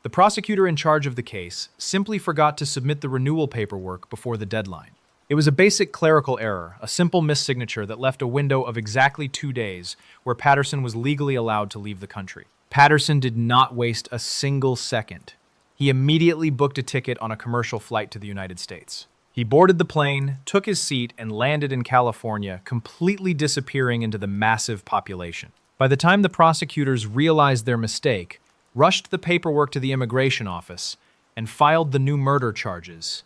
The prosecutor in charge of the case simply forgot to submit the renewal paperwork before the deadline. It was a basic clerical error, a simple missignature that left a window of exactly 2 days where Patterson was legally allowed to leave the country. Patterson did not waste a single second. He immediately booked a ticket on a commercial flight to the United States. He boarded the plane, took his seat, and landed in California, completely disappearing into the massive population. By the time the prosecutors realized their mistake, rushed the paperwork to the immigration office, and filed the new murder charges,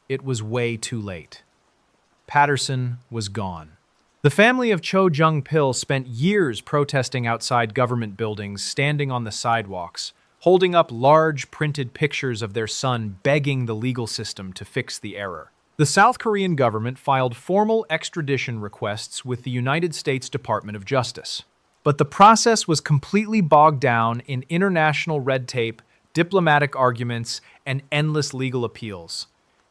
it was way too late. Patterson was gone. The family of Cho Jung-pil spent years protesting outside government buildings, standing on the sidewalks, holding up large printed pictures of their son begging the legal system to fix the error. The South Korean government filed formal extradition requests with the United States Department of Justice. But the process was completely bogged down in international red tape, diplomatic arguments, and endless legal appeals.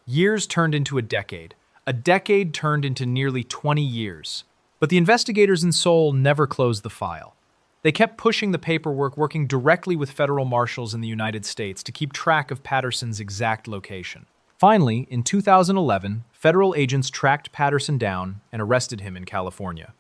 Years turned into a decade. A decade turned into nearly 20 years. But the investigators in Seoul never closed the file. They kept pushing the paperwork, working directly with federal marshals in the United States to keep track of Patterson's exact location. Finally, in 2011, federal agents tracked Patterson down and arrested him in California.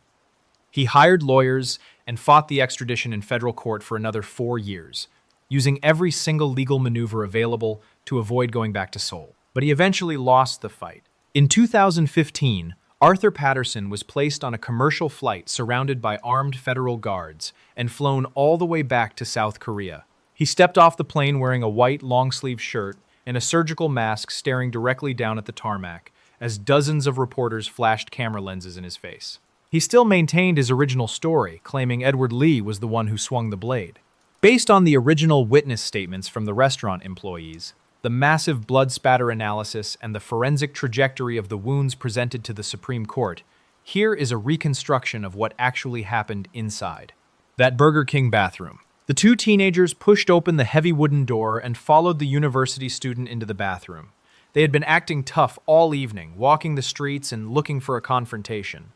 He hired lawyers and fought the extradition in federal court for another 4 years, using every single legal maneuver available to avoid going back to Seoul. But he eventually lost the fight. In 2015, Arthur Patterson was placed on a commercial flight surrounded by armed federal guards and flown all the way back to South Korea. He stepped off the plane wearing a white long-sleeve shirt and a surgical mask, staring directly down at the tarmac as dozens of reporters flashed camera lenses in his face. He still maintained his original story, claiming Edward Lee was the one who swung the blade. Based on the original witness statements from the restaurant employees, the massive blood spatter analysis, and the forensic trajectory of the wounds presented to the Supreme Court, here is a reconstruction of what actually happened inside that Burger King bathroom. The two teenagers pushed open the heavy wooden door and followed the university student into the bathroom. They had been acting tough all evening, walking the streets and looking for a confrontation.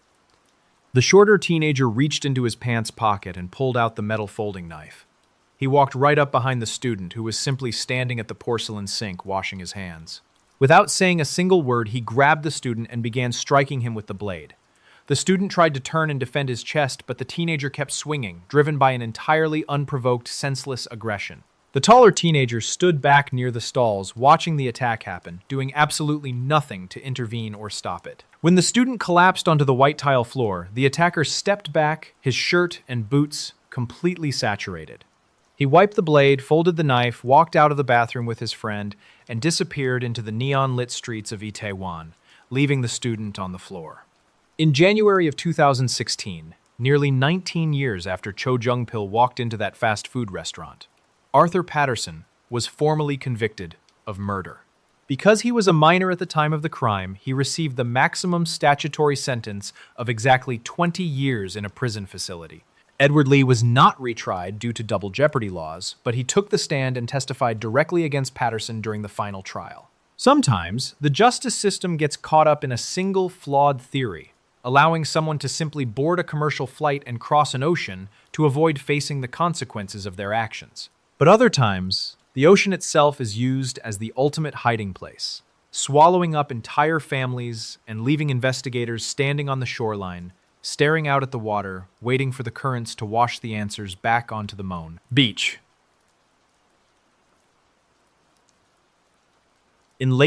The shorter teenager reached into his pants pocket and pulled out the metal folding knife. He walked right up behind the student, who was simply standing at the porcelain sink washing his hands. Without saying a single word, he grabbed the student and began striking him with the blade. The student tried to turn and defend his chest, but the teenager kept swinging, driven by an entirely unprovoked, senseless aggression. The taller teenager stood back near the stalls, watching the attack happen, doing absolutely nothing to intervene or stop it. When the student collapsed onto the white tile floor, the attacker stepped back, his shirt and boots completely saturated. He wiped the blade, folded the knife, walked out of the bathroom with his friend, and disappeared into the neon-lit streets of Itaewon, leaving the student on the floor. In January of 2016, nearly 19 years after Cho Jung-pil walked into that fast food restaurant, Arthur Patterson was formally convicted of murder. Because he was a minor at the time of the crime, he received the maximum statutory sentence of exactly 20 years in a prison facility. Edward Lee was not retried due to double jeopardy laws, but he took the stand and testified directly against Patterson during the final trial. Sometimes, the justice system gets caught up in a single flawed theory, allowing someone to simply board a commercial flight and cross an ocean to avoid facing the consequences of their actions. But other times, the ocean itself is used as the ultimate hiding place, swallowing up entire families and leaving investigators standing on the shoreline, staring out at the water, waiting for the currents to wash the answers back onto the moan. Beach. In late